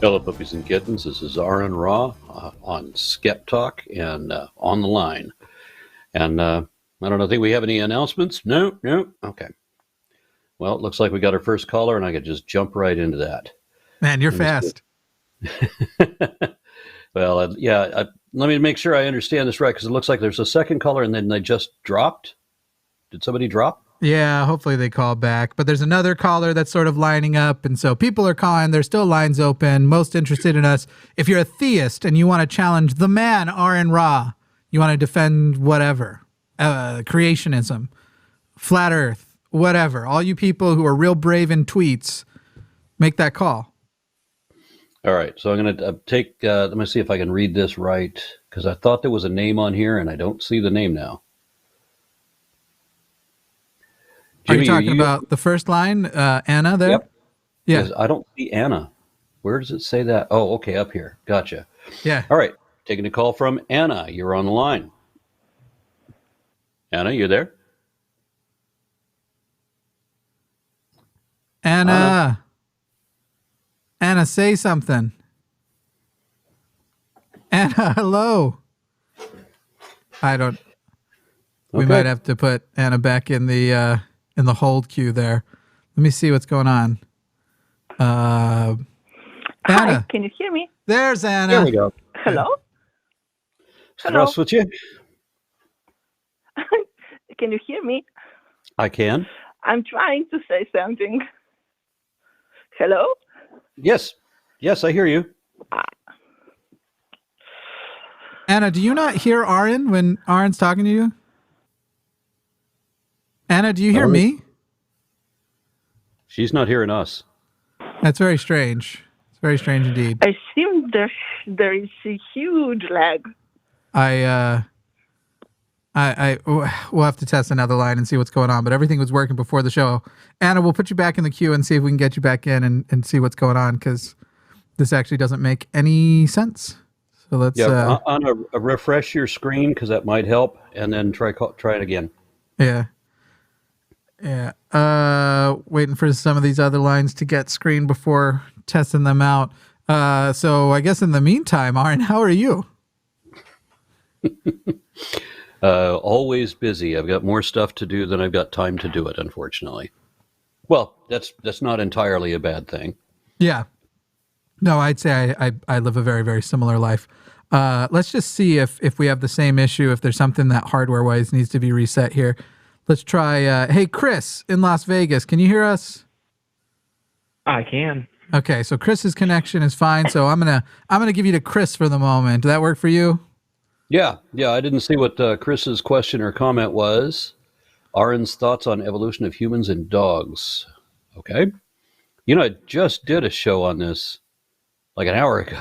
Hello, puppies and kittens. This is Aron Ra on SkepTalk and on the line. And I don't know, think we have any announcements? No? Okay. Well, it looks like we got our first caller, and I could just jump right into that. Man, you're fast. Well, let me make sure I understand this right, because it looks like there's a second caller, and then they just dropped. Did somebody drop? Yeah, hopefully they call back. But there's another caller that's sort of lining up, and so people are calling. There's still lines open. Most interested in us. If you're a theist and you want to challenge the man, Aron Ra, you want to defend whatever, creationism, flat earth, whatever, all you people who are real brave in tweets, make that call. All right, so I'm going to take, let me see if I can read this right, because I thought there was a name on here, and I don't see the name now. Jimmy, are you talking about the first line, Anna there? Yep. Yeah. Yes, I don't see Anna. Where does it say that? Oh, okay, up here. Gotcha. Yeah. All right, taking a call from Anna. You're on the line. Anna, you there? Anna, say something. Anna, hello. I don't. We might have to put Anna back in the hold queue there. Let me see what's going on. Anna. Hi, can you hear me? There's Anna. There we go. Hello? Hello? Здравствуйте. Can you hear me? I can. I'm trying to say something. Hello? Yes, I hear you. Anna, do you not hear Aron when Aron's talking to you? Anna, do you hear me? She's not hearing us. That's very strange. It's very strange indeed. I think there is a huge lag. We'll have to test another line and see what's going on, but everything was working before the show. Anna, we'll put you back in the queue and see if we can get you back in and see what's going on, because this actually doesn't make any sense. So let's on a refresh your screen, because that might help, and then try it again. Yeah. Waiting for some of these other lines to get screened before testing them out. So I guess in the meantime, Aron, how are you? Always busy. I've got more stuff to do than I've got time to do it, unfortunately. Well, that's not entirely a bad thing. Yeah. No, I'd say I live a very, very similar life. Let's just see if we have the same issue, if there's something that hardware-wise needs to be reset here. Let's try, hey, Chris in Las Vegas, can you hear us? I can. Okay, so Chris's connection is fine, so I'm gonna give you to Chris for the moment. Did that work for you? Yeah, I didn't see what Chris's question or comment was. Aron's thoughts on evolution of humans and dogs. Okay. I just did a show on this like an hour ago.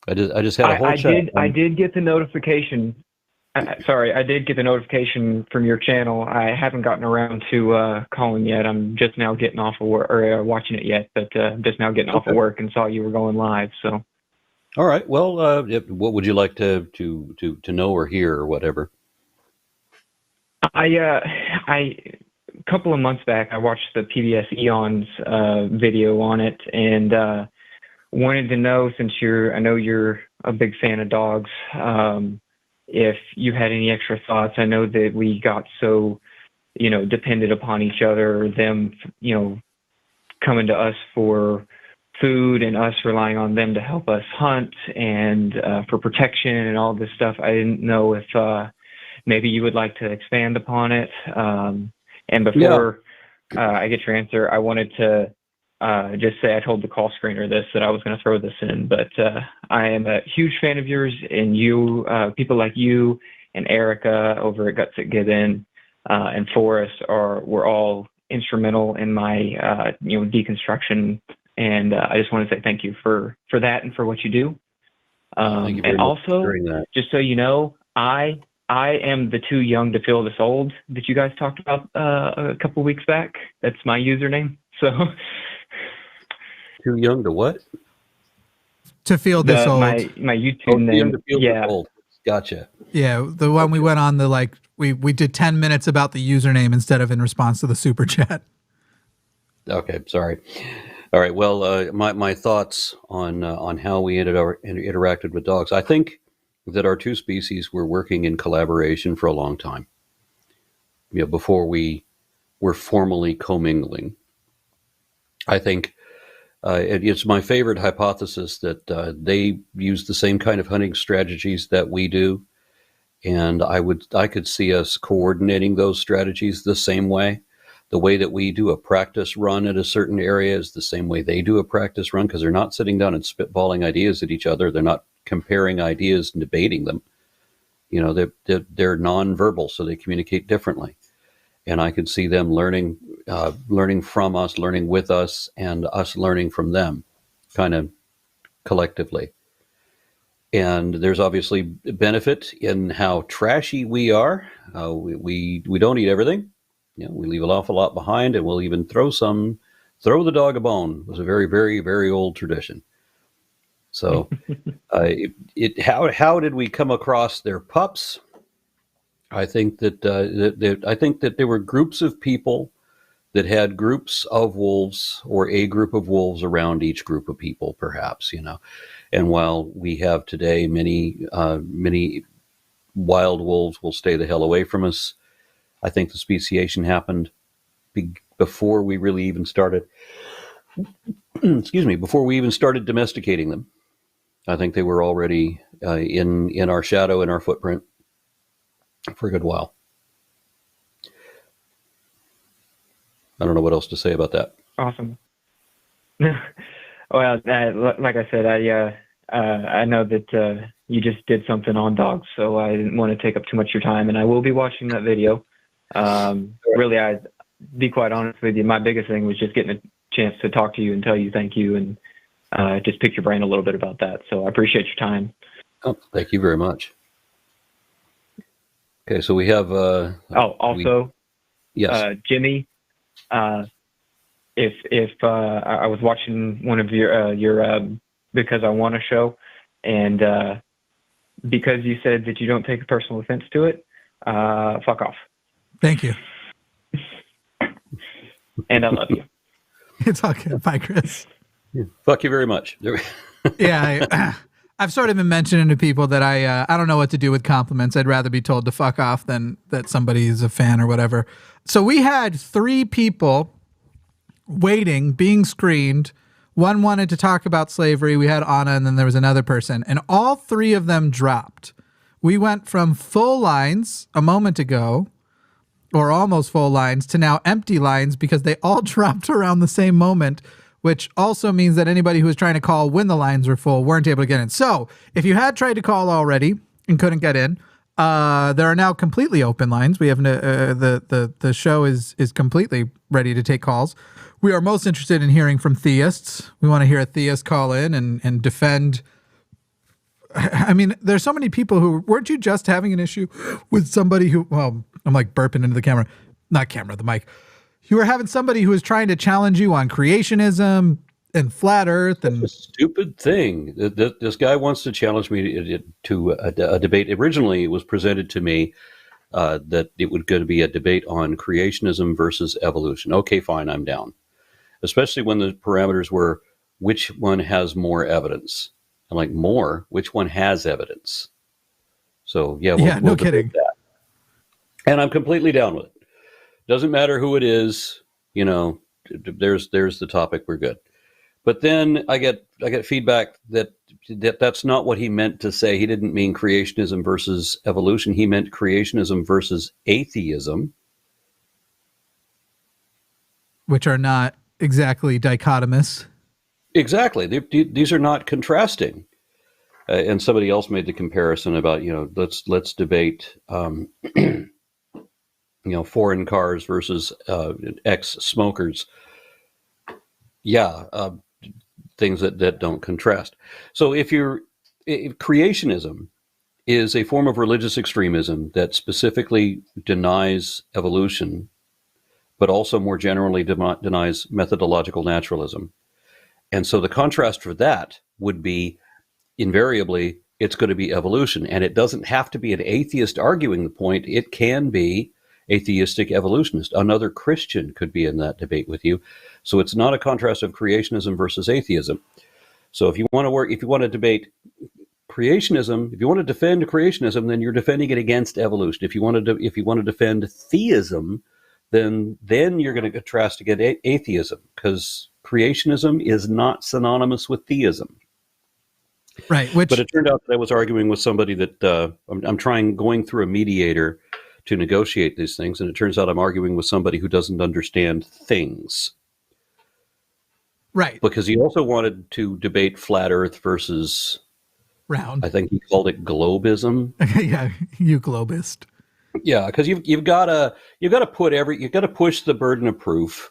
I just had a whole chat. I did get the notification. I did get the notification from your channel. I haven't gotten around to calling yet. I'm just now getting off of work, or watching it yet, but just now getting off of work and saw you were going live. So. All right. Well, what would you like to know or hear or whatever? A couple of months back, I watched the PBS Eons video on it, and wanted to know, since I know you're a big fan of dogs, if you had any extra thoughts. I know that we got so, dependent upon each other, them, coming to us for food and us relying on them to help us hunt and for protection and all this stuff. I didn't know if maybe you would like to expand upon it. And before I get your answer, I wanted to just say I told the call screener that I was going to throw this in, but I am a huge fan of yours, and you, people like you and Erica over at Guts at Gibbon and Forrest were all instrumental in my deconstruction. And I just want to say thank you for that and for what you do. Thank you very and much also, for doing that. just so you know, I am the too young to feel this old that you guys talked about a couple weeks back. That's my username. So too young to what? To feel this old. My YouTube name. Yeah. Old. Gotcha. Yeah, the one we went on we did 10 minutes about the username instead of in response to the super chat. Okay, sorry. All right. Well, my thoughts on how we interacted with dogs. I think that our two species were working in collaboration for a long time. Before we were formally commingling. I think it's my favorite hypothesis that they use the same kind of hunting strategies that we do, and I could see us coordinating those strategies the same way. The way that we do a practice run at a certain area is the same way they do a practice run, because they're not sitting down and spitballing ideas at each other. They're not comparing ideas and debating them. They're nonverbal, so they communicate differently. And I could see them learning from us, learning with us, and us learning from them, kind of collectively. And there's obviously benefit in how trashy we are. We don't eat everything. We leave an awful lot behind, and we'll even throw the dog a bone. It was a very, very, very old tradition. So, how did we come across their pups? I think that there were groups of people that had groups of wolves, or a group of wolves around each group of people, perhaps. And while we have today many wild wolves will stay the hell away from us, I think the speciation happened before we really even started. Before we even started domesticating them. I think they were already in our shadow, in our footprint, for a good while. I don't know what else to say about that. Awesome. Well, like I said, I know that you just did something on dogs, so I didn't want to take up too much of your time, and I will be watching that video. Really, I be quite honest with you, my biggest thing was just getting a chance to talk to you and tell you thank you, and just pick your brain a little bit about that. So I appreciate your time. Oh, thank you very much. Okay, so we have. Yes, Jimmy. If I was watching one of your Because I Wanna show, and because you said that you don't take personal offense to it, fuck off. Thank you. And I love you. It's okay. Bye, Chris. Yeah. Fuck you very much. Yeah, I've sort of been mentioning to people that I don't know what to do with compliments. I'd rather be told to fuck off than that somebody is a fan or whatever. So we had 3 people waiting, being screened. One wanted to talk about slavery. We had Anna, and then there was another person, and all 3 of them dropped. We went from full lines a moment ago, or almost full lines, to now empty lines because they all dropped around the same moment, which also means that anybody who was trying to call when the lines were full weren't able to get in. So if you had tried to call already and couldn't get in, there are now completely open lines. We have the show is completely ready to take calls. We are most interested in hearing from theists. We want to hear a theist call in and defend. I mean, there's so many people who, weren't you just having an issue with somebody who, well, I'm like burping into the camera, not camera, the mic. You were having somebody who was trying to challenge you on creationism and flat earth. And a stupid thing. This guy wants to challenge me to a debate. Originally, it was presented to me that it was going to be a debate on creationism versus evolution. Okay, fine, I'm down. Especially when the parameters were, which one has more evidence? I'm like, more? Which one has evidence? So, yeah, we'll kidding. That. And I'm completely down with it. Doesn't matter who it is, there's the topic, we're good. But then I get feedback that's not what he meant to say. He didn't mean creationism versus evolution. He meant creationism versus atheism. Which are not exactly dichotomous. Exactly. These are not contrasting. And somebody else made the comparison about, let's debate, foreign cars versus ex-smokers. Yeah, things that don't contrast. So if creationism is a form of religious extremism that specifically denies evolution, but also more generally denies methodological naturalism. And so the contrast for that would be invariably it's going to be evolution. And it doesn't have to be an atheist arguing the point. It can be atheistic evolutionist. Another Christian could be in that debate with you. So it's not a contrast of creationism versus atheism. So if you want to debate creationism, if you want to defend creationism, then you're defending it against evolution. If you want to defend theism, then you're going to contrast against atheism, because creationism is not synonymous with theism. Right. But it turned out that I was arguing with somebody that I'm going through a mediator to negotiate these things, and it turns out I'm arguing with somebody who doesn't understand things. Right. Because he also wanted to debate flat Earth versus round. I think he called it globism. Yeah, you globist. Yeah, because you've got to push the burden of proof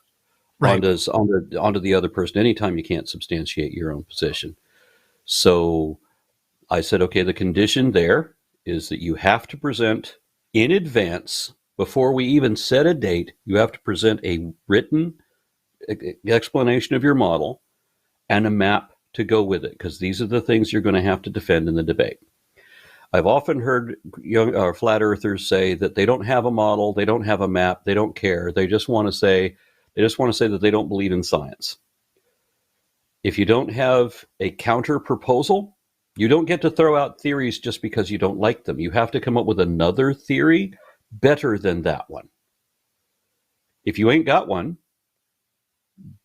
onto the other person anytime you can't substantiate your own position. So I said, okay, the condition there is that you have to present in advance, before we even set a date, you have to present a written explanation of your model and a map to go with it, because these are the things you're going to have to defend in the debate. I've often heard flat earthers say that they don't have a model, they don't have a map, they don't care. They just want to say that they don't believe in science. If you don't have a counter proposal, you don't get to throw out theories just because you don't like them. You have to come up with another theory better than that one. If you ain't got one,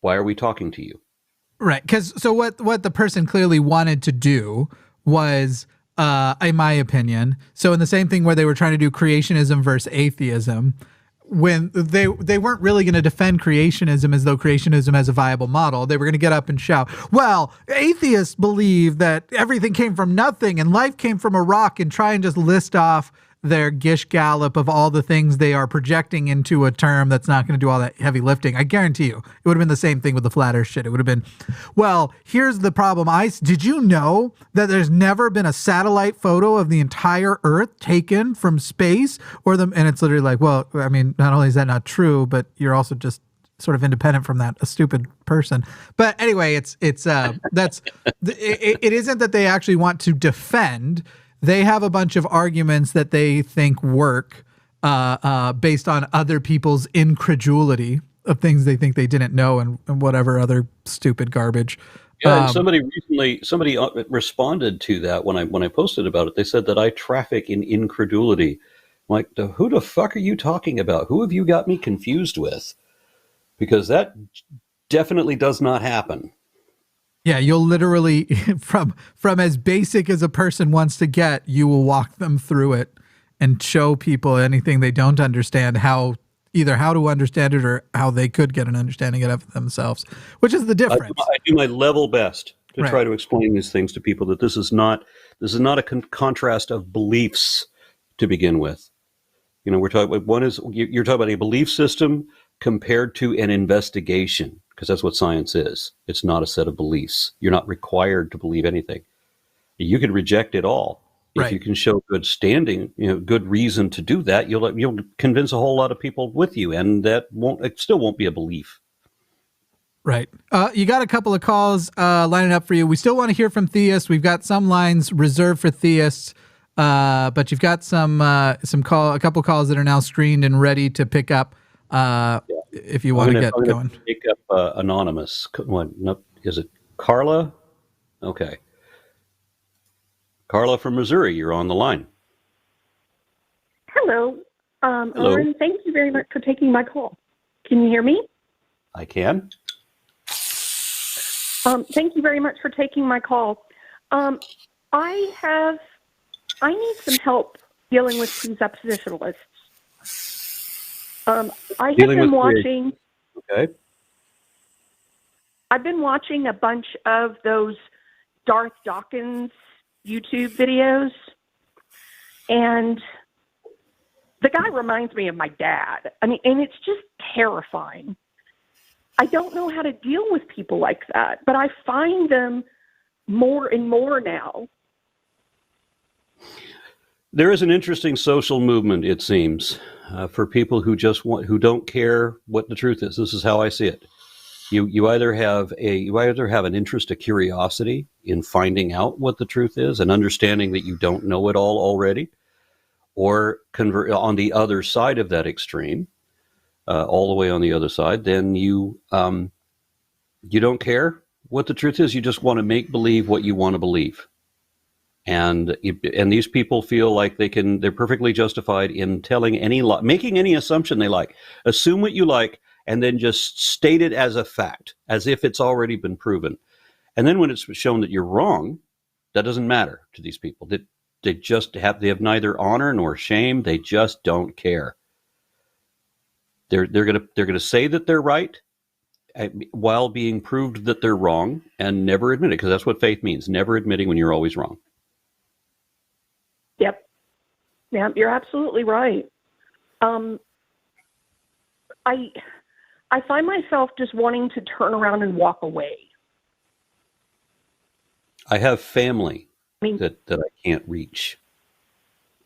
why are we talking to you? Right. So what the person clearly wanted to do was, in my opinion, so in the same thing where they were trying to do creationism versus atheism, when they weren't really going to defend creationism as though creationism has a viable model. They were going to get up and shout, well, atheists believe that everything came from nothing and life came from a rock, and try and just list off their gish gallop of all the things they are projecting into a term that's not going to do all that heavy lifting. I guarantee you, it would have been the same thing with the flat earth shit. It would have been, well, here's the problem. Did you know that there's never been a satellite photo of the entire earth taken from space? And it's literally like, well, I mean, not only is that not true, but you're also just sort of independent from that, a stupid person. But anyway, it isn't that they actually want to defend. They have a bunch of arguments that they think work based on other people's incredulity of things they think they didn't know, and whatever other stupid garbage. Yeah, and somebody responded to that when I posted about it. They said that I traffic in incredulity. I'm like, who the fuck are you talking about? Who have you got me confused with? Because that definitely does not happen. Yeah, you'll literally, from as basic as a person wants to get, you will walk them through it and show people anything they don't understand, either how to understand it or how they could get an understanding of it themselves, which is the difference. I do my level best to try to explain these things to people, that this is not a contrast of beliefs to begin with. You know, we're talking about you're talking about a belief system compared to an investigation, because that's what science is. It's not a set of beliefs. You're not required to believe anything. You can reject it all. If you can show good standing, good reason to do that, you'll convince a whole lot of people with you, and it still won't be a belief. Right. You got a couple of calls lining up for you. We still want to hear from theists. We've got some lines reserved for theists, but you've got a couple calls that are now screened and ready to pick up. If you want to get going. Pick up anonymous. Is it Carla? Okay. Carla from Missouri, you're on the line. Hello. Hello. Aron, thank you very much for taking my call. Can you hear me? I can. Thank you very much for taking my call. I need some help dealing with presuppositionalists. I've been watching a bunch of those Darth Dawkins YouTube videos, and the guy reminds me of my dad. I mean, and it's just terrifying. I don't know how to deal with people like that, but I find them more and more now. There is an interesting social movement, it seems, for people who don't care what the truth is. This is how I see it. You either have an interest, a curiosity in finding out what the truth is and understanding that you don't know it all already, or convert on the other side of that extreme, all the way on the other side, then you don't care what the truth is. You just want to make believe what you want to believe. And these people feel like they're perfectly justified in telling making any assumption they like. Assume what you like, and then just state it as a fact, as if it's already been proven. And then when it's shown that you're wrong, that doesn't matter to these people. They have neither honor nor shame. They just don't care. They're gonna say that they're right, while being proved that they're wrong, and never admit it, because that's what faith means: never admitting when you're always wrong. Yep. Yeah, you're absolutely right. I find myself just wanting to turn around and walk away. I have family that I can't reach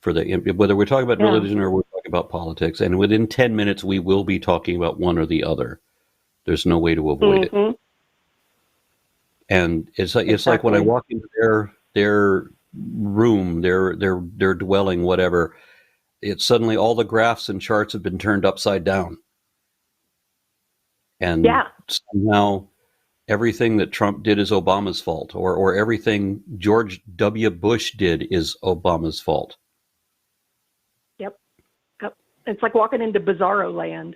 for whether we're talking about religion or we're talking about politics, and within 10 minutes we will be talking about one or the other. There's no way to avoid it. And it's like when I walk into their room, their dwelling, whatever, it's suddenly all the graphs and charts have been turned upside down. And somehow everything that Trump did is Obama's fault, or everything George W. Bush did is Obama's fault. Yep. It's like walking into bizarro land.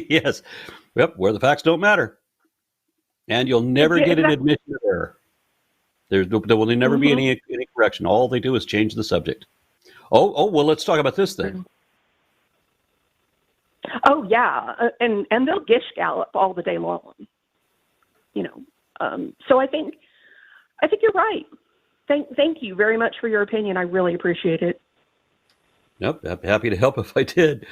Yes. Yep. Where the facts don't matter. And you'll never get an admission of error. There will never be any correction. All they do is change the subject. Oh, well, let's talk about this then. Oh, yeah. And they'll gish gallop all the day long. So I think you're right. Thank you very much for your opinion. I really appreciate it. Nope. I'm happy to help if I did.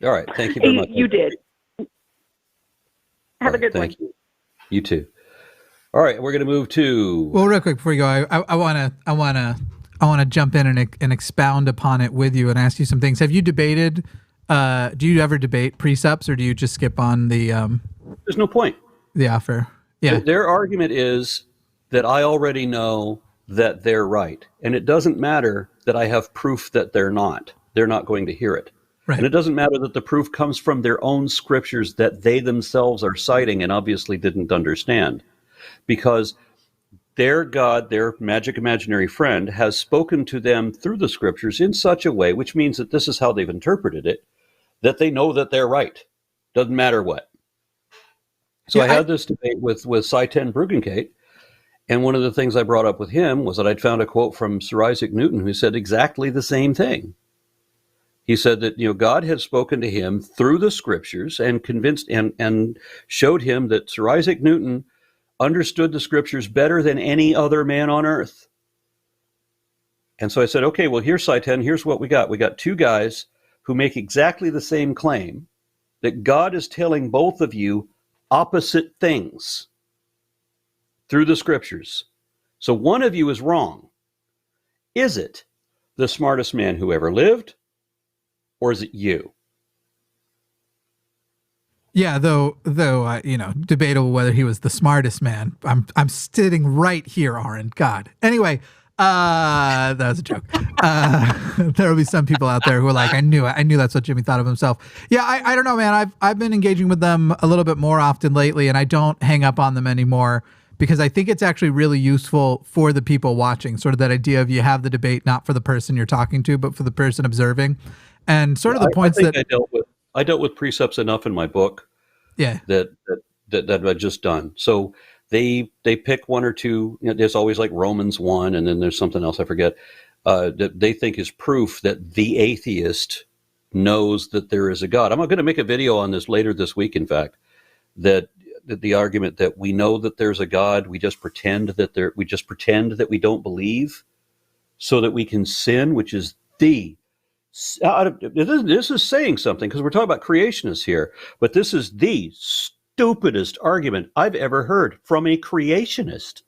All right. Thank you very much. You did. Have a good one. Thank you. You too. All right. We're going to move to. Well, real quick before you go, I want to jump in and expound upon it with you and ask you some things. Have you debated? Do you ever debate precepts, or do you just skip on the? There's no point. The offer. Yeah. Their argument is that I already know that they're right, and it doesn't matter that I have proof that they're not. They're not going to hear it. Right. And it doesn't matter that the proof comes from their own scriptures that they themselves are citing and obviously didn't understand, because their God, their magic imaginary friend, has spoken to them through the scriptures in such a way, which means that this is how they've interpreted it, that they know that they're right. Doesn't matter what. So I had this debate with Cy-Ten Bruggencate, and one of the things I brought up with him was that I'd found a quote from Sir Isaac Newton who said exactly the same thing. He said that, God had spoken to him through the scriptures and convinced and showed him that Sir Isaac Newton understood the scriptures better than any other man on earth. And so I said, okay, well, here's Cy-Ten, here's what we got. We got two guys who make exactly the same claim, that God is telling both of you opposite things through the scriptures. So one of you is wrong. Is it the smartest man who ever lived, or is it you? Yeah, though, debatable whether he was the smartest man. I'm sitting right here, Aron. God. Anyway, that was a joke. There will be some people out there who are like, I knew that's what Jimmy thought of himself. Yeah, I don't know, man. I've been engaging with them a little bit more often lately, and I don't hang up on them anymore because I think it's actually really useful for the people watching. Sort of that idea of you have the debate not for the person you're talking to, but for the person observing, and sort of the points that I dealt with precepts enough in my book. Yeah. That I've just done. So they pick one or two. There's always like Romans 1, and then there's something else I forget that they think is proof that the atheist knows that there is a God. I'm going to make a video on this later this week. In fact, that the argument that we know that there's a God, we just pretend that we don't believe, so that we can sin, which is this is saying something, because we're talking about creationists here, but this is the stupidest argument I've ever heard from a creationist.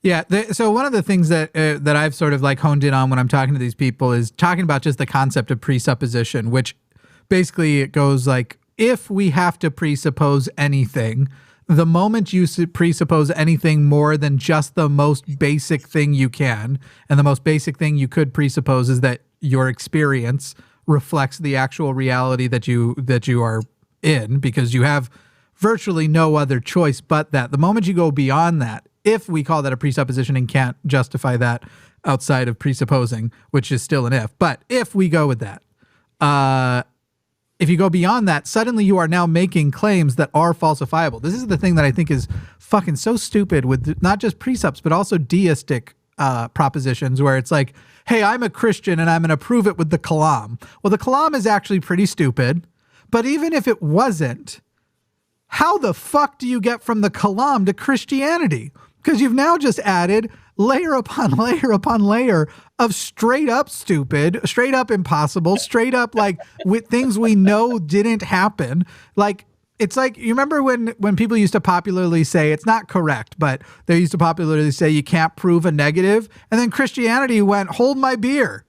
Yeah. So one of the things that I've sort of like honed in on when I'm talking to these people is talking about just the concept of presupposition, which basically it goes like, if we have to presuppose anything, the moment you presuppose anything more than just the most basic thing you can, and the most basic thing you could presuppose is that your experience reflects the actual reality that you are in, because you have virtually no other choice but that. The moment you go beyond that, if we call that a presupposition and can't justify that outside of presupposing, which is still an if, but if we go with that, if you go beyond that, suddenly you are now making claims that are falsifiable. This is the thing that I think is fucking so stupid with not just precepts, but also deistic propositions, where it's like, hey, I'm a Christian and I'm going to prove it with the Kalam. Well, the Kalam is actually pretty stupid, but even if it wasn't, how the fuck do you get from the Kalam to Christianity? Because you've now just added layer upon layer upon layer of straight up stupid, straight up impossible, straight up like with things we know didn't happen. Like, it's like, you remember when people used to popularly say, it's not correct, but they used to popularly say you can't prove a negative. And then Christianity went, hold my beer.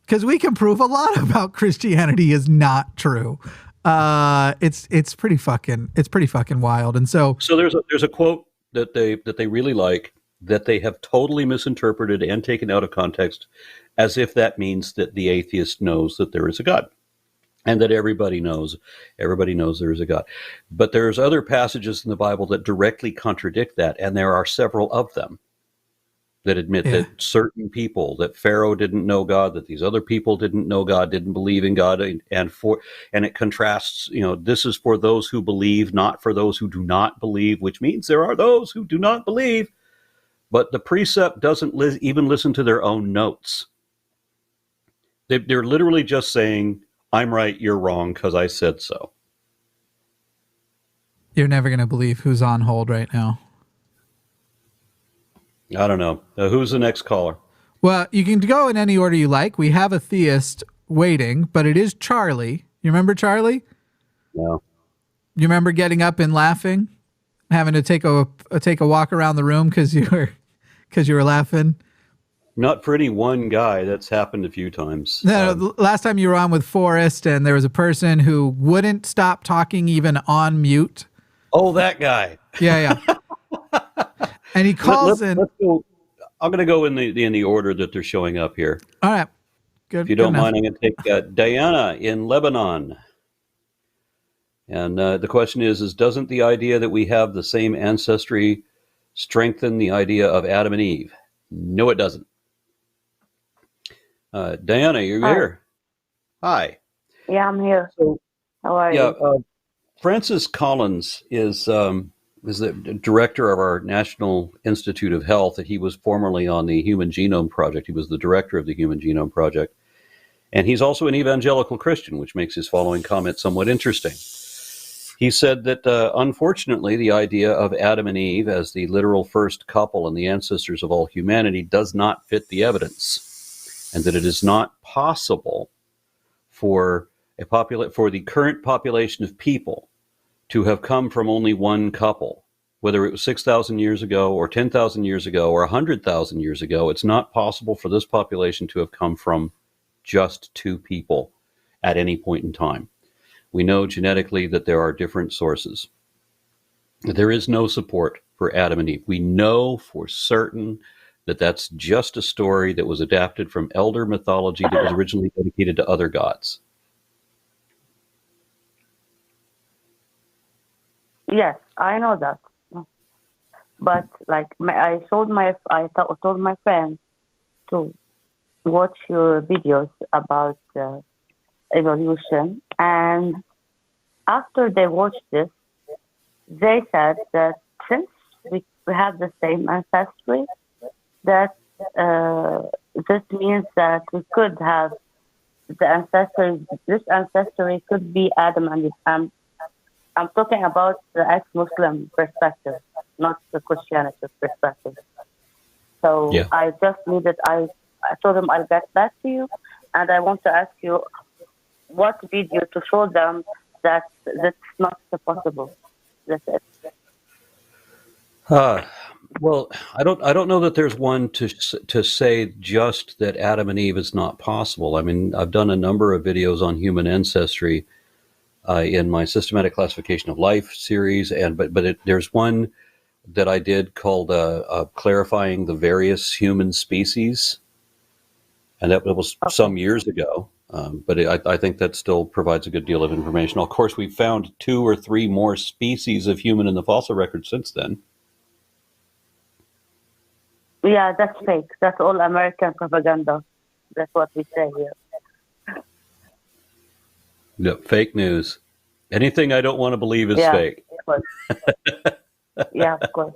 Because we can prove a lot about Christianity is not true. It's pretty fucking wild. And so there's a quote that they really like, that they have totally misinterpreted and taken out of context, as if that means that the atheist knows that there is a God, and that everybody knows there is a God. But there's other passages in the Bible that directly contradict that, and there are several of them that admit that certain people, that Pharaoh didn't know God, that these other people didn't know God, didn't believe in God, and it contrasts, this is for those who believe, not for those who do not believe, which means there are those who do not believe. But the precept doesn't even listen to their own notes. They're literally just saying, I'm right, you're wrong, because I said so. You're never going to believe who's on hold right now. I don't know. Who's the next caller? Well, you can go in any order you like. We have a theist waiting, but it is Charlie. You remember Charlie? No. You remember getting up and laughing? Having to take a walk around the room because you were laughing? Not for any one guy. That's happened a few times. No, last time you were on with Forrest, and there was a person who wouldn't stop talking even on mute. Oh, that guy. Yeah. And he calls in. Let's go. I'm going to go in the order that they're showing up here. All right. Good. If you don't mind, I'm going to take Diana in Lebanon. And the question is doesn't the idea that we have the same ancestry strengthen the idea of Adam and Eve? No, it doesn't. Diana, you're here. Hi. Yeah, I'm here. So, how are you? Francis Collins is the director of our National Institute of Health. He was formerly on the Human Genome Project. He was the director of the Human Genome Project. And he's also an evangelical Christian, which makes his following comment somewhat interesting. He said that, unfortunately, the idea of Adam and Eve as the literal first couple and the ancestors of all humanity does not fit the evidence, and that it is not possible for the current population of people to have come from only one couple, whether it was 6,000 years ago or 10,000 years ago or 100,000 years ago. It's not possible for this population to have come from just two people at any point in time. We know genetically that there are different sources. There is no support for Adam and Eve. We know for certain that that's just a story that was adapted from elder mythology that was originally dedicated to other gods. Yes, I know that. But I told my friends to watch your videos about evolution, and after they watched this, they said that since we have the same ancestry, that this means that we could have the ancestry. This ancestry could be Adam and Eve. I'm talking about the ex-Muslim perspective, not the Christianity perspective. So yeah. I told them I'll get back to you, and I want to ask you what video to show them that that's not possible. That's it. Well, I don't know that there's one to say just that Adam and Eve is not possible. I mean, I've done a number of videos on human ancestry. in my Systematic Classification of Life series, there's one that I did called Clarifying the Various Human Species, and that was some years ago. I think that still provides a good deal of information. Of course, we've found 2 or 3 more species of human in the fossil record since then. Yeah, that's fake. That's all American propaganda. That's what we say here. No, fake news. Anything I don't want to believe is fake. Of course. Yeah, of course.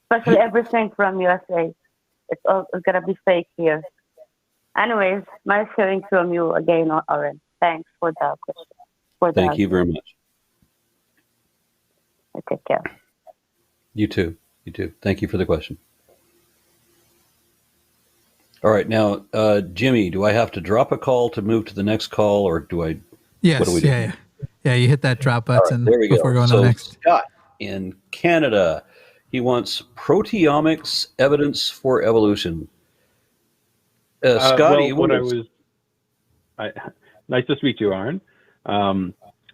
Especially everything from USA. It's all going to be fake here. Anyways, nice hearing from you again, Aron. Thanks for the question. Thank you very much. Take care. You too. You too. Thank you for the question. All right, now, Jimmy, do I have to drop a call to move to the next call, or do I? Yes. What do we do? Yeah. You hit that drop button before going so on next. Scott in Canada, he wants proteomics evidence for evolution. Scotty, nice to speak to you, Aron. I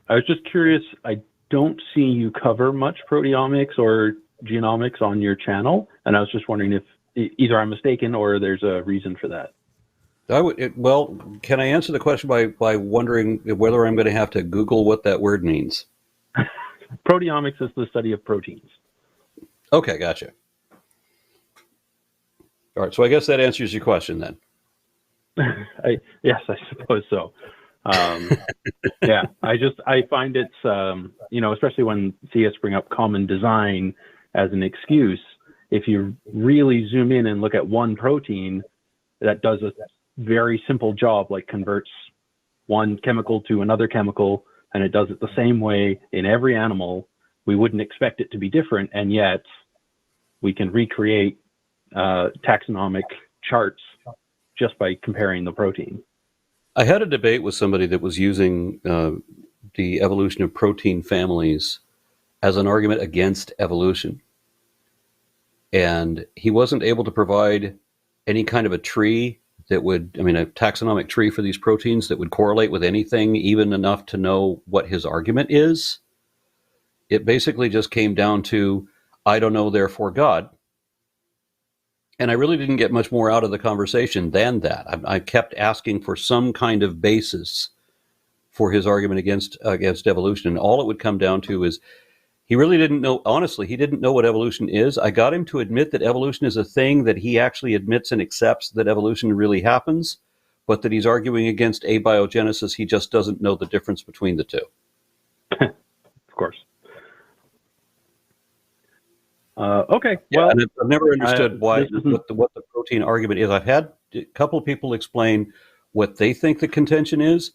was just curious. I don't see you cover much proteomics or genomics on your channel, and I was just wondering if either I'm mistaken or there's a reason for that. Can I answer the question by wondering whether I'm going to have to Google what that word means? Proteomics is the study of proteins. Okay, gotcha. All right, so I guess that answers your question then. Yes, I suppose so. Yeah, I find it's, especially when theists bring up common design as an excuse, if you really zoom in and look at one protein that does a very simple job, like converts one chemical to another chemical, and it does it the same way in every animal, we wouldn't expect it to be different, and yet we can recreate taxonomic charts just by comparing the protein. I had a debate with somebody that was using the evolution of protein families as an argument against evolution. And he wasn't able to provide any kind of a tree that would, a taxonomic tree for these proteins that would correlate with anything, even enough to know what his argument is. It basically just came down to, I don't know, therefore God. And I really didn't get much more out of the conversation than that. I kept asking for some kind of basis for his argument against evolution. And all it would come down to is he really didn't know, honestly, he didn't know what evolution is. I got him to admit that evolution is a thing, that he actually admits and accepts that evolution really happens, but that he's arguing against abiogenesis. He just doesn't know the difference between the two. Of course. Okay. Yeah, well, and I've never understood what the protein argument is. I've had a couple of people explain what they think the contention is,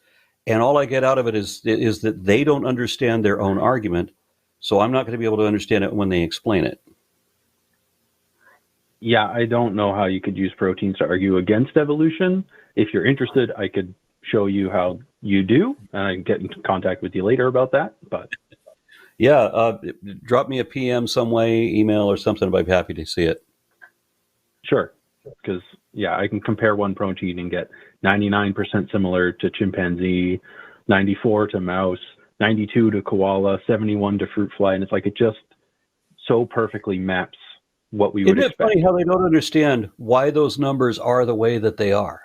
and all I get out of it is that they don't understand their own argument, so I'm not going to be able to understand it when they explain it. Yeah, I don't know how you could use proteins to argue against evolution. If you're interested, I could show you how you do, and I can get in contact with you later about that. But yeah, drop me a PM some way, email or something. I'd be happy to see it. Sure, because yeah, I can compare one protein and get 99% similar to chimpanzee, 94 to mouse, 92 to koala, 71 to fruit fly, and it's like it just so perfectly maps what we would expect. Isn't it funny how they don't understand why those numbers are the way that they are,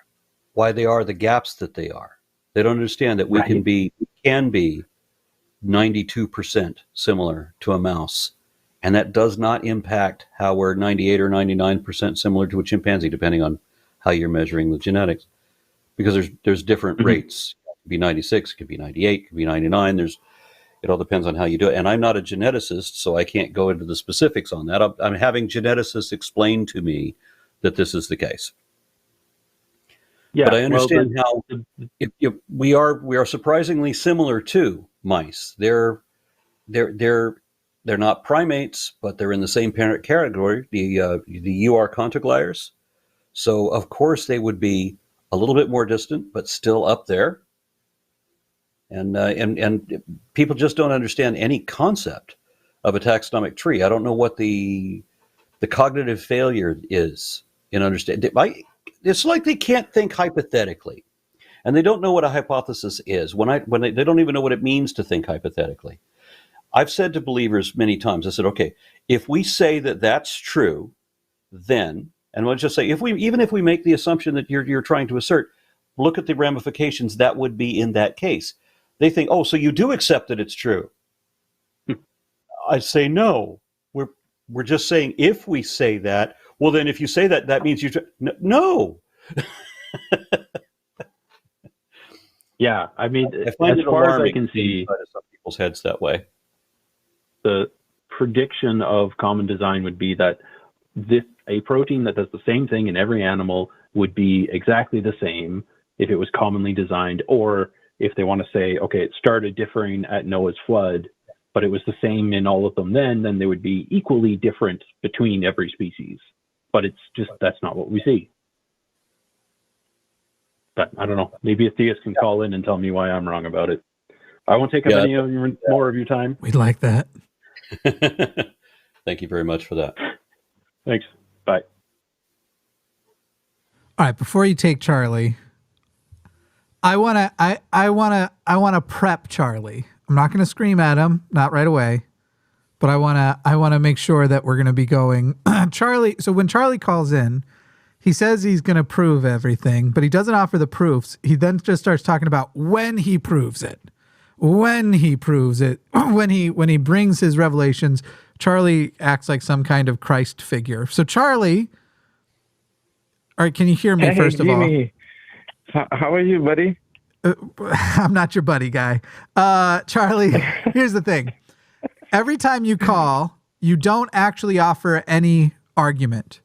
why they are the gaps that they are? They don't understand that we can be 92% similar to a mouse, and that does not impact how we're 98 or 99% similar to a chimpanzee, depending on how you're measuring the genetics, because there's different rates. It could be 96, it could be 98, it could be 99. It all depends on how you do it. And I'm not a geneticist, so I can't go into the specifics on that. I'm having geneticists explain to me that this is the case. Yeah, but I understand how we are surprisingly similar to mice. They're not primates, but they're in the same parent category, the Euarchontoglires. So of course they would be a little bit more distant, but still up there. And people just don't understand any concept of a taxonomic tree. I don't know what the cognitive failure is in understanding. It's like they can't think hypothetically. and they don't know what a hypothesis is. They don't even know what it means to think hypothetically. I've said to believers many times, I said, okay, if we say that that's true, then, and let's just say, even if we make the assumption that you're trying to assert, look at the ramifications that would be in that case. They think, oh, so you do accept that it's true. I say, no, we're just saying if we say that, well, then if you say that, that means no. Yeah, I mean, I find as far as I can see, some people's heads that way. The prediction of common design would be that a protein that does the same thing in every animal would be exactly the same if it was commonly designed, or if they want to say, okay, it started differing at Noah's flood, but it was the same in all of them then they would be equally different between every species. But it's just, that's not what we see. But I don't know. Maybe a theist can call in and tell me why I'm wrong about it. I won't take up any more of your time. We'd like that. Thank you very much for that. Thanks. Bye. All right, before you take Charlie, I wanna prep Charlie. I'm not gonna scream at him, not right away, but I wanna make sure that we're gonna be going. Charlie, so when Charlie calls in, he says he's gonna prove everything, but he doesn't offer the proofs. He then just starts talking about when he proves it. When he brings his revelations, Charlie acts like some kind of Christ figure. So Charlie, all right, can you hear me first of all? How are you, buddy? I'm not your buddy guy. Charlie, here's the thing. Every time you call, you don't actually offer any argument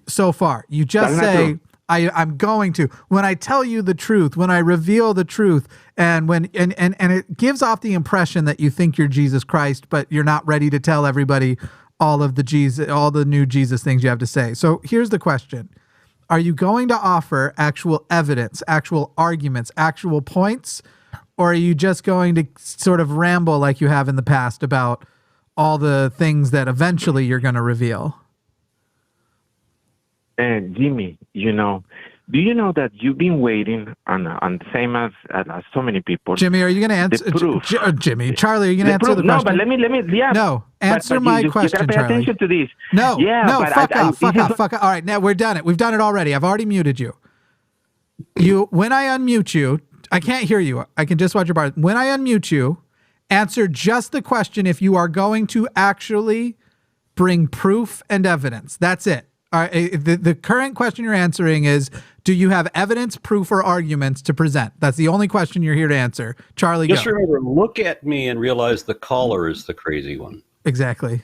so far. You just say, I'm going to. When I tell you the truth, when I reveal the truth, and when and it gives off the impression that you think you're Jesus Christ, but you're not ready to tell everybody all the new Jesus things you have to say. So here's the question. Are you going to offer actual evidence, actual arguments, actual points, or are you just going to sort of ramble like you have in the past about all the things that eventually you're going to reveal? And Jimmy, do you know that you've been waiting on the same as so many people? Jimmy, are you going to answer? Jimmy, Charlie, are you going to answer the question? No, but let me, yeah. No, answer my question, you gotta pay Charlie. attention to this. No, fuck off. All right, now we're done it. We've done it already. I've already muted you. When I unmute you, I can't hear you. I can just watch your bar. When I unmute you, answer just the question if you are going to actually bring proof and evidence. That's it. All right, the current question you're answering is, do you have evidence, proof, or arguments to present? That's the only question you're here to answer. Charlie, just go. Remember, look at me and realize the caller is the crazy one. Exactly.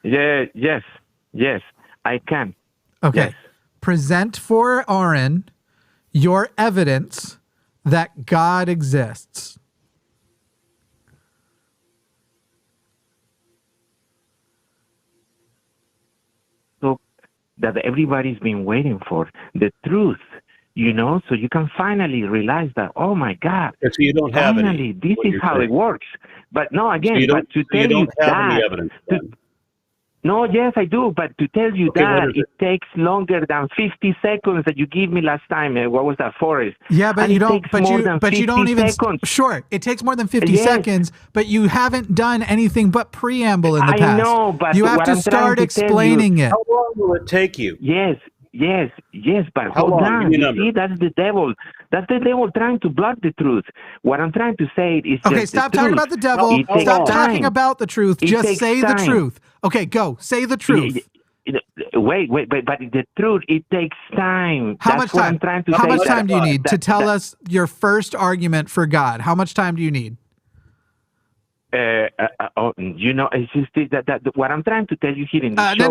Yeah, yes, I can. Okay. Yes. Present for Aron your evidence that God exists. That everybody's been waiting for, the truth, so you can finally realize that, oh my God, so you don't have finally, this is how it works. But no, again, so but to tell you that, evidence, no, yes, I do, but to tell you that it takes longer than 50 seconds that you gave me last time. What was that, Forrest? Yeah, but you don't. But you don't even. Seconds. Sure, it takes more than 50 seconds, but you haven't done anything but preamble in the past. I know, but you have to start explaining it. How long will it take you? Yes, but hold on. You see, that's the devil. That's the devil trying to block the truth. What I'm trying to say is okay, stop talking about the devil. Stop talking about the truth. Just say the truth. Okay, go. Say the truth. Wait, but the truth, it takes time. How much time? I'm trying to say. How much time do you need to tell us your first argument for God? How much time do you need? It's just that what I'm trying to tell you here in the show.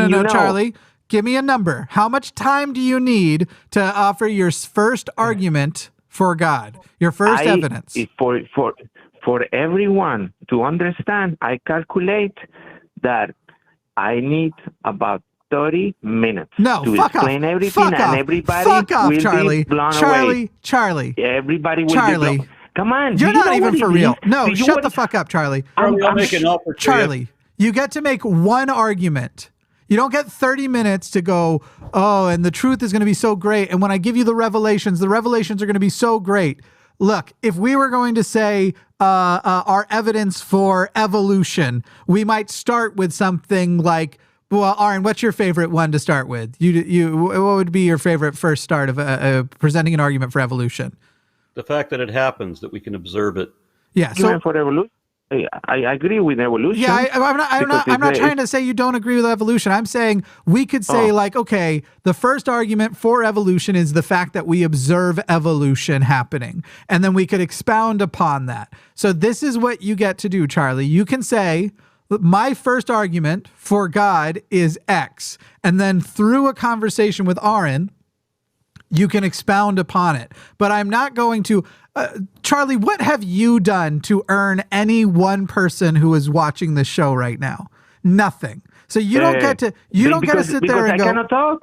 No, Charlie. Give me a number. How much time do you need to offer your first argument for God? Your first evidence. For everyone to understand, I calculate that I need about 30 minutes to explain everything, and everybody will be blown away. Charlie. Everybody will be blown. Come on. You're not even for real. No, shut the fuck up, Charlie. I'll make an offer. Charlie, you get to make one argument. You don't get 30 minutes to go, oh, and the truth is going to be so great. And when I give you the revelations are going to be so great. Look, if we were going to say our evidence for evolution, we might start with something like, well, Aron, what's your favorite one to start with? What would be your favorite first start of presenting an argument for evolution? The fact that it happens, that we can observe it. Yeah. So for evolution, I agree with evolution. Yeah, I'm not trying to say you don't agree with evolution. I'm saying we could say okay, the first argument for evolution is the fact that we observe evolution happening. And then we could expound upon that. So this is what you get to do, Charlie. You can say, my first argument for God is X. And then through a conversation with Aron, you can expound upon it. But I'm not going to... Charlie, what have you done to earn any one person who is watching this show right now? Nothing. So you don't get to sit there and go, I cannot talk.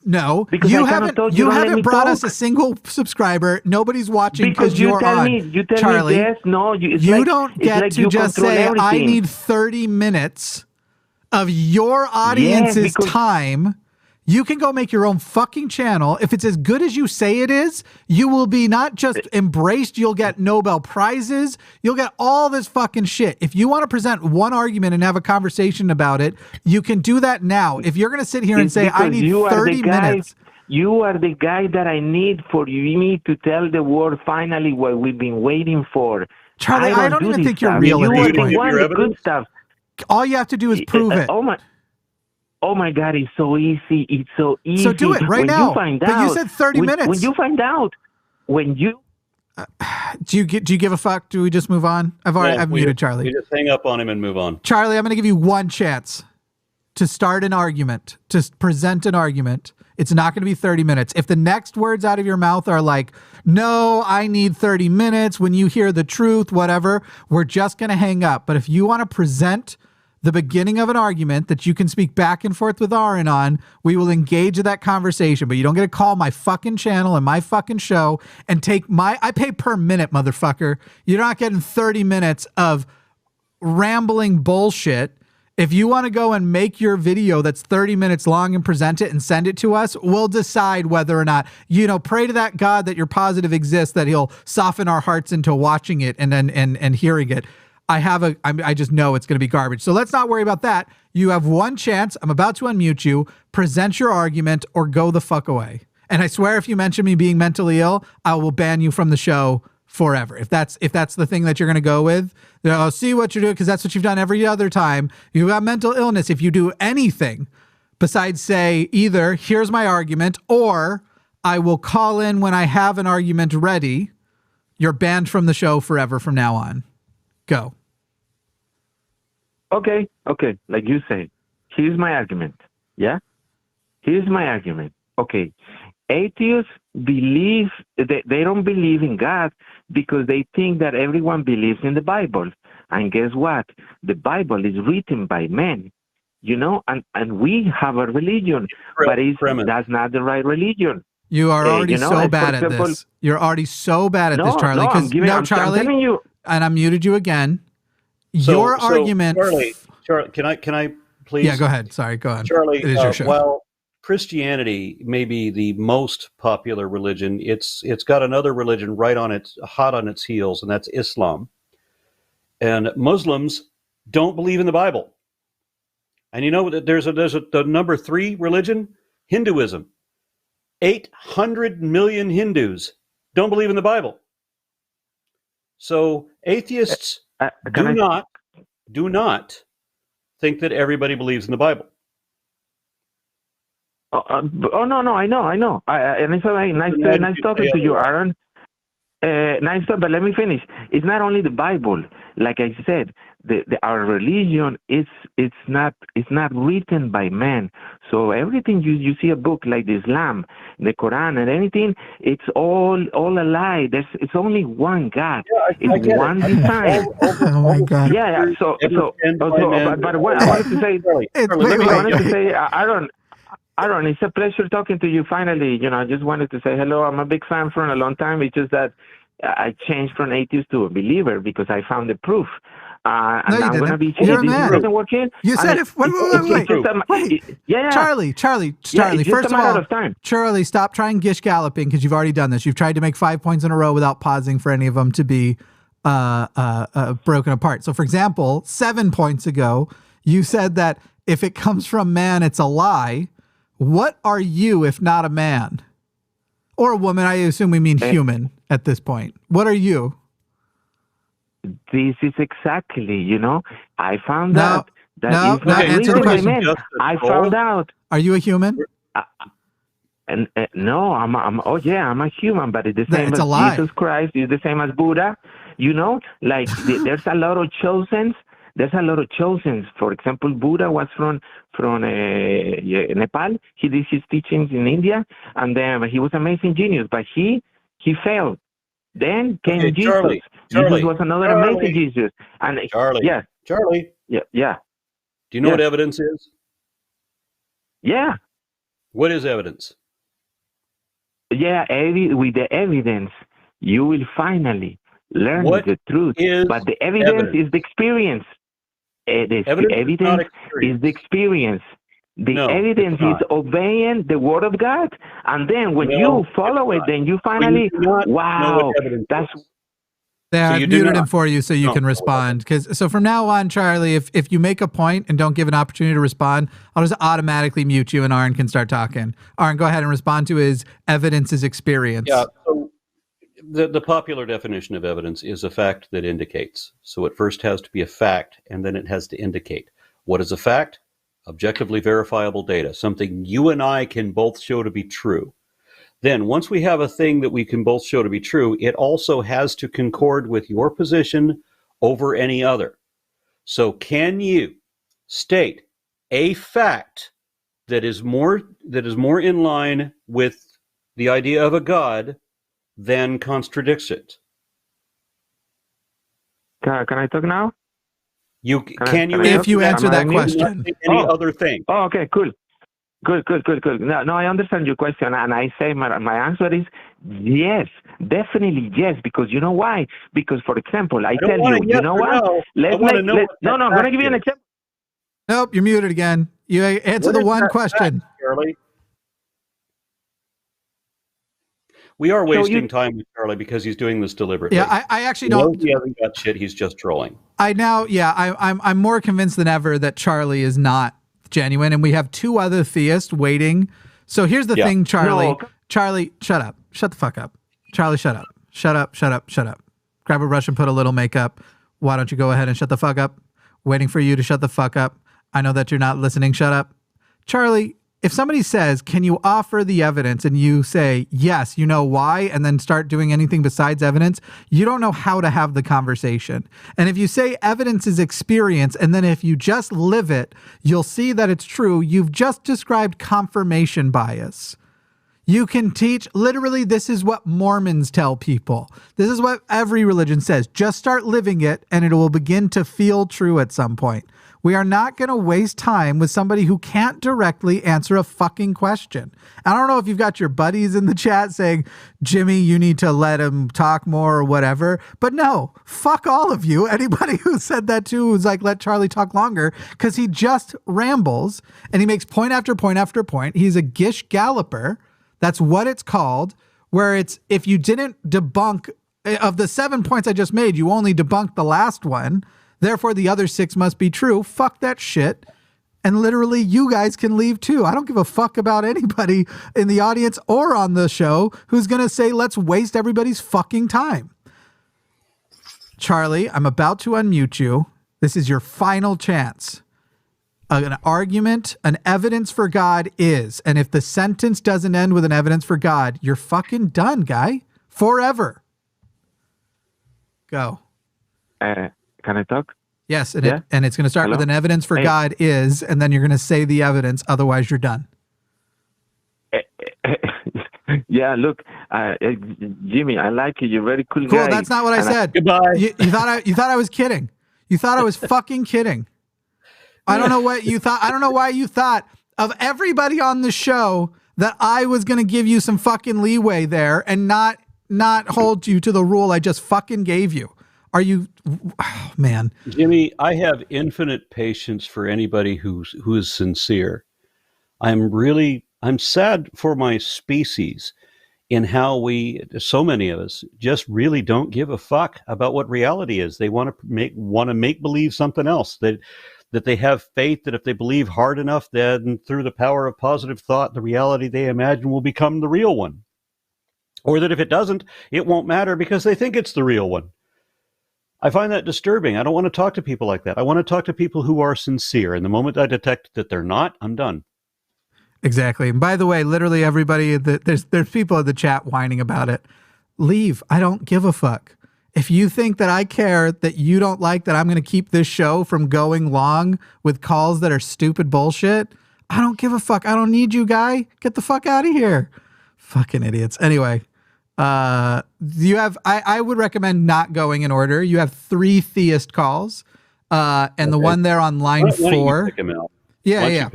No, because you haven't brought us a single subscriber. Nobody's watching because you're on. You tell Charlie, me yes, no. You don't get to just say, everything. I need 30 minutes of your audience's time. You can go make your own fucking channel. If it's as good as you say it is, you will be not just embraced, you'll get Nobel Prizes, you'll get all this fucking shit. If you want to present one argument and have a conversation about it, you can do that now. If you're going to sit here and say, I need 30 minutes. You are the guy that I need for me to tell the world finally what we've been waiting for. Charlie, I don't even think you're real. You are the one, the good stuff. All you have to do is prove it. Oh my God, it's so easy. It's so easy. So do it right now. But you said 30 minutes. When you find out, do you give a fuck? Do we just move on? I've muted Charlie. We just hang up on him and move on. Charlie, I'm going to give you one chance to start an argument, to present an argument. It's not going to be 30 minutes. If the next words out of your mouth are like, no, I need 30 minutes, when you hear the truth, whatever, we're just going to hang up. But if you want to present the beginning of an argument that you can speak back and forth with Aron on, we will engage in that conversation. But you don't get to call my fucking channel and my fucking show and take I pay per minute, motherfucker. You're not getting 30 minutes of rambling bullshit. If you want to go and make your video that's 30 minutes long and present it and send it to us, we'll decide whether or not, pray to that God that you're positive exists, that he'll soften our hearts into watching it and hearing it. I just know it's going to be garbage. So let's not worry about that. You have one chance. I'm about to unmute you. Present your argument or go the fuck away. And I swear if you mention me being mentally ill, I will ban you from the show forever. If that's the thing that you're going to go with, I'll see what you're doing, because that's what you've done every other time. You have mental illness. If you do anything besides say either here's my argument or I will call in when I have an argument ready, you're banned from the show forever from now on. Go. Okay. Like you say, here's my argument. Yeah? Here's my argument. Okay. Atheists believe, they don't believe in God because they think that everyone believes in the Bible. And guess what? The Bible is written by men, and we have a religion, but that's not the right religion. You are already so bad at this. You're already so bad at this, Charlie. Charlie, I'm telling you, and I muted you again. Your argument, Charlie, can I please? Yeah, go ahead. Sorry, go on. Charlie, it is your show. While Christianity may be the most popular religion, it's got another religion hot on its heels, and that's Islam. And Muslims don't believe in the Bible. And there's the number 3 religion, Hinduism. 800 million Hindus don't believe in the Bible. So atheists do not think that everybody believes in the Bible. No, I know. And it's all right. Nice talking to you, Aron. Nice talk, but let me finish. It's not only the Bible. Like I said, our religion it's not written by men. So everything you see a book like Islam, the Quran, and anything, it's all a lie. It's only one God. Yeah, it's one design. Oh my God. Yeah. So but what I wanted to say, Aron, it's a pleasure talking to you finally. I just wanted to say hello. I'm a big fan for a long time. It's just that I changed from atheist to a believer because I found the proof. No, and you I'm going to didn't. be You're a this man. doesn't work here. You said And if wait, yeah, Charlie. yeah, it's First just a of matter all, of time. Charlie, stop trying gish galloping because you've already done this. You've tried to make 5 points in a row without pausing for any of them to be broken apart. So, for example, 7 points ago, you said that if it comes from man, it's a lie. What are you if not a man or a woman? I assume we mean human at this point. What are you? This is exactly, I found out that it's no, not answer the written by question. men. I found out. Are you a human? And no, I'm a human, but it's the same It's as a lie. Jesus Christ. It's the same as Buddha. Like there's a lot of chosens. There's a lot of chosens. For example, Buddha was from Nepal. He did his teachings in India, and then he was an amazing genius, but he failed. Then came Jesus. Charlie, Jesus was another amazing Jesus. And Charlie. Yeah. Charlie. Yeah. Do you know what evidence is? Yeah. What is evidence? Yeah, with the evidence, you will finally learn the truth. But the evidence is the experience. The evidence is the experience. The evidence is obeying the word of God. And then when you follow it, then you finally, wow, that's... Yeah, I've muted him for you so you can respond. So from now on, Charlie, if you make a point and don't give an opportunity to respond, I'll just automatically mute you and Aron can start talking. Aron, go ahead and respond to his evidence is experience. Yeah, so the popular definition of evidence is a fact that indicates. So it first has to be a fact, and then it has to indicate. What is a fact? Objectively verifiable data, something you and I can both show to be true. Then once we have a thing that we can both show to be true, it also has to concord with your position over any other. So can you state a fact that is more in line with the idea of a God than contradicts it? Can I talk now? If you answer that question. Any other thing. Oh, okay, cool. Good. No, I understand your question, and I say my answer is yes, definitely yes, because you know why? Because, for example, I tell you, you know what? I'm going to give you an example. Nope, you're muted again. You answer the one question. Charlie? We are wasting time with Charlie because he's doing this deliberately. Yeah, I actually don't. He hasn't got shit. He's just trolling. I'm more convinced than ever that Charlie is not genuine, and we have two other theists waiting. So here's the thing, Charlie. No. Charlie, shut up. Shut the fuck up. Charlie, shut up. Shut up. Grab a brush and put a little makeup. Why don't you go ahead and shut the fuck up? Waiting for you to shut the fuck up. I know that you're not listening. Shut up. Charlie, if somebody says, can you offer the evidence, and you say, yes, you know why, and then start doing anything besides evidence, you don't know how to have the conversation. And if you say evidence is experience, and then if you just live it, you'll see that it's true, you've just described confirmation bias. You can teach, literally, this is what Mormons tell people. This is what every religion says. Just start living it, and it will begin to feel true at some point. We are not going to waste time with somebody who can't directly answer a fucking question. I don't know if you've got your buddies in the chat saying, Jimmy, you need to let him talk more or whatever. But no, fuck all of you. Anybody who said that too, who's like, let Charlie talk longer, because he just rambles and he makes point after point after point. He's a gish galloper. That's what it's called, where it's, if you didn't debunk, of the 7 points I just made, you only debunked the last one. Therefore, the other 6 must be true. Fuck that shit. And literally, you guys can leave too. I don't give a fuck about anybody in the audience or on the show who's going to say, let's waste everybody's fucking time. Charlie, I'm about to unmute you. This is your final chance. An argument, an evidence for God is. And if the sentence doesn't end with an evidence for God, you're fucking done, guy. Forever. Go. Can I talk? Yes, and it's going to start with an evidence for God is, and then you're going to say the evidence. Otherwise, you're done. Yeah, look, Jimmy, I like you. You're a very cool guy. Cool. That's not what I said. Goodbye. You thought I was kidding. You thought I was fucking kidding. I don't know what you thought. I don't know why you thought of everybody on the show that I was going to give you some fucking leeway there and not hold you to the rule I just fucking gave you. Are you, oh, man. Jimmy, I have infinite patience for anybody who is sincere. I'm sad for my species in how so many of us just really don't give a fuck about what reality is. They want to make believe something else, that they have faith that if they believe hard enough, then through the power of positive thought, the reality they imagine will become the real one. Or that if it doesn't, it won't matter because they think it's the real one. I find that disturbing. I don't want to talk to people like that. I want to talk to people who are sincere. And the moment I detect that they're not, I'm done. Exactly. And by the way, literally everybody, there's people in the chat whining about it. Leave. I don't give a fuck. If you think that I care, that you don't like that I'm going to keep this show from going long with calls that are stupid bullshit, I don't give a fuck. I don't need you, guy. Get the fuck out of here. Fucking idiots. Anyway, you have, I would recommend not going in order. You have 3 theist calls, and okay. The one there on line 4. You pick him out? Yeah, yeah.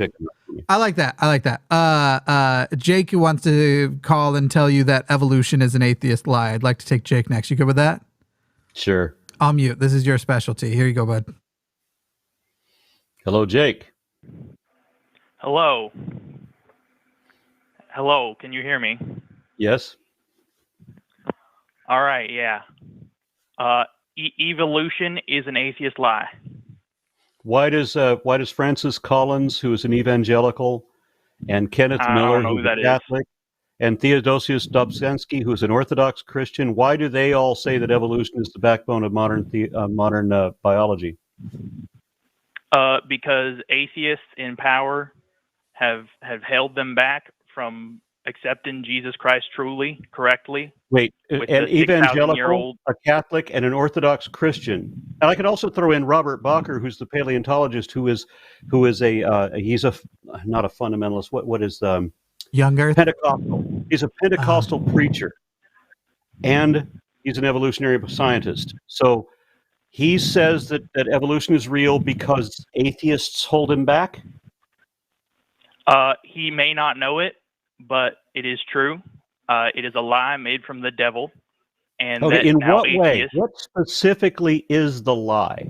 I like that. Jake wants to call and tell you that evolution is an atheist lie. I'd like to take Jake next. You good with that? Sure. I'll mute. This is your specialty. Here you go, bud. Hello, Jake. Hello. Hello. Can you hear me? Yes. All right. Yeah. Evolution is an atheist lie. Why does Francis Collins, who is an evangelical, and Kenneth Miller, who's a Catholic, and Theodosius Dobzhansky, who's an Orthodox Christian, why do they all say that evolution is the backbone of modern biology? Because atheists in power have held them back from accepting Jesus Christ truly, correctly. Wait, an evangelical, a Catholic, and an Orthodox Christian. And I could also throw in Robert Bacher, who's the paleontologist, who is he's not a fundamentalist. What is Young Earth? Pentecostal. He's a Pentecostal preacher, and he's an evolutionary scientist. So he says that evolution is real because atheists hold him back. He may not know it, but it is true. It is a lie made from the devil. And okay, in what way? What specifically is the lie?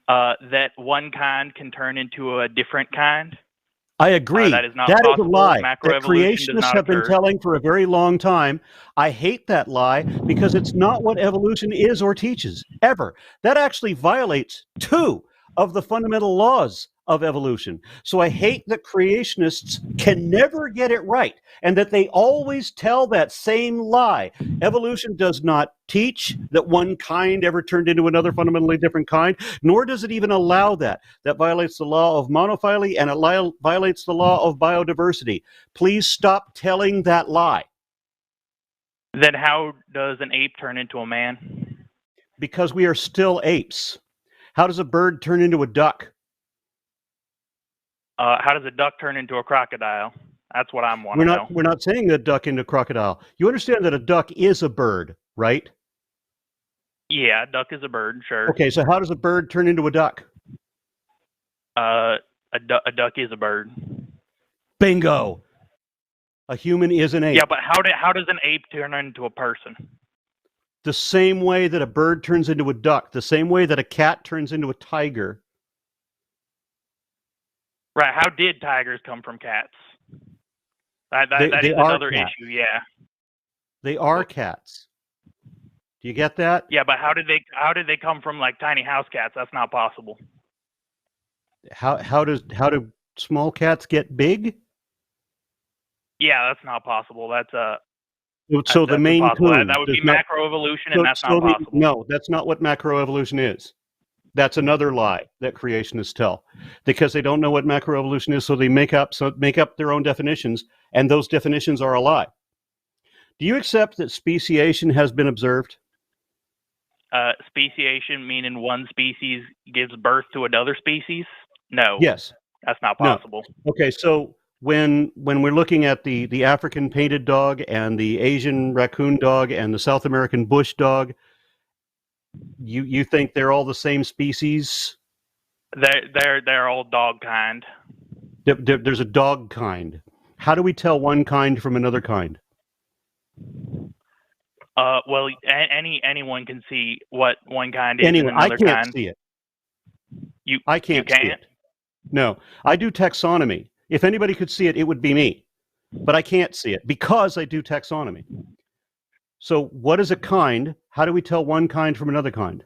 That one kind can turn into a different kind. I agree. That is not that possible. Is a lie that creationists have been telling for a very long time. I hate that lie because it's not what evolution is or teaches, ever. That actually violates 2 of the fundamental laws of evolution. So I hate that creationists can never get it right and that they always tell that same lie. Evolution does not teach that one kind ever turned into another fundamentally different kind, nor does it even allow that. That violates the law of monophily and it violates the law of biodiversity. Please stop telling that lie. Then how does an ape turn into a man? Because we are still apes. How does a bird turn into a duck? How does a duck turn into a crocodile? That's what I'm wanting to know. We're not saying a duck into crocodile. You understand that a duck is a bird, right? Yeah, a duck is a bird, sure. Okay, so how does a bird turn into a duck? A duck is a bird. Bingo. A human is an ape. Yeah, but how does an ape turn into a person? The same way that a bird turns into a duck, the same way that a cat turns into a tiger. Right. How did tigers come from cats? That is another issue, yeah. They are cats. Do you get that? Yeah, but how did they come from like tiny house cats? That's not possible. How do small cats get big? Yeah, that's not possible. That's the Maine Coon. That would be macroevolution, and that's not possible. No, that's not what macroevolution is. That's another lie that creationists tell, because they don't know what macroevolution is, so they make up their own definitions, and those definitions are a lie. Do you accept that speciation has been observed? Speciation meaning one species gives birth to another species? No. Yes. That's not possible. No. Okay, so when we're looking at the African painted dog and the Asian raccoon dog and the South American bush dog, you think they're all the same species? They're all dog kind. There's a dog kind. How do we tell one kind from another kind? Well, anyone can see what one kind is Anyway, and another I can't kind. see it. You I can't you see can't? it. No, I do taxonomy. If anybody could see it, it would be me. But I can't see it because I do taxonomy. So what is a kind? How do we tell one kind from another kind?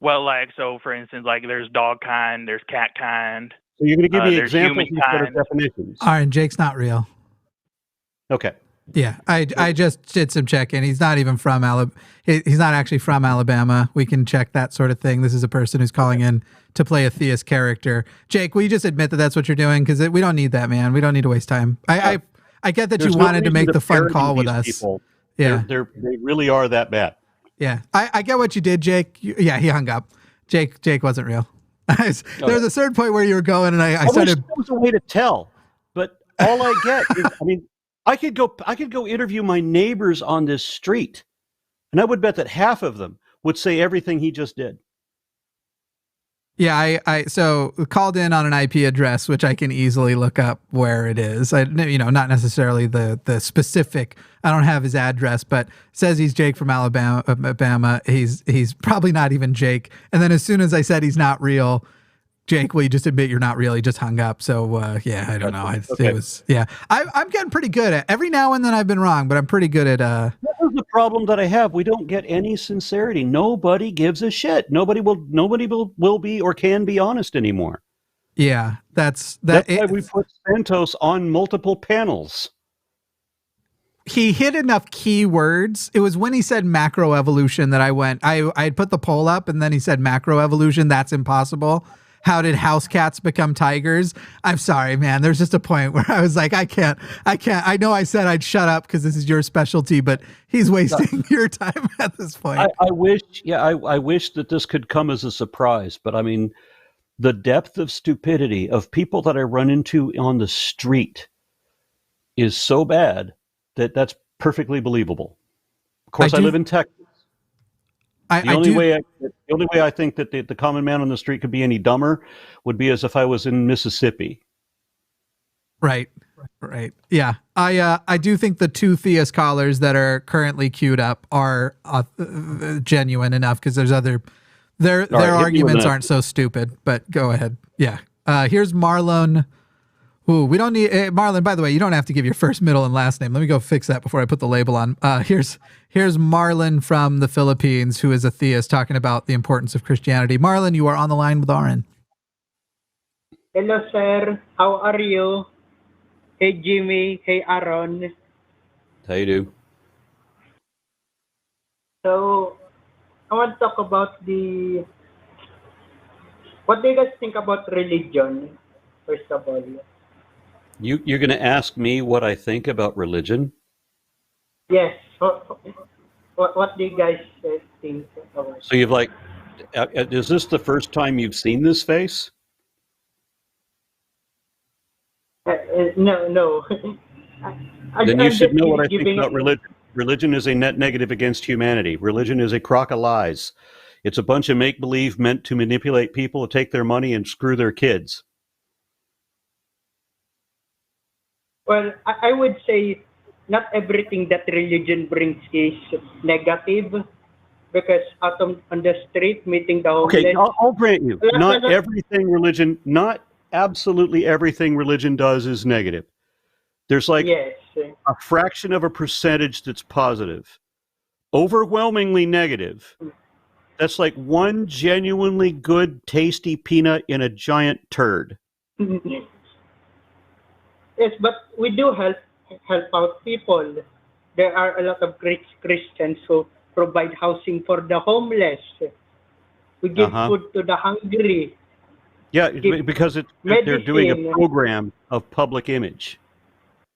Well, like, so for instance, like there's dog kind, there's cat kind. So you're going to give me there's examples human instead of kind. definitions. All right, Jake's not real. Okay. Yeah, I just did some checking. He's not even from Alabama. He's not actually from Alabama. We can check that sort of thing. This is a person who's calling in to play a theist character. Jake, will you just admit that that's what you're doing? Because we don't need that, man. We don't need to waste time. I get that you wanted to make the fun call with us. People. Yeah, they really are that bad. Yeah, I get what you did, Jake. Yeah, he hung up. Jake wasn't real. There was a certain point where you were going, and I started. Wish there was a way to tell, but all I get is, I mean, I could go interview my neighbors on this street, and I would bet that half of them would say everything he just did. Yeah, I so called in on an IP address, which I can easily look up where it is. Not necessarily the specific. I don't have his address, but says he's Jake from Alabama. He's probably not even Jake. And then as soon as I said he's not real, Jake, will you just admit you're not real? He just hung up. So yeah, I don't know. It was I'm getting pretty good at every now and then I've been wrong, but I'm pretty good at This is the problem that I have. We don't get any sincerity. Nobody gives a shit. Nobody will be or can be honest anymore. Yeah, that's why we put Santos on multiple panels. He hit enough keywords. It was when he said macroevolution that I had put the poll up, and then he said macroevolution. That's impossible. How did house cats become tigers? I'm sorry, man. There's just a point where I was like, I can't. I know I said I'd shut up because this is your specialty, but he's wasting your time at this point. I wish that this could come as a surprise, but I mean, the depth of stupidity of people that I run into on the street is so bad that that's perfectly believable. Of course, I live in Texas. The only way I think that the common man on the street could be any dumber would be as if I was in Mississippi. Right. Yeah. I do think the two theist callers that are currently queued up are genuine enough because there's their arguments aren't so stupid, but go ahead. Yeah. Here's Marlon. Ooh, we don't need Marlon. By the way, you don't have to give your first, middle, and last name. Let me go fix that before I put the label on. Here's Marlon from the Philippines, who is a theist, talking about the importance of Christianity. Marlon, you are on the line with Aron. Hello, sir. How are you? Hey, Jimmy. Hey, Aron. How you do? So, I want to talk about what do you guys think about religion, first of all? You're going to ask me what I think about religion? Yes. What do you guys think about? So you've is this the first time you've seen this face? No. Then you should know what I think about religion. Religion is a net negative against humanity. Religion is a crock of lies. It's a bunch of make-believe meant to manipulate people, to take their money, and screw their kids. Well, I would say not everything that religion brings is negative, because out on the street meeting the homeless. Okay, I'll grant you, not absolutely everything religion does is negative. There's a fraction of a percentage that's positive. Overwhelmingly negative. That's like one genuinely good, tasty peanut in a giant turd. Yes, but we do help out people. There are a lot of great Christians who provide housing for the homeless. We give food to the hungry. Yeah, because they're doing a program of public image.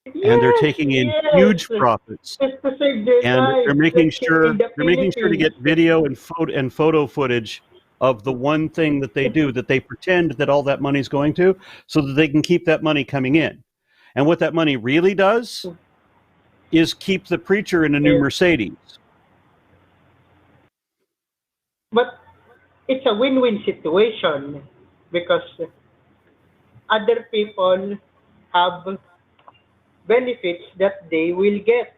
And they're taking in huge profits. And they're making sure to get video and photo footage of the one thing that they do, that they pretend that all that money's going to, so that they can keep that money coming in. And what that money really does is keep the preacher in a new Mercedes. But it's a win-win situation, because other people have benefits that they will get.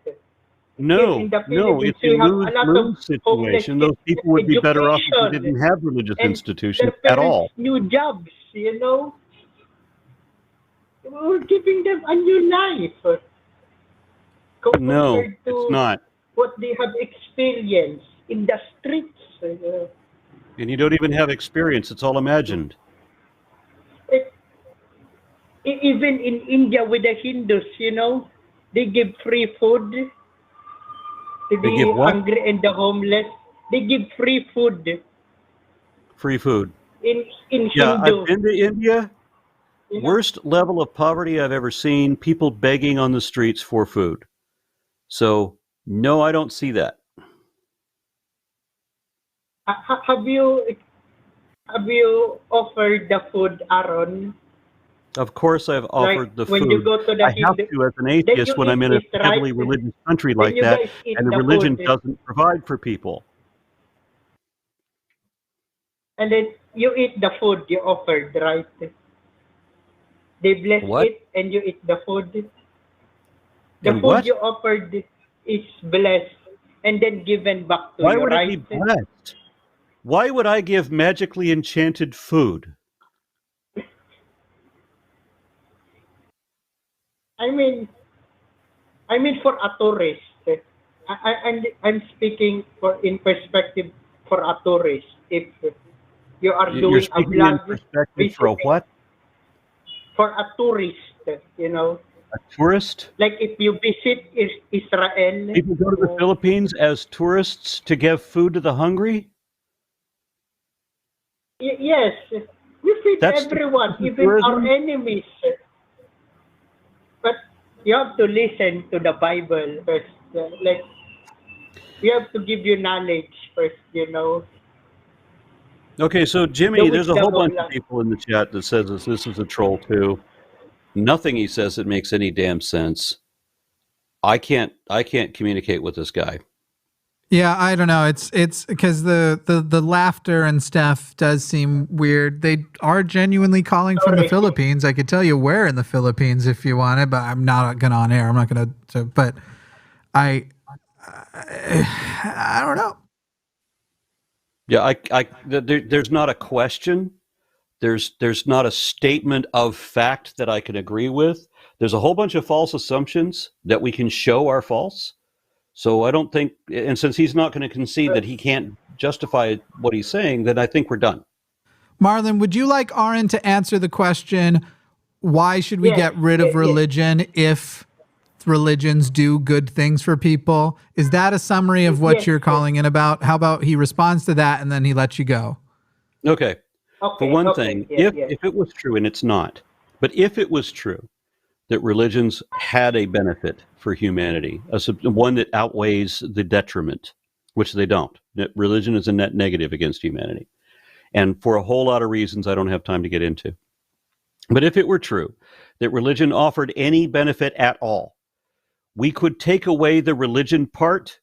No, in the no, Philippines, it's we a have a lot of lose homeless situation. Those people would be better off if we education, didn't have religious and institutions their at parents all. new jobs. You know, we're giving them a new life No, compared it's to not. what they have experienced in the streets. And you don't even have experience. It's all imagined. Even in India with the Hindus, you know, they give free food to They give the what? hungry and the homeless. They give free food Free food. in Yeah, Hindu. I've been to India. You know? Worst level of poverty I've ever seen. People begging on the streets for food. So, no, I don't see that. Have you offered the food, Aron? Of course, I've offered the when food. you go to the I have Hindu, to as an then atheist you when I'm in a eat it, heavily right? religious country Then like you that, guys eat and the the religion food. doesn't provide for people. And then you eat the food you offered, right? They bless What? it and you eat the food. The And food what? you offered is blessed and then given back to Why you, would right? it be blessed? Why would I give magically enchanted food? I mean for a tourist. I'm speaking in perspective for a tourist. If you are You're doing a speaking in vlog, perspective for a what? for a tourist, you know. A tourist? Like if you visit Israel. People go to the Philippines as tourists to give food to the hungry? Yes, we feed That's everyone, the even tourism? our enemies. But you have to listen to the Bible first. Like, we have to give you knowledge first, you know. Okay, so Jimmy, there's a whole bunch lang. of people in the chat that says this is a troll too. Nothing he says that makes any damn sense. I can't communicate with this guy. Yeah, I don't know. It's because the laughter and stuff does seem weird. They are genuinely calling from the Philippines. I could tell you where in the Philippines if you want it, but I'm not gonna on air. I'm not gonna. But I don't know. Yeah, there's not a question. There's not a statement of fact that I can agree with. There's a whole bunch of false assumptions that we can show are false. So I don't think, and since he's not going to concede that he can't justify what he's saying, then I think we're done. Marlon, would you like Aron to answer the question, why should we get rid of religion if religions do good things for people? Is that a summary of what you're calling in about? How about he responds to that and then he lets you go? Okay. For one thing, if it was true, and it's not, but if it was true that religions had a benefit for humanity, one that outweighs the detriment, which they don't. Religion is a net negative against humanity. And for a whole lot of reasons I don't have time to get into. But if it were true that religion offered any benefit at all, we could take away the religion part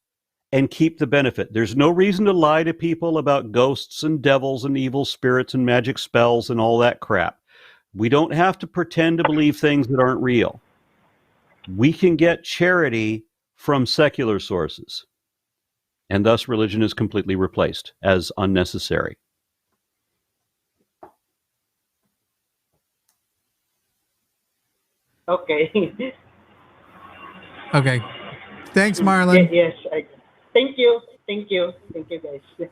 and keep the benefit. There's no reason to lie to people about ghosts and devils and evil spirits and magic spells and all that crap. We don't have to pretend to believe things that aren't real. We can get charity from secular sources. And thus religion is completely replaced as unnecessary. Okay. Okay. Thanks, Marlon. Yes. Thank you. Thank you, guys.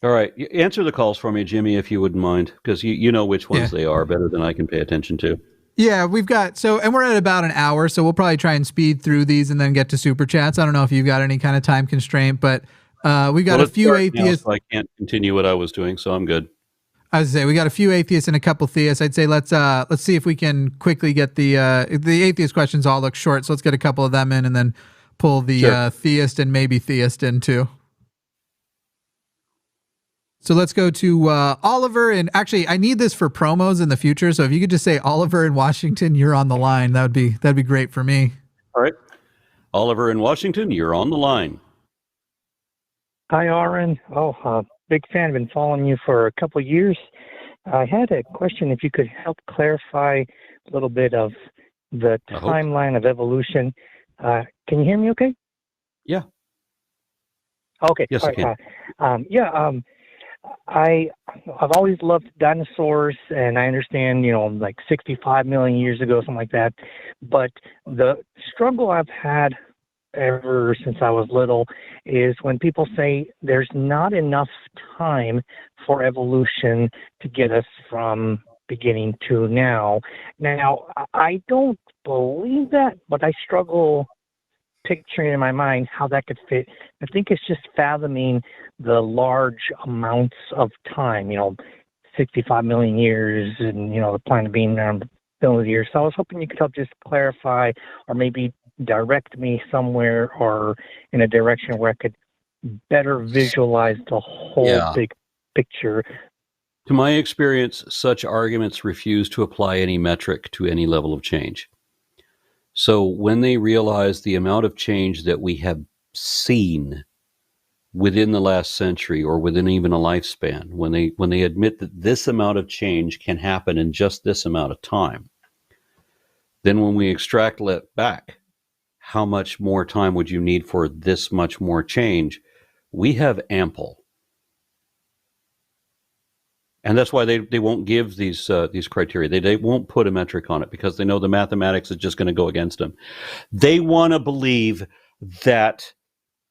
All right. Answer the calls for me, Jimmy, if you wouldn't mind, because you know which ones they are better than I can pay attention to. Yeah, we've got, and we're at about an hour, so we'll probably try and speed through these and then get to super chats. I don't know if you've got any kind of time constraint, but we got a few atheists. Now, so I can't continue what I was doing, so I'm good. I was say we got a few atheists and a couple theists. I'd say let's see if we can quickly get the atheist questions all look short, so let's get a couple of them in and then pull the theist and maybe theist in too. So let's go to Oliver, and actually I need this for promos in the future. So if you could just say Oliver in Washington, you're on the line. That'd be great for me. All right, Oliver in Washington, you're on the line. Hi, Aron. Big fan. Been following you for a couple of years. I had a question. If you could help clarify a little bit of the timeline of evolution. Can you hear me okay? Yeah. Okay. Yes, all I can. I've always loved dinosaurs, and I understand, like 65 million years ago, something like that. But the struggle I've had ever since I was little is when people say there's not enough time for evolution to get us from beginning to now. Now, I don't believe that, but I struggle picturing in my mind how that could fit. I think it's just fathoming the large amounts of time, 65 million years and, the planet being around billions of years. So I was hoping you could help just clarify or maybe direct me somewhere or in a direction where I could better visualize the whole big picture. To my experience, such arguments refuse to apply any metric to any level of change. So when they realize the amount of change that we have seen within the last century or within even a lifespan, when they admit that this amount of change can happen in just this amount of time, then when we extrapolate back, how much more time would you need for this much more change? We have ample. And that's why they won't give these criteria. They won't put a metric on it because they know the mathematics is just going to go against them. They want to believe that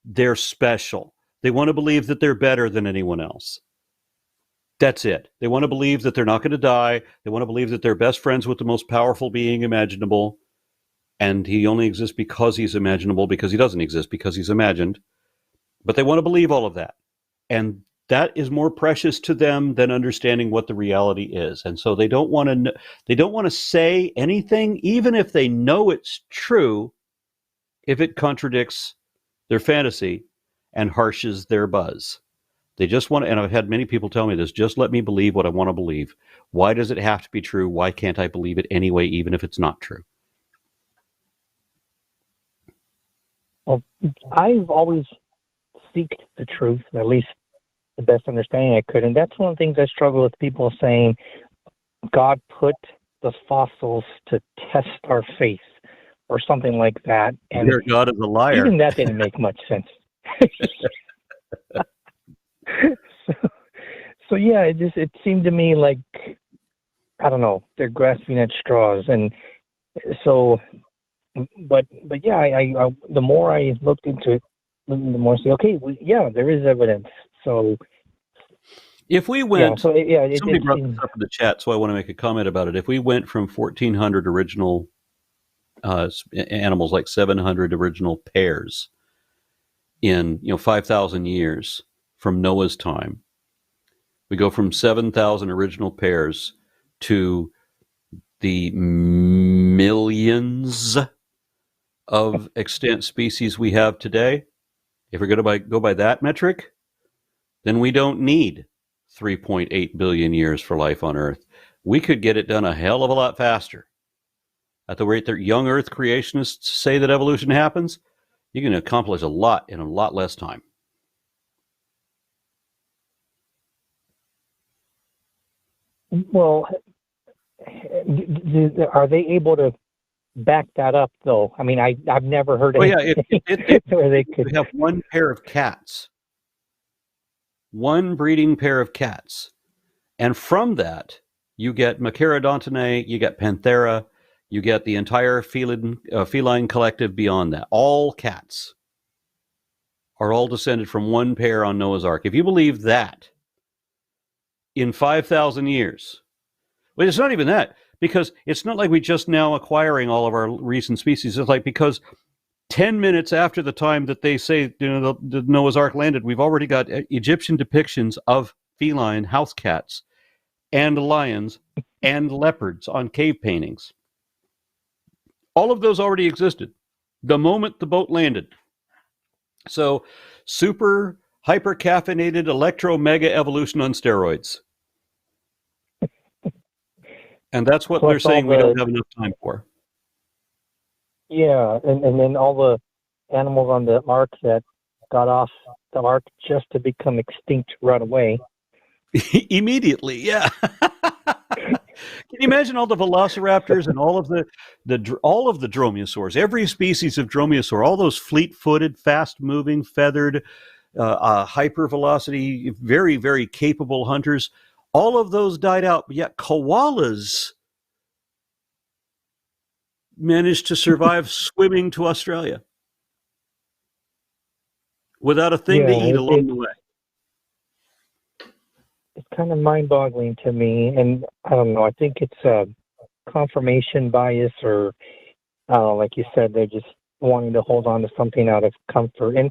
they're special. They want to believe that they're better than anyone else. That's it. They want to believe that they're not going to die. They want to believe that they're best friends with the most powerful being imaginable. And he only exists because he's imaginable, because he doesn't exist because he's imagined. But they want to believe all of that. And that is more precious to them than understanding what the reality is. And so they don't want to say anything, even if they know it's true, if it contradicts their fantasy and harshes their buzz. They just want to, and I've had many people tell me this, just let me believe what I want to believe. Why does it have to be true? Why can't I believe it anyway, even if it's not true? Well, I've always seeked the truth, at least the best understanding I could. And that's one of the things I struggle with, people saying God put the fossils to test our faith or something like that. And their God is a liar. Even that didn't make much sense. So yeah, it seemed to me like, I don't know, they're grasping at straws. And so, but yeah, I the more I looked into it, the more I say, okay, there is evidence. So if we went, somebody brought this up in the chat, so I want to make a comment about it. If we went from 1,400 original animals, like 700 original pairs in 5,000 years from Noah's time, we go from 7,000 original pairs to the millions of extant species we have today. If we're going to go by that metric, then we don't need 3.8 billion years for life on Earth. We could get it done a hell of a lot faster. At the rate that young Earth creationists say that evolution happens, you can accomplish a lot in a lot less time. Well, are they able to back that up, though? I mean, I've never heard of where they could have one pair of cats, one breeding pair of cats, and from that you get Machaerodontidae, you get Panthera, you get the entire feline collective beyond that. All cats are all descended from one pair on Noah's Ark. If you believe that, in 5,000 years, well, it's not even that, because it's not like we just now acquiring all of our recent species. It's like, because 10 minutes after the time that they say the Noah's Ark landed, we've already got Egyptian depictions of feline house cats and lions and leopards on cave paintings. All of those already existed the moment the boat landed. So, super hyper caffeinated electro mega evolution on steroids. And that's what they're saying we don't have enough time for. Yeah, and then all the animals on the ark that got off the ark just to become extinct right away. Immediately, yeah. you imagine all the velociraptors and all of the dromaeosaurs, every species of dromaeosaur, all those fleet-footed, fast-moving, feathered, hypervelocity, very, very capable hunters, all of those died out, but yet koalas managed to survive swimming to Australia without a thing to eat along the way. It's kind of mind-boggling to me, and I don't know. I think it's a confirmation bias, or like you said, they're just wanting to hold on to something out of comfort. And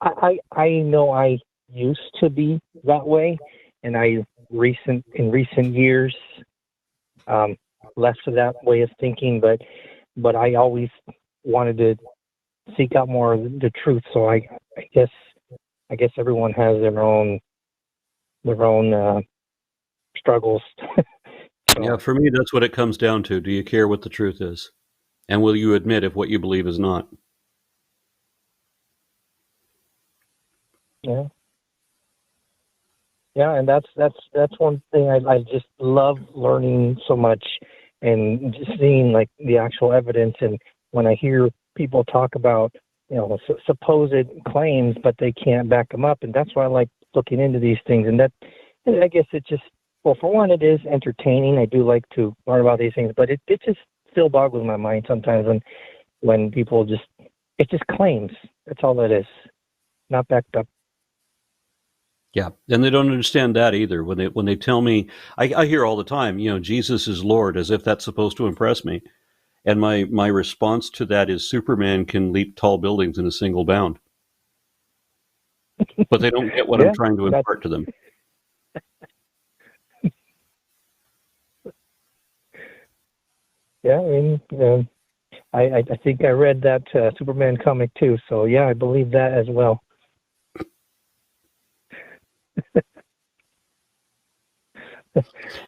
I know I used to be that way, and in recent years left of that way of thinking. But I always wanted to seek out more of the truth. So I guess everyone has their own struggles. So, yeah, for me, that's what it comes down to. Do you care what the truth is? And will you admit if what you believe is not? Yeah. Yeah, and that's one thing I just love learning so much, and just seeing like the actual evidence. And when I hear people talk about, supposed claims, but they can't back them up, and that's why I like looking into these things. And I guess it just, well, for one, it is entertaining. I do like to learn about these things, but it just still boggles my mind sometimes when people it's just claims. That's all it is, not backed up. Yeah, and they don't understand that either. When they tell me, I hear all the time, Jesus is Lord, as if that's supposed to impress me. And my response to that is Superman can leap tall buildings in a single bound. But they don't get what I'm trying to impart to them. Yeah, I mean, I think I read that Superman comic too. So yeah, I believe that as well.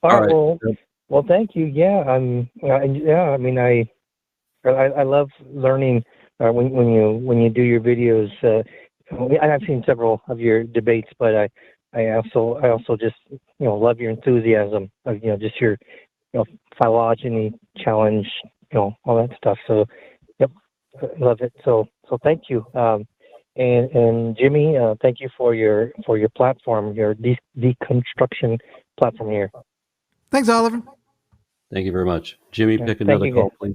All right. Well, thank you. Yeah, I mean, I love learning when you do your videos. I've seen several of your debates, but I also just love your enthusiasm of just your phylogeny challenge, all that stuff. So, yep, I love it. So thank you. And Jimmy, thank you for your platform, your deconstruction platform here. Thanks, Oliver. Thank you very much. Jimmy, pick another call, please.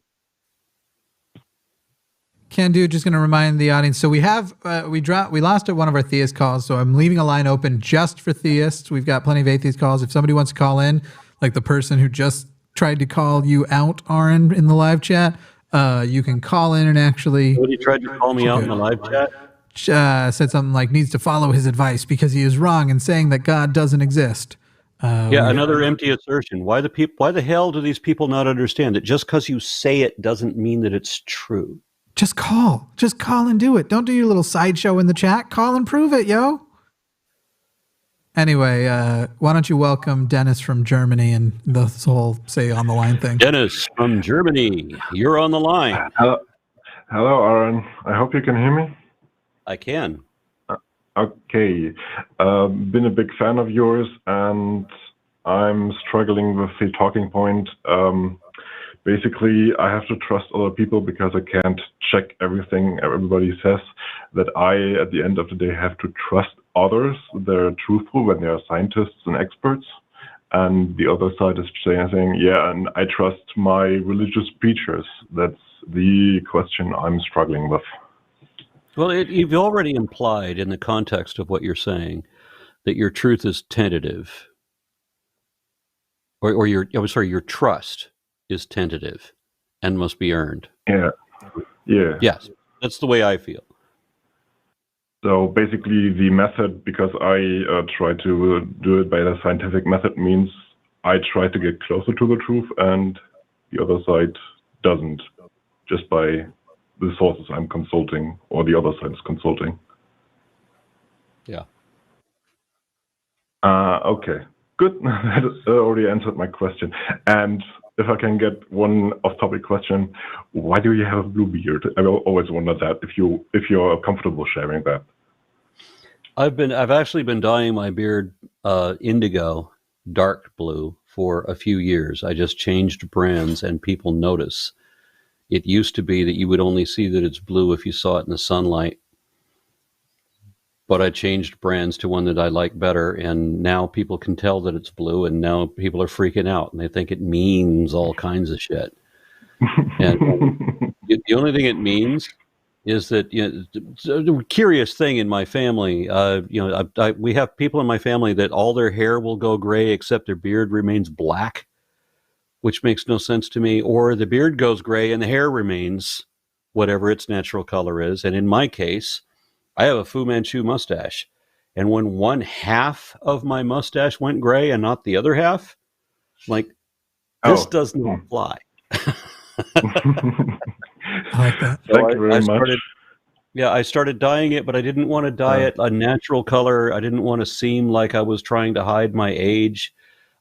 Can do. Just going to remind the audience. So we have we lost at one of our theist calls. So I'm leaving a line open just for theists. We've got plenty of atheist calls. If somebody wants to call in, like the person who just tried to call you out, Aron, in the live chat, you can call in and actually. Somebody tried to call me out in the live chat. Said something like needs to follow his advice because he is wrong in saying that God doesn't exist. Another empty assertion. Why the hell do these people not understand that just because you say it doesn't mean that it's true? Just call and do it. Don't do your little sideshow in the chat. Call and prove it, yo. Anyway, why don't you welcome Dennis from Germany and the whole say on the line thing. Dennis from Germany, you're on the line. Hello, Aron. I hope you can hear me. I can. Okay. Been a big fan of yours, and I'm struggling with the talking point. Basically, I have to trust other people because I can't check everything everybody says. That I, at the end of the day, have to trust others. They're truthful when they're scientists and experts. And the other side is saying, yeah, and I trust my religious preachers. That's the question I'm struggling with. Well, you've already implied in the context of what you're saying that your truth is tentative, or your trust is tentative and must be earned. Yeah. Yes, that's the way I feel. So basically, the method, because I try to do it by the scientific method, means I try to get closer to the truth, and the other side doesn't, just by the sources I'm consulting or the other side is consulting. Yeah. Okay, good. That already answered my question. And if I can get one off-topic question, why do you have a blue beard? I've always wondered that. If you're comfortable sharing that. I've actually been dyeing my beard indigo dark blue for a few years. I just changed brands and people notice. It used to be that you would only see that it's blue if you saw it in the sunlight. But I changed brands to one that I like better, and now people can tell that it's blue, and now people are freaking out, and they think it means all kinds of shit. And the only thing it means is that, the curious thing in my family, we have people in my family that all their hair will go gray except their beard remains black, which makes no sense to me, or the beard goes gray and the hair remains whatever its natural color is. And in my case, I have a Fu Manchu mustache, and when one half of my mustache went gray and not the other half, like, this does not fly. I like that. So Thank you very much. I started dyeing it, but I didn't want to dye it a natural color. I didn't want to seem like I was trying to hide my age.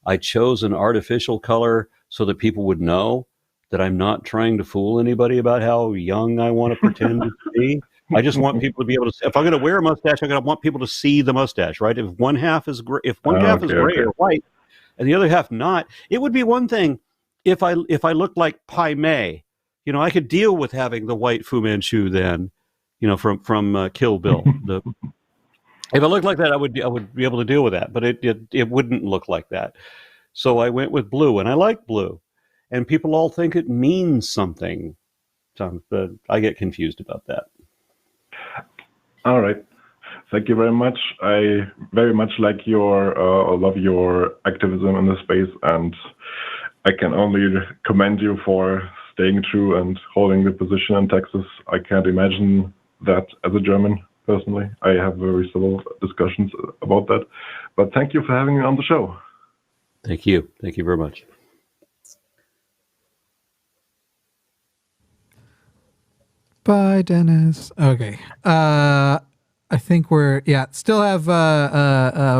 I chose an artificial color so that people would know that I'm not trying to fool anybody about how young I want to pretend to be. I just want people to be able to. If I'm going to wear a mustache, I'm going to want people to see the mustache, right? If one half is gray, or white, and the other half not, it would be one thing if I looked like Pai Mei. I could deal with having the white Fu Manchu then, from Kill Bill. If I looked like that, I would be able to deal with that, but it wouldn't look like that. So I went with blue, and I like blue, and people all think it means something. But I get confused about that. All right. Thank you very much. I very much love your activism in this space, and I can only commend you for staying true and holding the position in Texas. I can't imagine that as a German, personally. I have very civil discussions about that. But thank you for having me on the show. Thank you. Thank you very much. Bye, Dennis. Okay. I think still have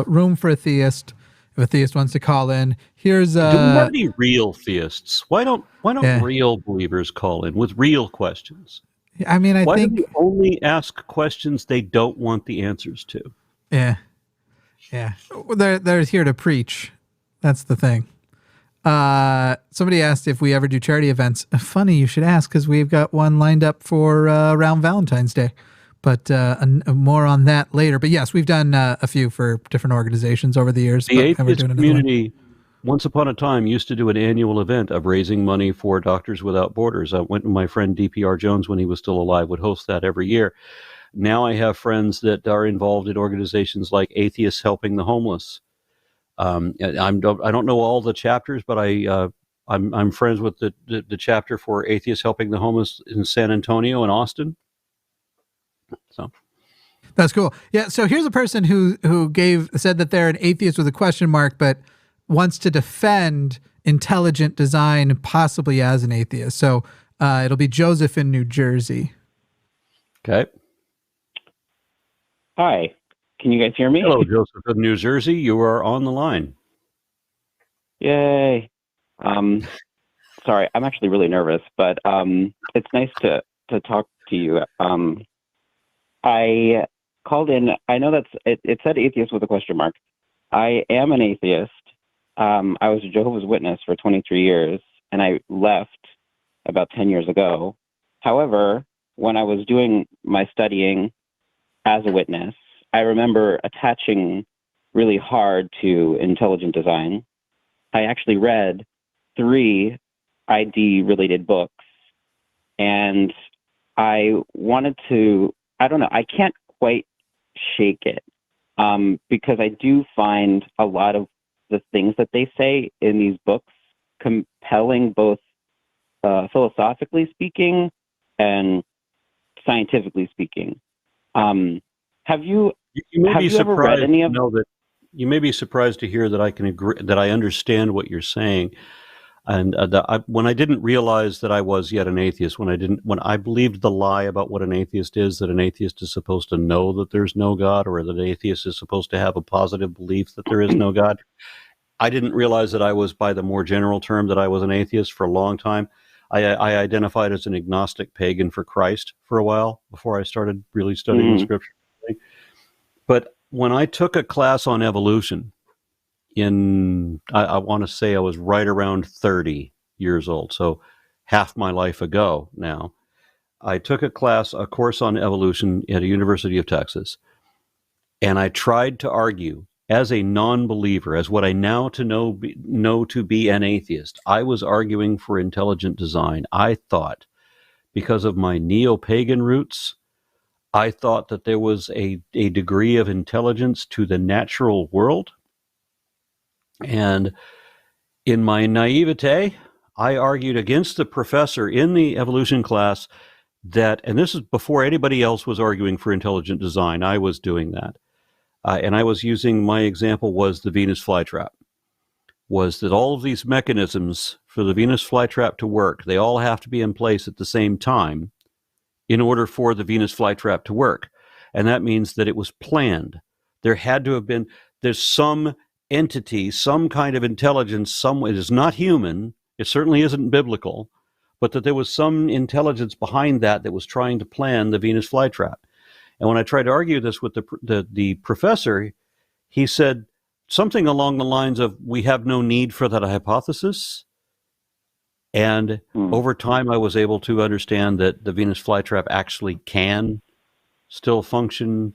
room for a theist. If a theist wants to call in, here's do we have any real theists? Why don't real believers call in with real questions? I mean, why do we only ask questions they don't want the answers to? Yeah. They're here to preach. That's the thing. Somebody asked if we ever do charity events. Funny you should ask, because we've got one lined up for around Valentine's Day, but more on that later. But yes, we've done a few for different organizations over the years. The atheist community, once upon a time, used to do an annual event of raising money for Doctors Without Borders. My friend DPR Jones, when he was still alive, would host that every year. Now I have friends that are involved in organizations like Atheists Helping the Homeless. I don't know all the chapters, but I'm friends with the chapter for Atheists Helping the Homeless in San Antonio and Austin. So that's cool. Yeah. So here's a person who said that they're an atheist with a question mark, but wants to defend intelligent design possibly as an atheist. So it'll be Joseph in New Jersey. Okay. Hi. Can you guys hear me? Hello, Joseph in New Jersey. You are on the line. Yay. Sorry, I'm actually really nervous, but it's nice to talk to you. I called in. I know it said atheist with a question mark. I am an atheist. I was a Jehovah's Witness for 23 years, and I left about 10 years ago. However, when I was doing my studying as a witness, I remember attaching really hard to intelligent design. I actually read 3 ID-related books, and I wanted to, I don't know, I can't quite shake it because I do find a lot of the things that they say in these books compelling, both philosophically speaking and scientifically speaking. Have you ever read any of that? You may be surprised to hear that I can agree, that I understand what you're saying. And when I didn't realize that I was yet an atheist, when I believed the lie about what an atheist is, that an atheist is supposed to know that there's no God, or that an atheist is supposed to have a positive belief that there is no God, I didn't realize that I was, by the more general term, that I was an atheist for a long time. I identified as an agnostic pagan for Christ for a while before I started really studying the scripture. But when I took a class on evolution I want to say I was right around 30 years old, so half my life ago now. I took a course on evolution at a University of Texas, and I tried to argue as a non-believer, as what I now know to be an atheist. I was arguing for intelligent design. I thought, because of my neo-pagan roots, I thought that there was a degree of intelligence to the natural world. And in my naivete, I argued against the professor in the evolution class that, and this is before anybody else was arguing for intelligent design, I was doing that. And I was using, my example was the Venus flytrap, was that all of these mechanisms for the Venus flytrap to work, they all have to be in place at the same time in order for the Venus flytrap to work. And that means that it was planned. There had to have been, there's some entity, some kind of intelligence, it is not human, it certainly isn't biblical, but that there was some intelligence behind that was trying to plan the Venus flytrap. And when I tried to argue this with the professor, he said something along the lines of, we have no need for that hypothesis. And over time, I was able to understand that the Venus flytrap actually can still function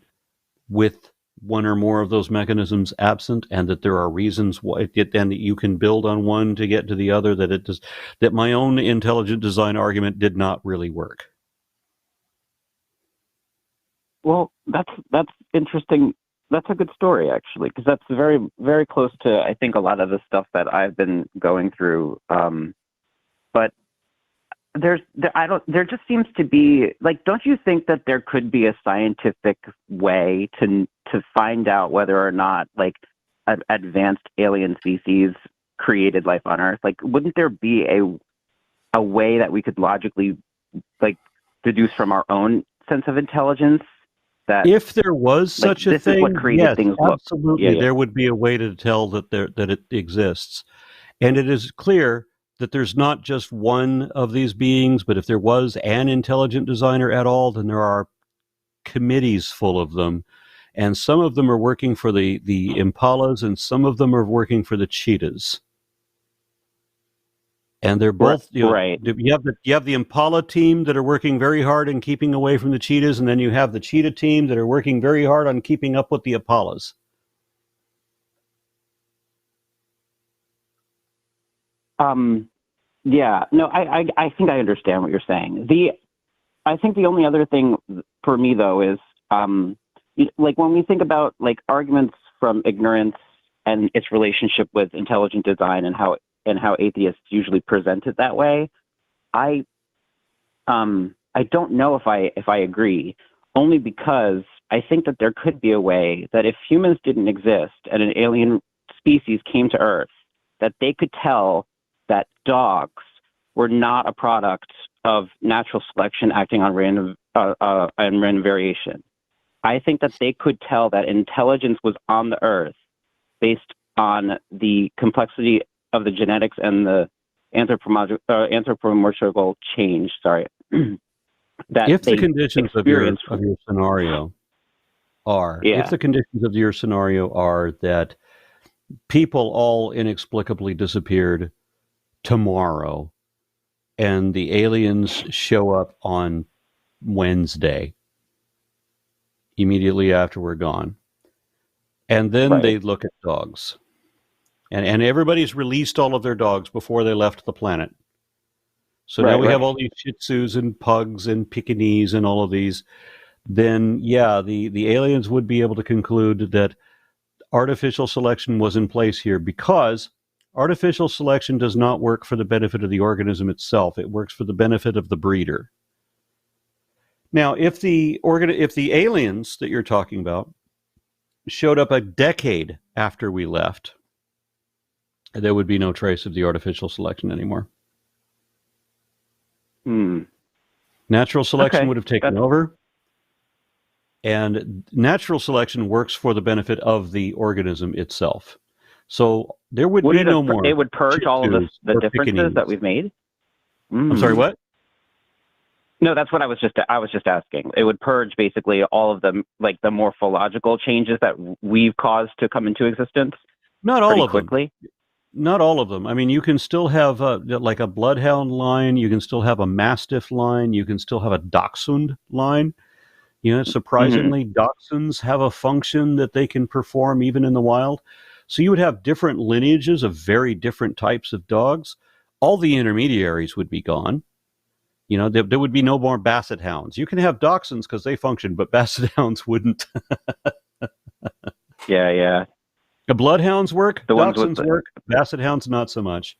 with one or more of those mechanisms absent, and that there are reasons why and that you can build on one to get to the other, that my own intelligent design argument did not really work. Well, that's interesting. That's a good story, actually, because that's very, very close to, I think, a lot of the stuff that I've been going through. But there just seems to be, like, don't you think that there could be a scientific way to find out whether or not, like, an advanced alien species created life on Earth? Like, wouldn't there be a way that we could logically, like, deduce from our own sense of intelligence that, if there was such a thing, what created yes, things absolutely, there would be a way to tell that it exists. And it is clear that there's not just one of these beings, but if there was an intelligent designer at all, then there are committees full of them. And some of them are working for the impalas, and some of them are working for the cheetahs. And they're both, right. You have the impala team that are working very hard in keeping away from the cheetahs, and then you have the cheetah team that are working very hard on keeping up with the impalas. Yeah, no, I think I understand what you're saying. I think the only other thing for me, though, is like when we think about, like, arguments from ignorance and its relationship with intelligent design and how atheists usually present it that way, I don't know if I agree, only because I think that there could be a way that if humans didn't exist and an alien species came to Earth, that they could tell that dogs were not a product of natural selection acting on random variation. I think that they could tell that intelligence was on the Earth based on the complexity of the genetics and the anthropomorphical change. Sorry. That if the conditions of your scenario are, yeah. if the conditions of your scenario are that people all inexplicably disappeared tomorrow, and the aliens show up on Wednesday, immediately after we're gone, and then they look at dogs, and everybody's released all of their dogs before they left the planet. So now we have all these Shih Tzus and pugs and Pekingese and all of these. Then, yeah, the aliens would be able to conclude that artificial selection was in place here, because artificial selection does not work for the benefit of the organism itself. It works for the benefit of the breeder. Now, if the aliens that you're talking about showed up a decade after we left, there would be no trace of the artificial selection anymore. Natural selection would have taken over, and natural selection works for the benefit of the organism itself. So there would be no more. It would purge all of the differences that we've made. I'm sorry, what? No, that's what I was just asking. It would purge basically all of the, like, the morphological changes that we've caused to come into existence. Not all of quickly. them. Not all of them. I mean, you can still have like a bloodhound line. You can still have a mastiff line. You can still have a dachshund line. You know, surprisingly, dachshunds have a function that they can perform even in the wild. So you would have different lineages of very different types of dogs. All the intermediaries would be gone. You know, there would be no more basset hounds. You can have dachshunds because they function, but basset hounds wouldn't. Yeah. The bloodhounds work. The ones Dachshunds work. Basset hounds, not so much.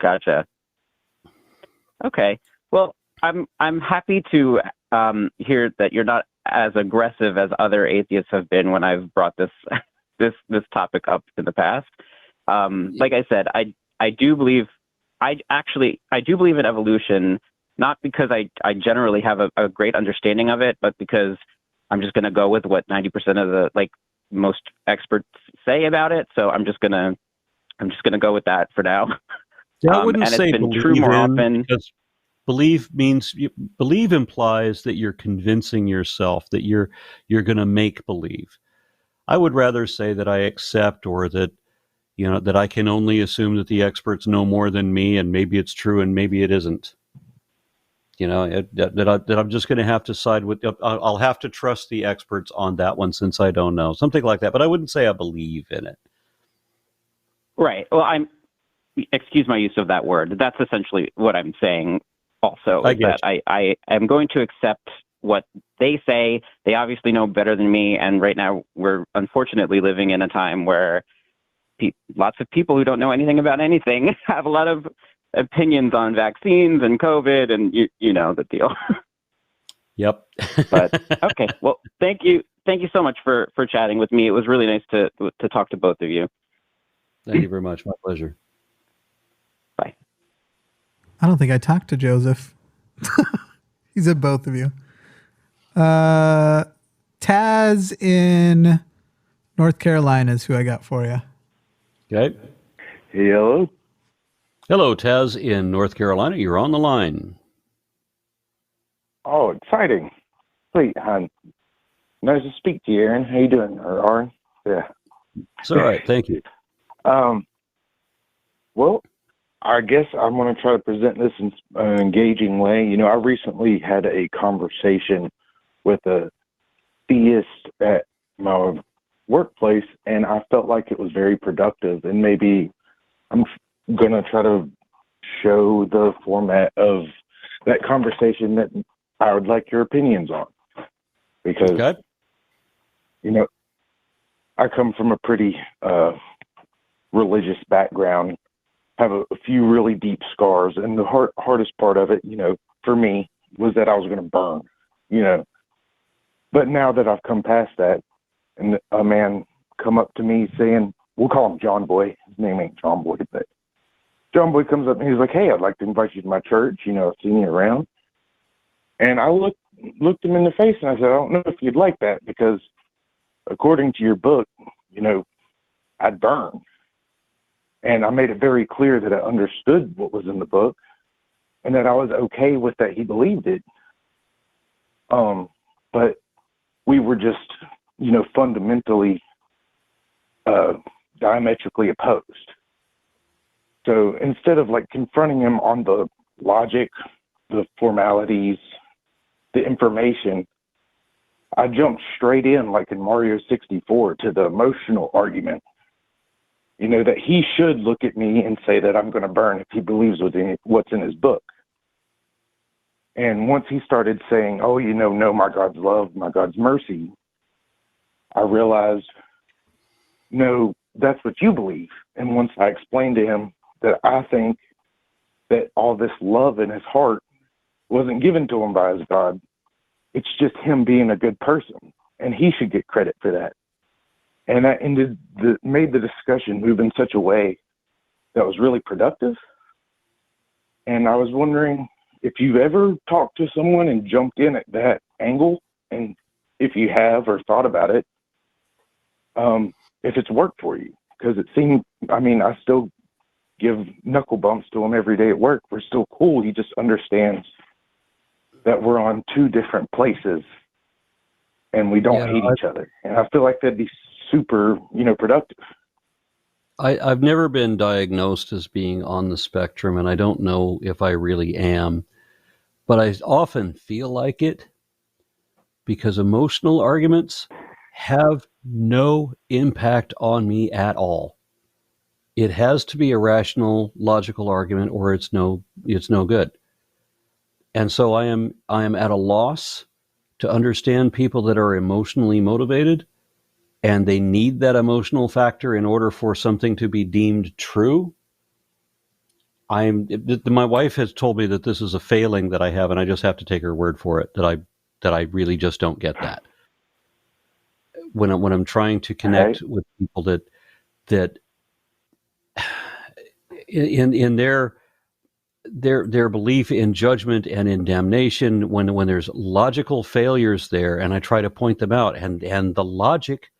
Gotcha. Okay. Well, I'm happy to hear that you're not as aggressive as other atheists have been when I've brought this topic up in the past. Like I said, I do believe in evolution, not because I generally have a great understanding of it, but because I'm just going to go with what 90% of the most experts say about it. So I'm just gonna go with that for now. I wouldn't and say it's been believe true more in, often. because believe implies that you're convincing yourself that you're going to make believe. I would rather say that I accept, or that that I can only assume that the experts know more than me, and maybe it's true and maybe it isn't. That I'm just going to have to side with. I'll have to trust the experts on that one, since I don't know, something like that. But I wouldn't say I believe in it. Right. Well, excuse my use of that word. That's essentially what I'm saying. Also, I am going to accept what they say. They obviously know better than me, and right now we're unfortunately living in a time where lots of people who don't know anything about anything have a lot of opinions on vaccines and COVID, and you know the deal. Yep. But okay, well, thank you so much for chatting with me. It was really nice to talk to both of you. Thank you very much. My pleasure. Bye. I don't think I talked to Joseph. He said both of you. Taz in North Carolina is who I got for you. Okay. Hello. Hello, Taz in North Carolina. You're on the line. Oh, exciting. Sweet, hon. Nice to speak to you, Aaron. How you doing? Or Aaron? Yeah. It's all right. Thank you. Well, I guess I'm going to try to present this in an engaging way. You know, I recently had a conversation with a theist at my workplace, and I felt like it was very productive. And maybe I'm going to try to show the format of that conversation that I would like your opinions on. Because, you know, I come from a pretty religious background, have a few really deep scars, and the hardest part of it, you know, for me, was that I was going to burn, you know. But now that I've come past that, and a man come up to me saying, we'll call him John Boy. His name ain't John Boy, but John Boy comes up and he's like, hey, I'd like to invite you to my church. You know, I've seen you around. And I looked him in the face and I said, I don't know if you'd like that, because according to your book, you know, I'd burn. And I made it very clear that I understood what was in the book and that I was okay with that he believed it. But we were just, you know, fundamentally diametrically opposed. So instead of like confronting him on the logic, the formalities, the information, I jumped straight in, like in Mario 64, to the emotional argument. You know, that he should look at me and say that I'm going to burn if he believes what's in his book. And once he started saying, oh, you know, no, my God's love, my God's mercy, I realized, no, that's what you believe. And once I explained to him that I think that all this love in his heart wasn't given to him by his God, it's just him being a good person, and he should get credit for that. And that made the discussion move in such a way that was really productive. And I was wondering if you've ever talked to someone and jumped in at that angle, and if you have or thought about it, if it's worked for you. Because it seemed, I mean, I still give knuckle bumps to him every day at work. We're still cool. He just understands that we're on two different places and we don't hate each other. And I feel like that'd be super, productive. I've never been diagnosed as being on the spectrum, and I don't know if I really am, but I often feel like it because emotional arguments have no impact on me at all. It has to be a rational, logical argument, or it's no good. And so I am at a loss to understand people that are emotionally motivated, and they need that emotional factor in order for something to be deemed true. My wife has told me that this is a failing that I have, and I just have to take her word for it, that I really just don't get that. When I'm trying to connect with people that in their belief in judgment and in damnation, when there's logical failures there, and I try to point them out, and the logic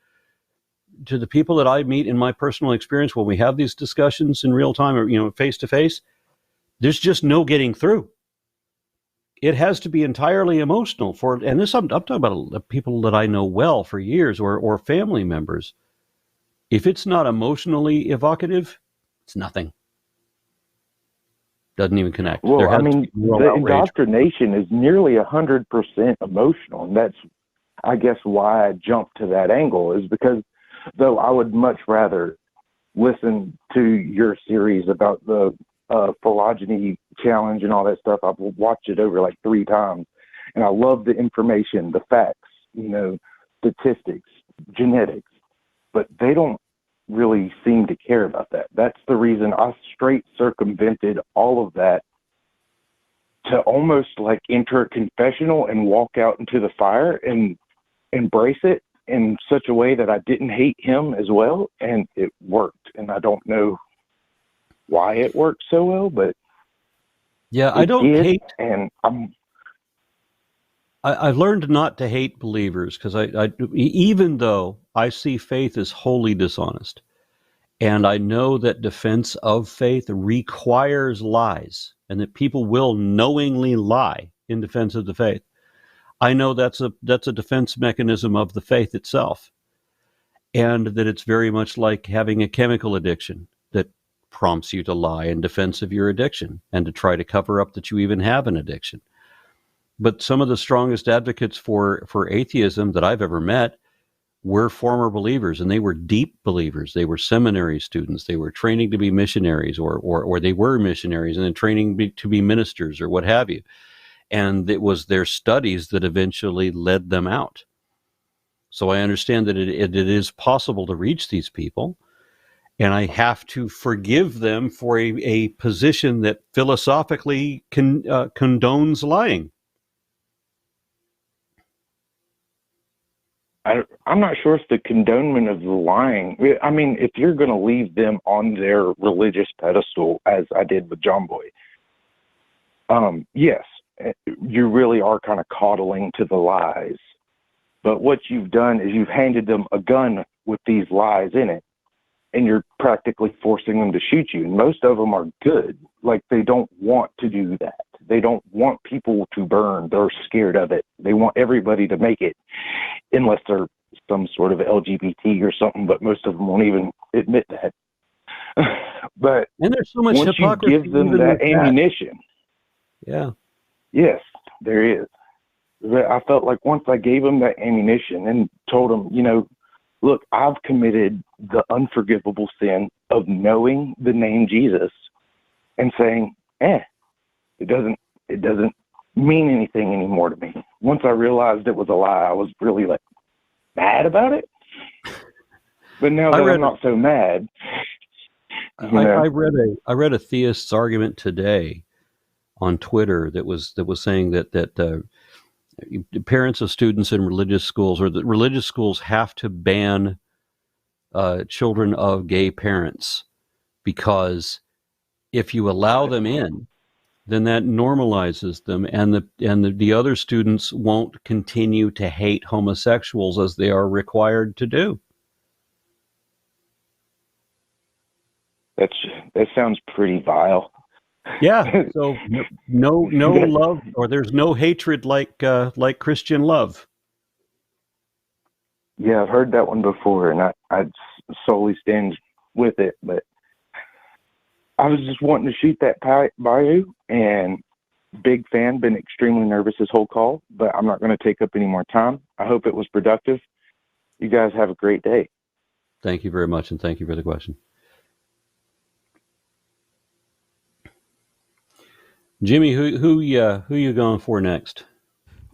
to the people that I meet in my personal experience when we have these discussions in real time or face to face, there's just no getting through. It has to be entirely emotional and this I'm talking about people that I know well for years or family members. If it's not emotionally evocative, it's nothing. Doesn't even connect. Well, the indoctrination is nearly 100% emotional, and that's, I guess, why I jumped to that angle, is because though I would much rather listen to your series about the phylogeny challenge and all that stuff. I've watched it over like 3 times, and I love the information, the facts, statistics, genetics, but they don't really seem to care about that. That's the reason I straight circumvented all of that to almost like enter a confessional and walk out into the fire and embrace it in such a way that I didn't hate him as well. And it worked. And I don't know why it worked so well, but yeah, I don't hate. And I've learned not to hate believers because I even though I see faith as wholly dishonest, and I know that defense of faith requires lies, and that people will knowingly lie in defense of the faith. I know that's a defense mechanism of the faith itself, and that it's very much like having a chemical addiction that prompts you to lie in defense of your addiction and to try to cover up that you even have an addiction. But some of the strongest advocates for atheism that I've ever met were former believers, and they were deep believers. They were seminary students. They were training to be missionaries, or they were missionaries and then training to be ministers or what have you. And it was their studies that eventually led them out. So I understand that it is possible to reach these people, and I have to forgive them for a position that philosophically condones lying. I'm not sure it's the condonement of the lying. I mean, if you're going to leave them on their religious pedestal, as I did with John Boy, yes, you really are kind of coddling to the lies. But what you've done is you've handed them a gun with these lies in it, and you're practically forcing them to shoot you. And most of them are good. Like, they don't want to do that. They don't want people to burn. They're scared of it. They want everybody to make it, unless they're some sort of LGBT or something, but most of them won't even admit that. But and there's so much once hypocrisy, you give them that ammunition. Yeah. Yes, there is. I felt like once I gave them that ammunition and told them, look, I've committed the unforgivable sin of knowing the name Jesus and saying, it doesn't mean anything anymore to me. Once I realized it was a lie, I was really like mad about it. But now that I'm not so mad, I read a theist's argument today on Twitter that was saying that parents of students in religious schools, or that religious schools have to ban children of gay parents, because if you allow them in, then that normalizes them, and the other students won't continue to hate homosexuals as they are required to do. That sounds pretty vile. Yeah. So no love, or there's no hatred like Christian love. Yeah, I've heard that one before, and I solely stand with it. But I was just wanting to shoot that by you, and big fan, been extremely nervous this whole call, but I'm not going to take up any more time. I hope it was productive. You guys have a great day. Thank you very much, and thank you for the question. Jimmy, who you going for next?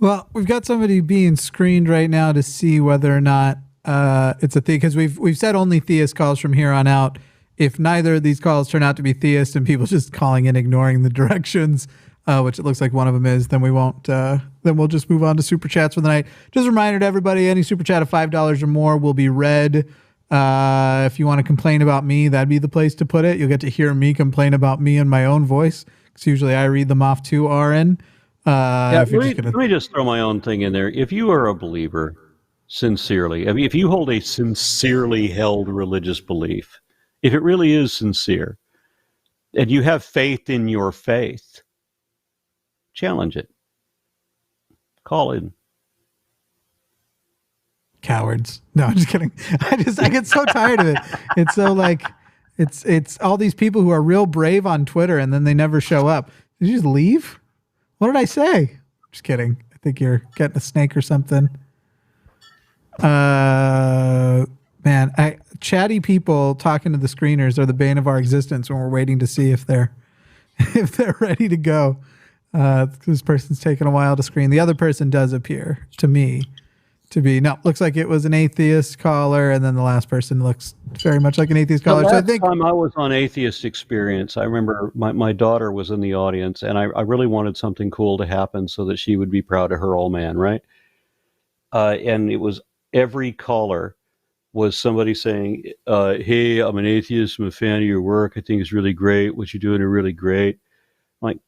Well, we've got somebody being screened right now to see whether or not it's a thing, because we've said only theist calls from here on out. If neither of these calls turn out to be theist and people just calling in, ignoring the directions, which it looks like one of them is, then we won't. Then we'll just move on to super chats for the night. Just a reminder to everybody: any super chat of $5 or more will be read. If you want to complain about me, that'd be the place to put it. You'll get to hear me complain about me in my own voice, because usually I read them off to Aron. Let me just throw my own thing in there. If you are a believer, sincerely, I mean, if you hold a sincerely held religious belief, if it really is sincere, and you have faith in your faith, challenge it. Call in. Cowards. No, I'm just kidding. I get so tired of it. It's so like, it's all these people who are real brave on Twitter and then they never show up. Did you just leave? What did I say? Just kidding. I think you're getting a snake or something. Man, chatty people talking to the screeners are the bane of our existence when we're waiting to see if they're ready to go. This person's taking a while to screen. The other person does appear to me to be, no, looks like it was an atheist caller, and then the last person looks very much like an atheist caller. The last time I was on Atheist Experience, I remember my daughter was in the audience, and I really wanted something cool to happen so that she would be proud of her old man, right? And it was every caller was somebody saying, hey, I'm an atheist, I'm a fan of your work, I think it's really great, what you're doing is really great. I'm like,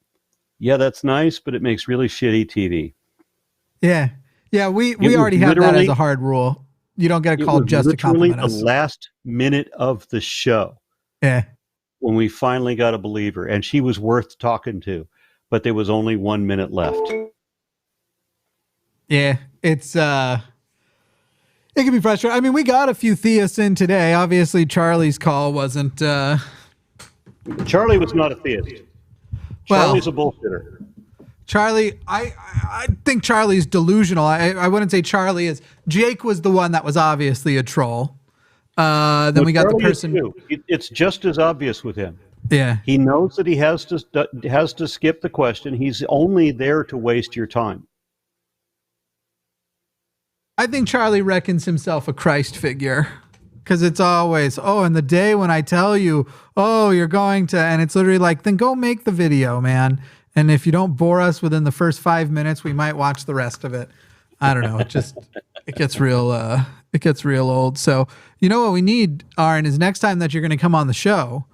yeah, that's nice, but it makes really shitty TV. Yeah. Yeah, we already have that as a hard rule. You don't get a call just to compliment us. The last minute of the show. Yeah. When we finally got a believer, and she was worth talking to, but there was only 1 minute left. Yeah, it's it can be frustrating. I mean, we got a few theists in today. Obviously, Charlie's call wasn't Charlie was not a theist. Charlie's a bullshitter. Charlie, I think Charlie's delusional. I wouldn't say Charlie is. Jake was the one that was obviously a troll. Then we got Charlie the person. It's just as obvious with him. Yeah, he knows that he has to skip the question. He's only there to waste your time. I think Charlie reckons himself a Christ figure, because it's always, and the day when I tell you, you're going to, and it's literally like, then go make the video, man. And if you don't bore us within the first 5 minutes, we might watch the rest of it. I don't know. It gets real old. So, you know what we need, Aron, is next time that you're going to come on the show,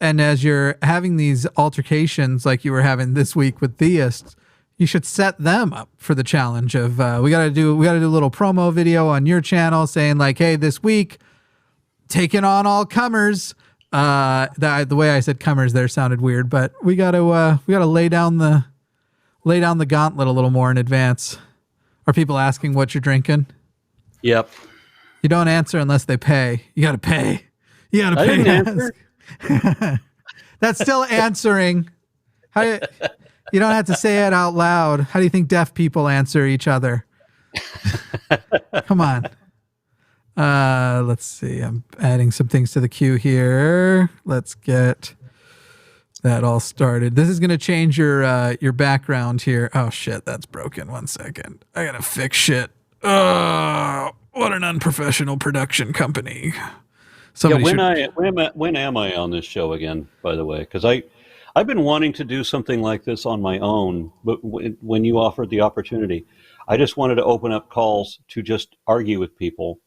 and as you're having these altercations like you were having this week with theists, you should set them up for the challenge of, we got to do a little promo video on your channel saying like, hey, this week, taking on all comers. The way I said comers there sounded weird, but we got to lay down the gauntlet a little more in advance. Are people asking what you're drinking? Yep. You don't answer unless they pay. You got to pay. You got to pay. I didn't answer. That's still answering. You don't have to say it out loud. How do you think deaf people answer each other? Come on. Let's see. I'm adding some things to the queue here. Let's get that all started. This is going to change your background here. Oh shit, that's broken. 1 second. I gotta fix shit. Oh, what an unprofessional production company. When am I on this show again, by the way? Because I've been wanting to do something like this on my own, but when you offered the opportunity, I just wanted to open up calls to just argue with people.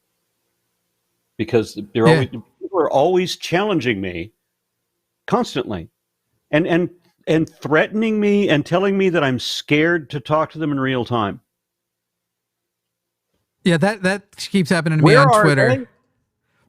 Because people are always challenging me constantly and threatening me and telling me that I'm scared to talk to them in real time. Yeah, that keeps happening to me on Twitter. They?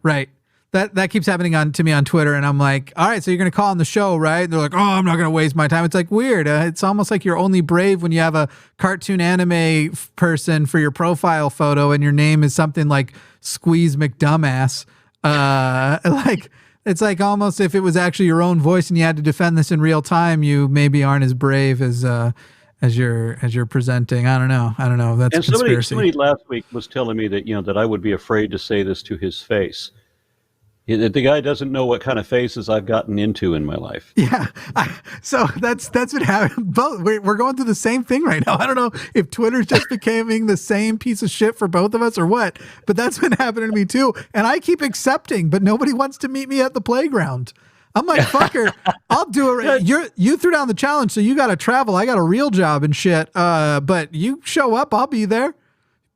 Right. That keeps happening to me on Twitter, and I'm like, all right, so you're going to call on the show, right? And they're like, oh, I'm not going to waste my time. It's like weird. It's almost like you're only brave when you have a cartoon anime person for your profile photo, and your name is something like Squeeze McDumbass. Like it's like almost if it was actually your own voice and you had to defend this in real time, you maybe aren't as brave as you're presenting. I don't know. That's and conspiracy. Somebody last week was telling me that that I would be afraid to say this to his face. The guy doesn't know what kind of faces I've gotten into in my life. Yeah. So that's what happened. Both we're going through the same thing right now. I don't know if Twitter's just becoming the same piece of shit for both of us or what, but that's been happening to me too. And I keep accepting, but nobody wants to meet me at the playground. I'm like, fucker, I'll do it. You threw down the challenge, so you got to travel. I got a real job and shit. But you show up, I'll be there.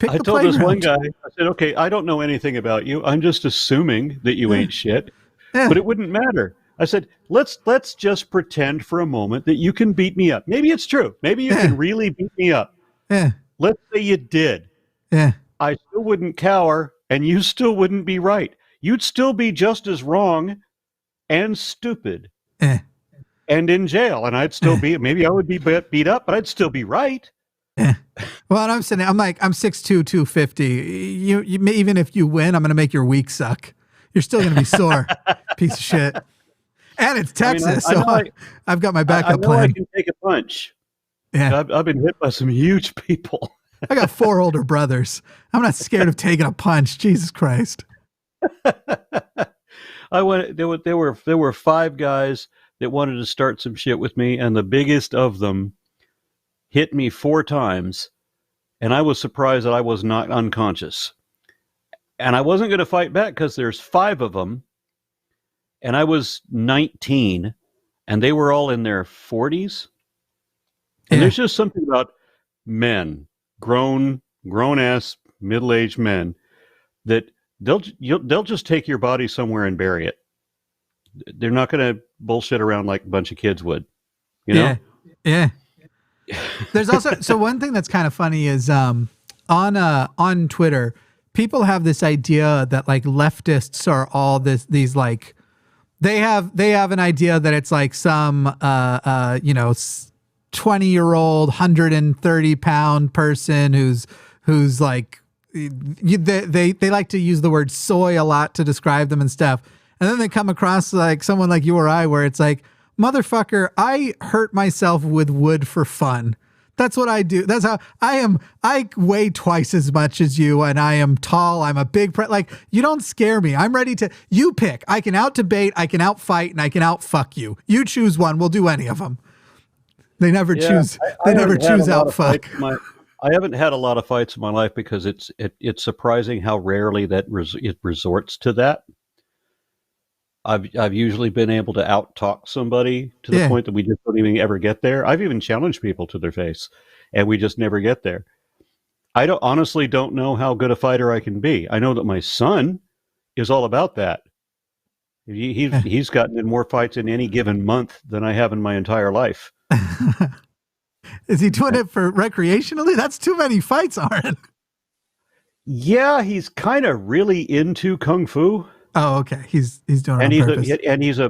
I told this one guy, I said, okay, I don't know anything about you. I'm just assuming that you ain't shit, but it wouldn't matter. I said, let's just pretend for a moment that you can beat me up. Maybe it's true. Maybe you can really beat me up. Yeah. Let's say you did. Yeah. I still wouldn't cower, and you still wouldn't be right. You'd still be just as wrong and stupid and in jail, and I'd still be, maybe I would be beat up, but I'd still be right. Well, I'm 6'2", 250. You even if you win, I'm going to make your week suck. You're still going to be sore, piece of shit. And it's Texas, I've got my backup plan. I can take a punch. Yeah, I've been hit by some huge people. I got 4 older brothers. I'm not scared of taking a punch. Jesus Christ. There were 5 guys that wanted to start some shit with me, and the biggest of them hit me 4 times, and I was surprised that I was not unconscious. And I wasn't going to fight back because there's 5 of them, and I was 19, and they were all in their 40s. And there's just something about men, grown-ass, middle-aged men, that they'll just take your body somewhere and bury it. They're not going to bullshit around like a bunch of kids would, you know? Yeah. There's also, so one thing that's kind of funny is on Twitter, people have this idea that like leftists are all these like, they have an idea that it's like some 20-year-old 130-pound person who's like, they like to use the word soy a lot to describe them and stuff. And then they come across like someone like you or I, where it's like, motherfucker, I hurt myself with wood for fun. That's what I do. That's how I am. I weigh twice as much as you, and I am tall. I'm a big, like, you don't scare me. I'm ready to, you pick. I can out debate, I can out fight, and I can out fuck you. You choose one. We'll do any of them. They never choose. They never choose out fuck. I haven't had a lot of fights in my life because it's surprising how rarely that it resorts to that. I've usually been able to out-talk somebody to the point that we just don't even ever get there. I've even challenged people to their face, and we just never get there. I honestly don't know how good a fighter I can be. I know that my son is all about that. He's gotten in more fights in any given month than I have in my entire life. Is he doing it for recreationally? That's too many fights, Aron. Yeah, he's kind of really into kung fu. Oh, okay. He's doing it on purpose.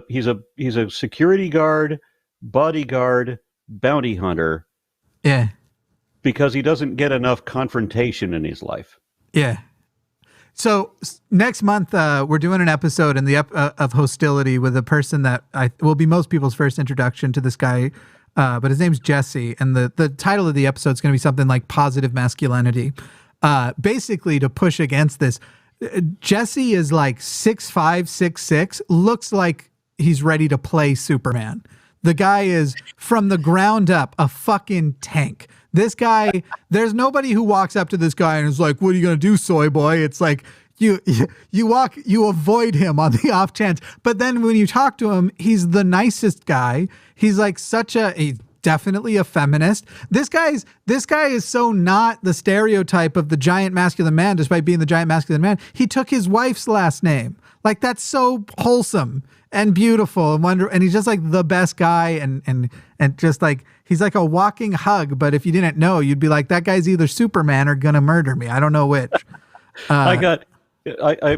He's a security guard, bodyguard, bounty hunter. Yeah. Because he doesn't get enough confrontation in his life. Yeah. So next month we're doing an episode of HOSTility with a person that will be most people's first introduction to this guy, but his name's Jesse, and the title of the episode is going to be something like Positive Masculinity. Basically, to push against this. Jesse is like 6'5", 6'6", looks like he's ready to play Superman. The guy is from the ground up a fucking tank. This guy, there's nobody who walks up to this guy and is like, "What are you gonna do, soy boy?" It's like you avoid him on the off chance. But then when you talk to him, he's the nicest guy. He's like he's definitely a feminist. This guy is so not the stereotype of the giant masculine man, despite being the giant masculine man. He took his wife's last name. Like, that's so wholesome and beautiful and he's just like the best guy and just like he's like a walking hug. But if you didn't know, you'd be like, that guy's either Superman or gonna murder me. I don't know which.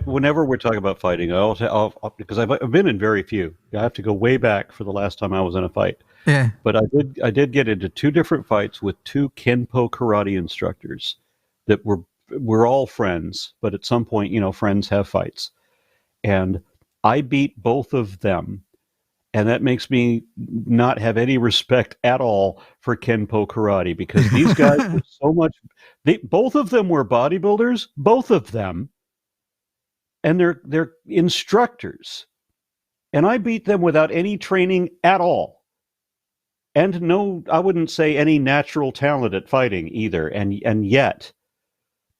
whenever we're talking about fighting, I'll because I've been in very few. I have to go way back for the last time I was in a fight. Yeah. But I did get into 2 different fights with 2 Kenpo karate instructors that we're all friends, but at some point, friends have fights. And I beat both of them. And that makes me not have any respect at all for Kenpo karate, because these guys were so much. Both of them were bodybuilders, both of them, and they're instructors. And I beat them without any training at all, and no, I wouldn't say any natural talent at fighting either. And yet,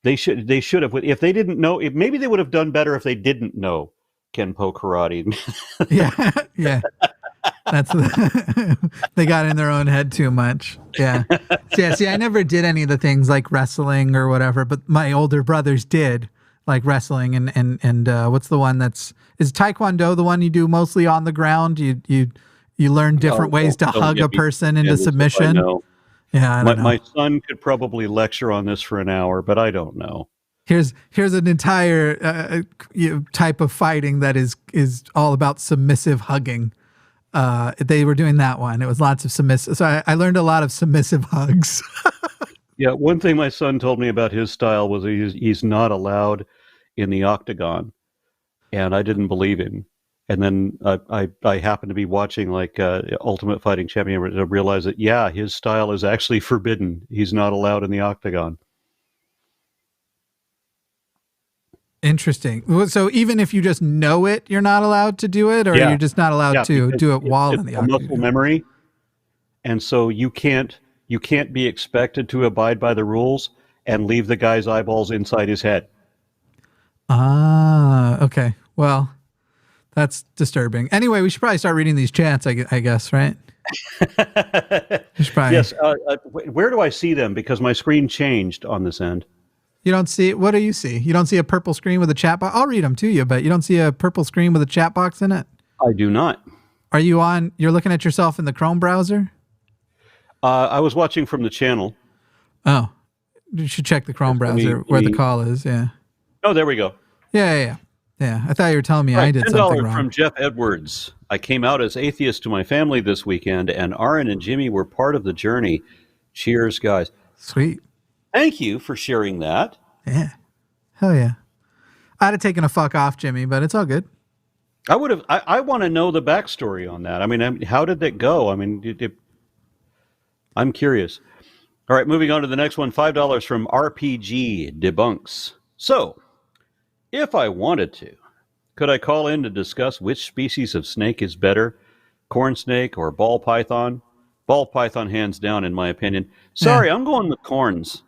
they should have, if they didn't know. Maybe they would have done better if they didn't know Kenpo karate. Yeah. That's they got in their own head too much. Yeah. See, I never did any of the things like wrestling or whatever, but my older brothers did, like wrestling and what's the one is Taekwondo the one you do mostly on the ground? You learn different ways to hug a person into submission. Yeah, I don't know. My son could probably lecture on this for an hour, but I don't know. Here's an entire type of fighting that is all about submissive hugging. They were doing that one. It was lots of submissive. So I learned a lot of submissive hugs. Yeah, one thing my son told me about his style was he's not allowed in the octagon, and I didn't believe him. And then I happened to be watching Ultimate Fighting Champion to realize that his style is actually forbidden. He's not allowed in the octagon. Interesting. So even if you just know it, you're not allowed to do it, or you're just not allowed to do it while in the octagon. Muscle memory, and so you can't be expected to abide by the rules and leave the guy's eyeballs inside his head. Ah, okay. Well, that's disturbing. Anyway, we should probably start reading these chats, I guess, right? Yes. Where do I see them? Because my screen changed on this end. You don't see, what do you see? You don't see a purple screen with a chat box? I'll read them to you, but you don't see a purple screen with a chat box in it? I do not. Are you you're looking at yourself in the Chrome browser? I was watching from the channel. Oh, you should check the Chrome browser where the call is. Yeah. Oh, there we go. Yeah. I thought you were telling me I did something wrong. From Jeff Edwards. I came out as atheist to my family this weekend, and Aron and Jimmy were part of the journey. Cheers, guys. Sweet. Thank you for sharing that. Yeah. Hell yeah. I'd have taken a fuck off, Jimmy, but it's all good. I would have. I want to know the backstory on that. I mean, how did that go? I mean, I'm curious. All right, moving on to the next one. $5 from RPG Debunks. So, if I wanted to, could I call in to discuss which species of snake is better, corn snake or ball python? Ball python, hands down, in my opinion. Sorry, I'm going with corns.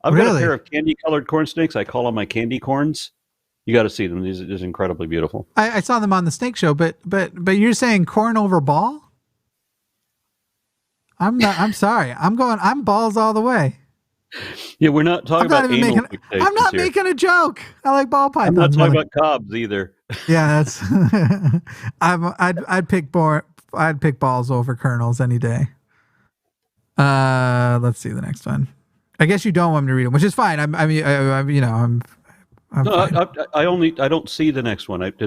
I've got a pair of candy-colored corn snakes. I call them my candy corns. You got to see them. These are just incredibly beautiful. I saw them on the snake show, but you're saying corn over ball? I'm sorry. I'm balls all the way. Yeah, we're not talking about anal fixations. I'm not making a joke. I like ball pythons. I'm not talking about cobs either. Yeah, that's. I'd pick balls over kernels any day. Let's see the next one. I guess you don't want me to read them, which is fine. I'm fine. I don't see the next one. No, it's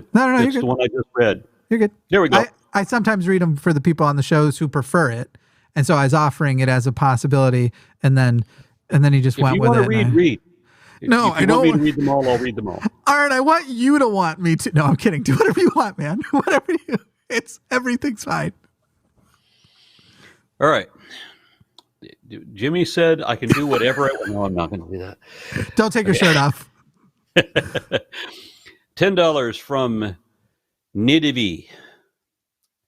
you're the one I just read. You're good. There we go. I sometimes read them for the people on the shows who prefer it, and so I was offering it as a possibility, and then he just went with it. If you want to read. No, I don't. Want me to read them all, I'll read them all. All right, I want you to want me to. No, I'm kidding. Do whatever you want, man. Whatever you. Everything's fine. All right. Jimmy said I can do whatever I want. No, I'm not going to do that. Don't take your shirt off. $10 from Nidivi.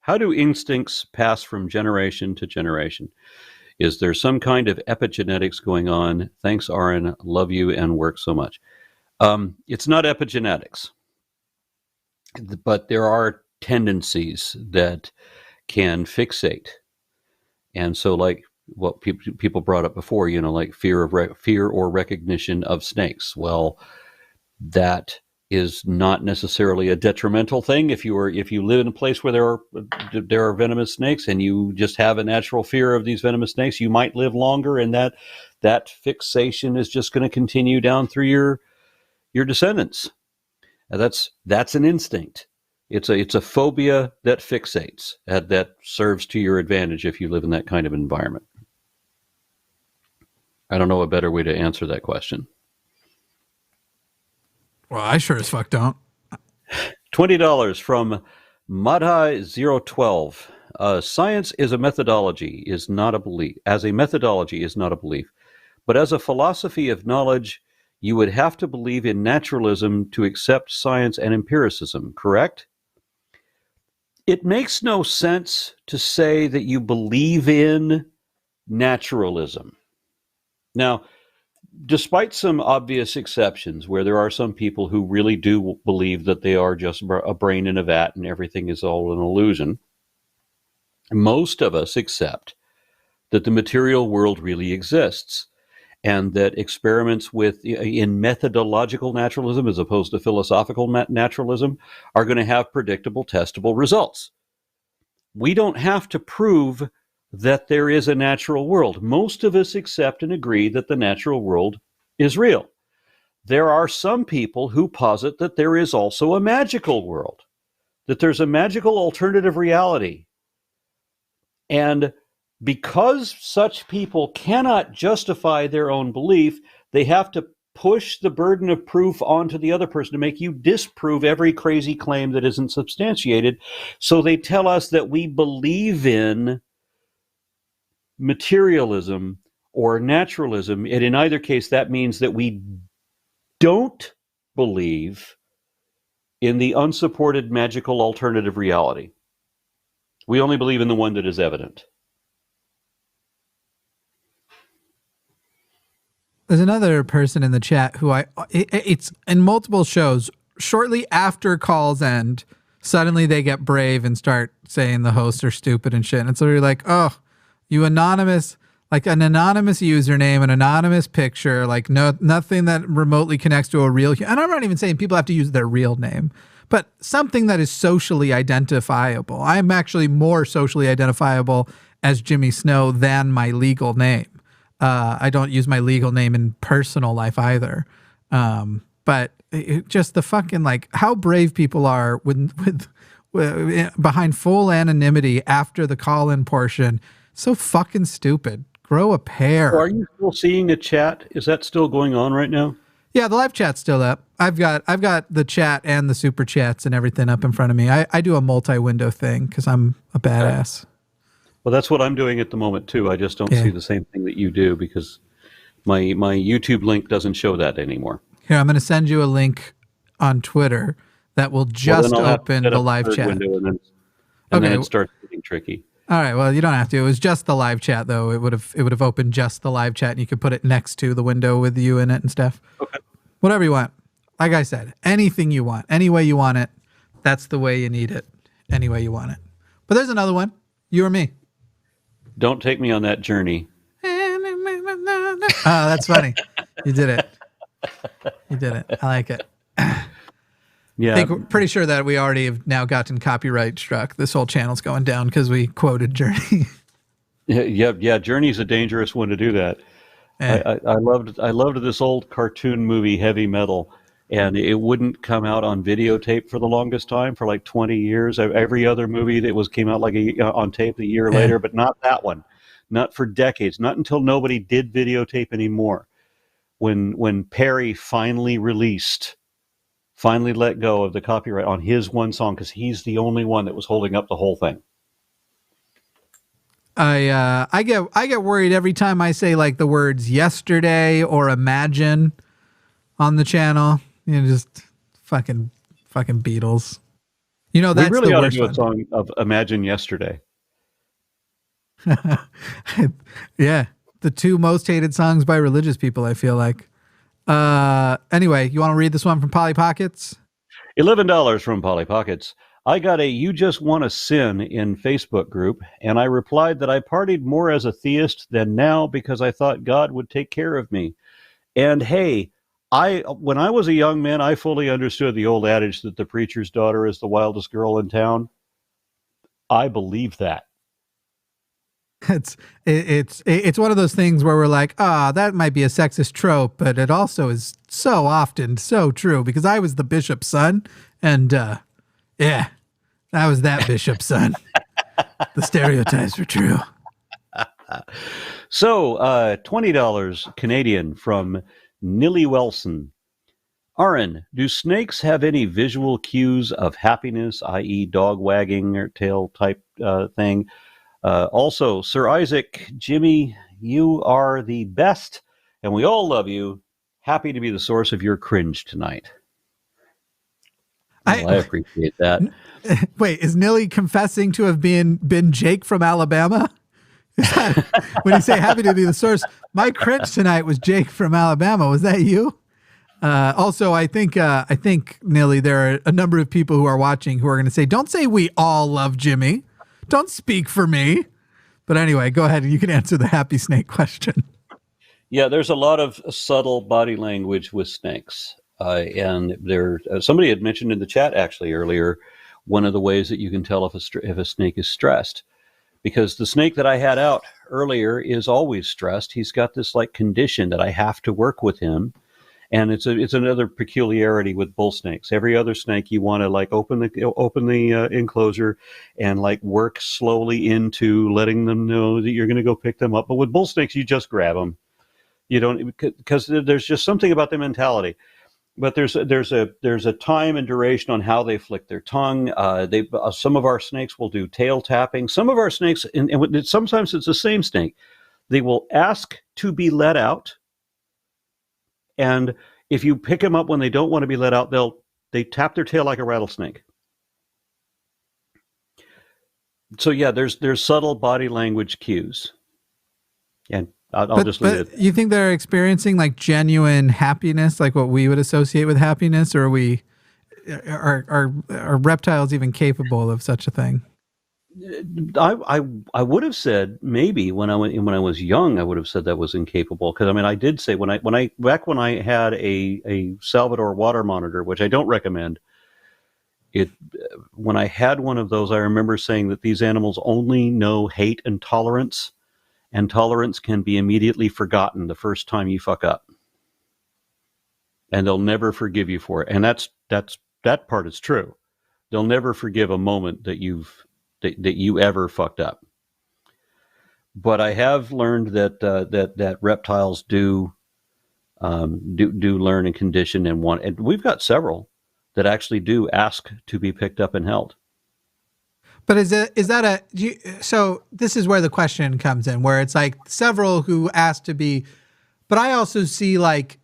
How do instincts pass from generation to generation? Is there some kind of epigenetics going on? Thanks, Aron. Love you and work so much. It's not epigenetics, but there are tendencies that can fixate. And so, like what people brought up before, like fear or recognition of snakes. Well, that is not necessarily a detrimental thing. If you live in a place where there are venomous snakes and you just have a natural fear of these venomous snakes, you might live longer, and that fixation is just going to continue down through your descendants. That's an instinct. It's a phobia that fixates, that serves to your advantage if you live in that kind of environment. I don't know a better way to answer that question. Well, I sure as fuck don't. $20 from Madhai012. Science is a methodology, is not a belief. As a methodology is not a belief. But as a philosophy of knowledge, you would have to believe in naturalism to accept science and empiricism, correct? It makes no sense to say that you believe in naturalism. Now, despite some obvious exceptions where there are some people who really do believe that they are just a brain in a vat and everything is all an illusion, most of us accept that the material world really exists and that experiments in methodological naturalism as opposed to philosophical naturalism are going to have predictable, testable results. We don't have to prove that there is a natural world. Most of us accept and agree that the natural world is real. There are some people who posit that there is also a magical world, that there's a magical alternative reality. And because such people cannot justify their own belief, they have to push the burden of proof onto the other person to make you disprove every crazy claim that isn't substantiated. So they tell us that we believe in materialism or naturalism, and in either case that means that we don't believe in the unsupported magical alternative reality. We only believe in the one that is evident. There's another person in the chat who it's in multiple shows, shortly after calls end, suddenly they get brave and start saying the hosts are stupid and shit. And it's literally like, oh, you anonymous, like an anonymous username, an anonymous picture, like nothing that remotely connects to a real, and I'm not even saying people have to use their real name, but something that is socially identifiable. I'm actually more socially identifiable as Jimmy Snow than my legal name. I don't use my legal name in personal life either. But just the fucking, like, how brave people are with behind full anonymity after the call-in portion. So fucking stupid. Grow a pair. So are you still seeing a chat? Is that still going on right now? Yeah, the live chat's still up. I've got the chat and the super chats and everything up in front of me. I do a multi-window thing because I'm a badass. Well, that's what I'm doing at the moment too. I just don't see the same thing that you do because my YouTube link doesn't show that anymore. Here, I'm going to send you a link on Twitter that will just open the live chat. And then it starts getting tricky. All right. Well, you don't have to. It was just the live chat, though. It would have opened just the live chat, and you could put it next to the window with you in it and stuff. Okay. Whatever you want. Like I said, anything you want, any way you want it, that's the way you need it. Any way you want it. But there's another one. You or me. Don't take me on that journey. Oh, that's funny. You did it. You did it. I like it. Yeah. I think we're pretty sure that we already have now gotten copyright struck. This whole channel's going down because we quoted Journey. Yeah. Journey's a dangerous one to do that. I loved this old cartoon movie, Heavy Metal, and it wouldn't come out on videotape for the longest time, for like 20 years. Every other movie that came out on tape a year later, but not that one. Not for decades. Not until nobody did videotape anymore. When Perry finally let go of the copyright on his one song, because he's the only one that was holding up the whole thing. I get worried every time I say like the words yesterday or imagine on the channel. You know, just fucking Beatles. You know, that's we really the ought worst to do one. a song of Imagine Yesterday. Yeah, the two most hated songs by religious people, I feel like. Anyway, you want to read this one from Polly Pockets? $11 from Polly Pockets. I got a You Just Want to Sin in Facebook group, and I replied that I partied more as a theist than now because I thought God would take care of me. And hey, when I was a young man, I fully understood the old adage that the preacher's daughter is the wildest girl in town. I believe that. It's one of those things where we're like, that might be a sexist trope, but it also is so often so true, because I was the bishop's son, and yeah, I was that bishop's son. The stereotypes were true. So, $20 Canadian from Nilly Wilson. Aron, do snakes have any visual cues of happiness, i.e. dog wagging or tail type thing? Also, Sir Isaac, Jimmy, you are the best, and we all love you. Happy to be the source of your cringe tonight. Well, I appreciate that. Wait, is Nilly confessing to have been Jake from Alabama? When you say happy to be the source, my cringe tonight was Jake from Alabama. Was that you? Also, I think Nilly, there are a number of people who are watching who are going to say, "Don't say we all love Jimmy. Don't speak for me." But anyway, go ahead and you can answer the happy snake question. Yeah, there's a lot of subtle body language with snakes. And there, somebody had mentioned in the chat actually earlier, one of the ways that you can tell if a snake is stressed, because the snake that I had out earlier is always stressed. He's got this like condition that I have to work with him. And it's another peculiarity with bull snakes. Every other snake, you want to like open the enclosure and like work slowly into letting them know that you're going to go pick them up. But with bull snakes, you just grab them. You don't, because there's just something about the mentality. But there's a time and duration on how they flick their tongue. Some of our snakes will do tail tapping. Some of our snakes, and sometimes it's the same snake, they will ask to be let out. And if you pick them up when they don't want to be let out, they tap their tail like a rattlesnake. So yeah, there's subtle body language cues, and I'll just leave it. You think they're experiencing like genuine happiness, like what we would associate with happiness, or are reptiles even capable of such a thing? I would have said maybe when I was young, I would have said that was incapable, because I mean I did say when I had a Salvador water monitor, which I don't recommend. When I had one of those, I remember saying that these animals only know hate and tolerance can be immediately forgotten the first time you fuck up, and they'll never forgive you for it. And that part is true. They'll never forgive a moment that you ever fucked up. But I have learned that reptiles do learn and condition and want, and we've got several that actually do ask to be picked up and held. But so this is where the question comes in, where it's like several who ask to be, but I also see like,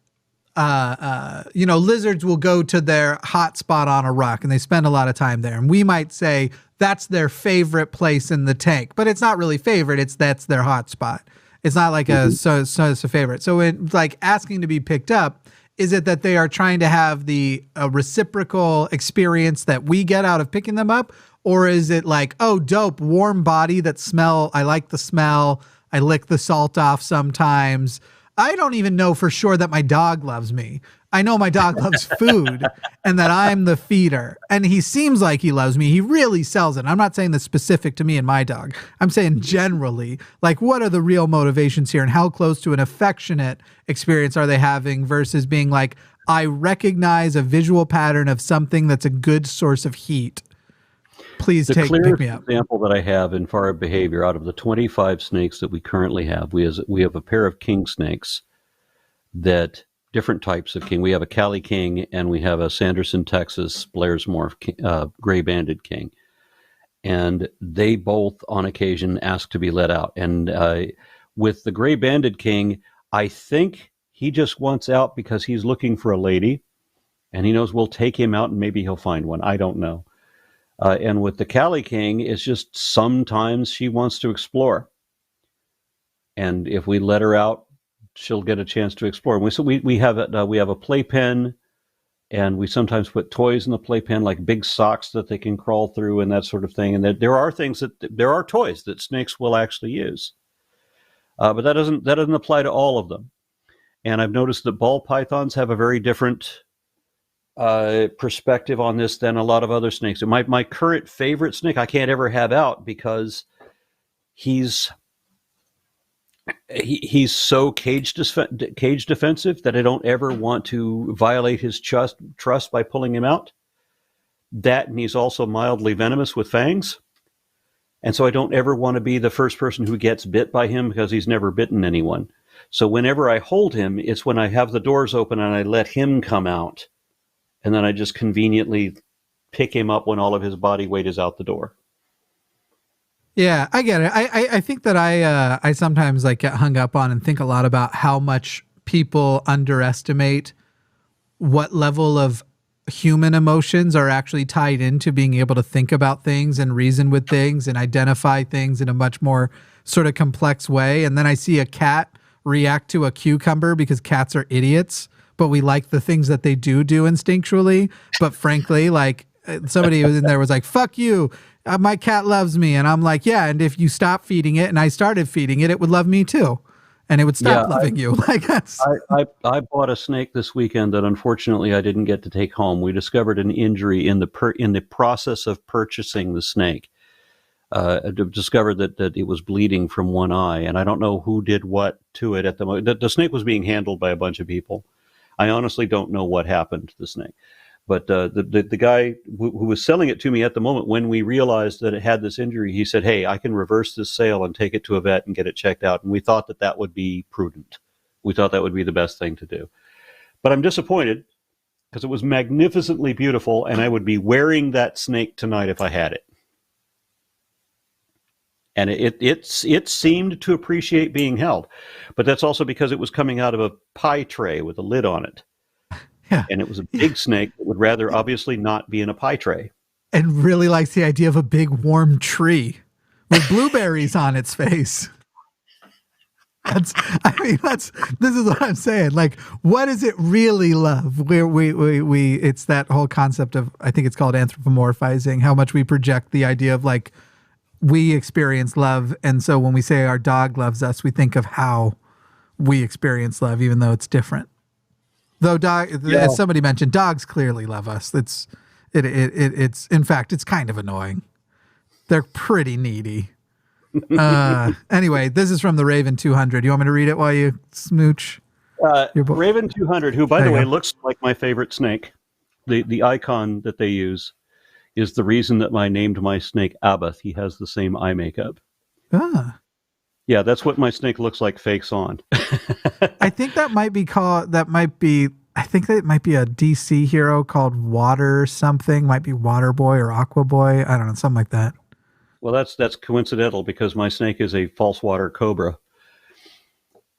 lizards will go to their hot spot on a rock and they spend a lot of time there. And we might say that's their favorite place in the tank, but it's not really favorite. That's their hot spot. It's not like it's a favorite. So it's like asking to be picked up. Is it that they are trying to have the reciprocal experience that we get out of picking them up? Or is it like, oh, dope, warm body that smell. I like the smell. I lick the salt off sometimes. I don't even know for sure that my dog loves me. I know my dog loves food and that I'm the feeder. And he seems like he loves me. He really sells it. I'm not saying that's specific to me and my dog. I'm saying generally, like, what are the real motivations here and how close to an affectionate experience are they having versus being like, I recognize a visual pattern of something that's a good source of heat. Please pick me up. The example that I have in far behavior, out of the 25 snakes that we currently have, we have a pair of king snakes, that different types of king. We have a Cali king and we have a Sanderson, Texas, Blair's Morph gray banded king. And they both on occasion ask to be let out. And with the gray banded king, I think he just wants out because he's looking for a lady and he knows we'll take him out and maybe he'll find one. I don't know. And with the Cali king, it's just sometimes she wants to explore. And if we let her out, she'll get a chance to explore. We have a playpen, and we sometimes put toys in the playpen, like big socks that they can crawl through and that sort of thing. And there are toys that snakes will actually use. But that doesn't apply to all of them. And I've noticed that ball pythons have a very different perspective on this than a lot of other snakes. My current favorite snake I can't ever have out because he's he's so cage defensive that I don't ever want to violate his trust by pulling him out. That, and he's also mildly venomous with fangs. And so I don't ever want to be the first person who gets bit by him because he's never bitten anyone. So whenever I hold him, it's when I have the doors open and I let him come out. And then I just conveniently pick him up when all of his body weight is out the door. Yeah, I get it. I think that I sometimes like get hung up on and think a lot about how much people underestimate what level of human emotions are actually tied into being able to think about things and reason with things and identify things in a much more sort of complex way. And then I see a cat react to a cucumber because cats are idiots, but we like the things that they do instinctually. But frankly, like somebody was in there was like, fuck you. My cat loves me. And I'm like, yeah. And if you stop feeding it and I started feeding it, it would love me too. And it would stop loving you. Like that's. I bought a snake this weekend that unfortunately I didn't get to take home. We discovered an injury in the process of purchasing the snake. Discovered that it was bleeding from one eye, and I don't know who did what to it at the moment. The snake was being handled by a bunch of people. I honestly don't know what happened to the snake. But the guy who was selling it to me at the moment, when we realized that it had this injury, he said, hey, I can reverse this sale and take it to a vet and get it checked out. And we thought that would be prudent. We thought that would be the best thing to do. But I'm disappointed because it was magnificently beautiful, and I would be wearing that snake tonight if I had it. And it seemed to appreciate being held. But that's also because it was coming out of a pie tray with a lid on it. Yeah. And it was a big snake that would rather obviously not be in a pie tray. And really likes the idea of a big warm tree with blueberries on its face. This is what I'm saying. Like, what does it really love? It's that whole concept of, I think it's called anthropomorphizing, how much we project the idea of like, we experience love. And so when we say our dog loves us, we think of how we experience love, even though it's different. Though as somebody mentioned, dogs clearly love us. It's in fact, it's kind of annoying. They're pretty needy. Anyway, this is from the Raven 200. You want me to read it while you smooch? Raven 200, who, by the way, looks like my favorite snake. The icon that they use is the reason that I named my snake Abath. He has the same eye makeup. Ah. Yeah, that's what my snake looks like fakes on. I think that might be a DC hero called Water something. Might be Water Boy or Aqua Boy. I don't know, something like that. Well, that's coincidental because my snake is a false water cobra.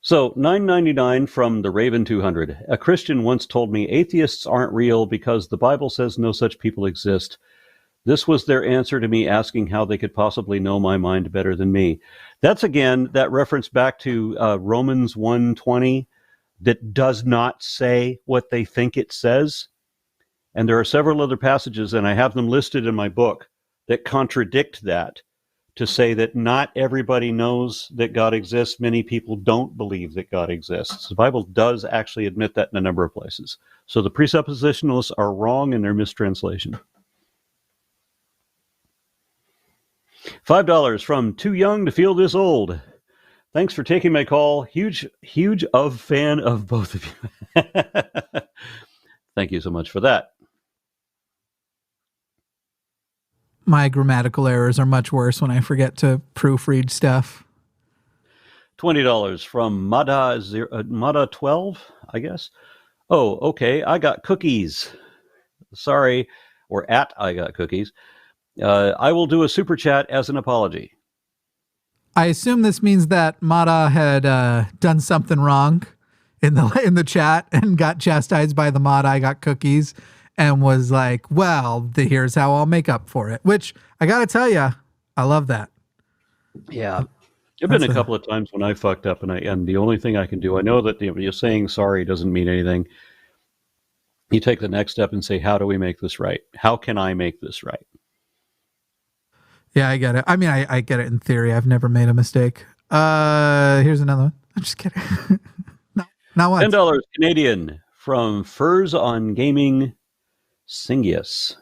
So, $9.99 from the Raven 200. A Christian once told me atheists aren't real because the Bible says no such people exist. This was their answer to me asking how they could possibly know my mind better than me. That's, again, that reference back to Romans 1:20 that does not say what they think it says. And there are several other passages, and I have them listed in my book, that contradict that, to say that not everybody knows that God exists. Many people don't believe that God exists. The Bible does actually admit that in a number of places. So the presuppositionalists are wrong in their mistranslation. $5 from Too Young to Feel This Old. Thanks for taking my call. Huge fan of both of you. Thank you so much for that. My grammatical errors are much worse when I forget to proofread stuff. $20 from Mada 12, I guess. Oh, okay. I got cookies. Sorry. Or I got cookies. I will do a super chat as an apology. I assume this means that Mada had done something wrong in the chat and got chastised by the mod I got cookies and was like, well, here's how I'll make up for it. Which I got to tell you, I love that. Yeah. There have been a couple of times when I fucked up and the only thing I can do, I know that you're saying sorry doesn't mean anything. You take the next step and say, how do we make this right? How can I make this right? Yeah, I get it. I mean, I get it in theory. I've never made a mistake. Here's another one. I'm just kidding. No, not once. $10 Canadian from Furs on Gaming Singius.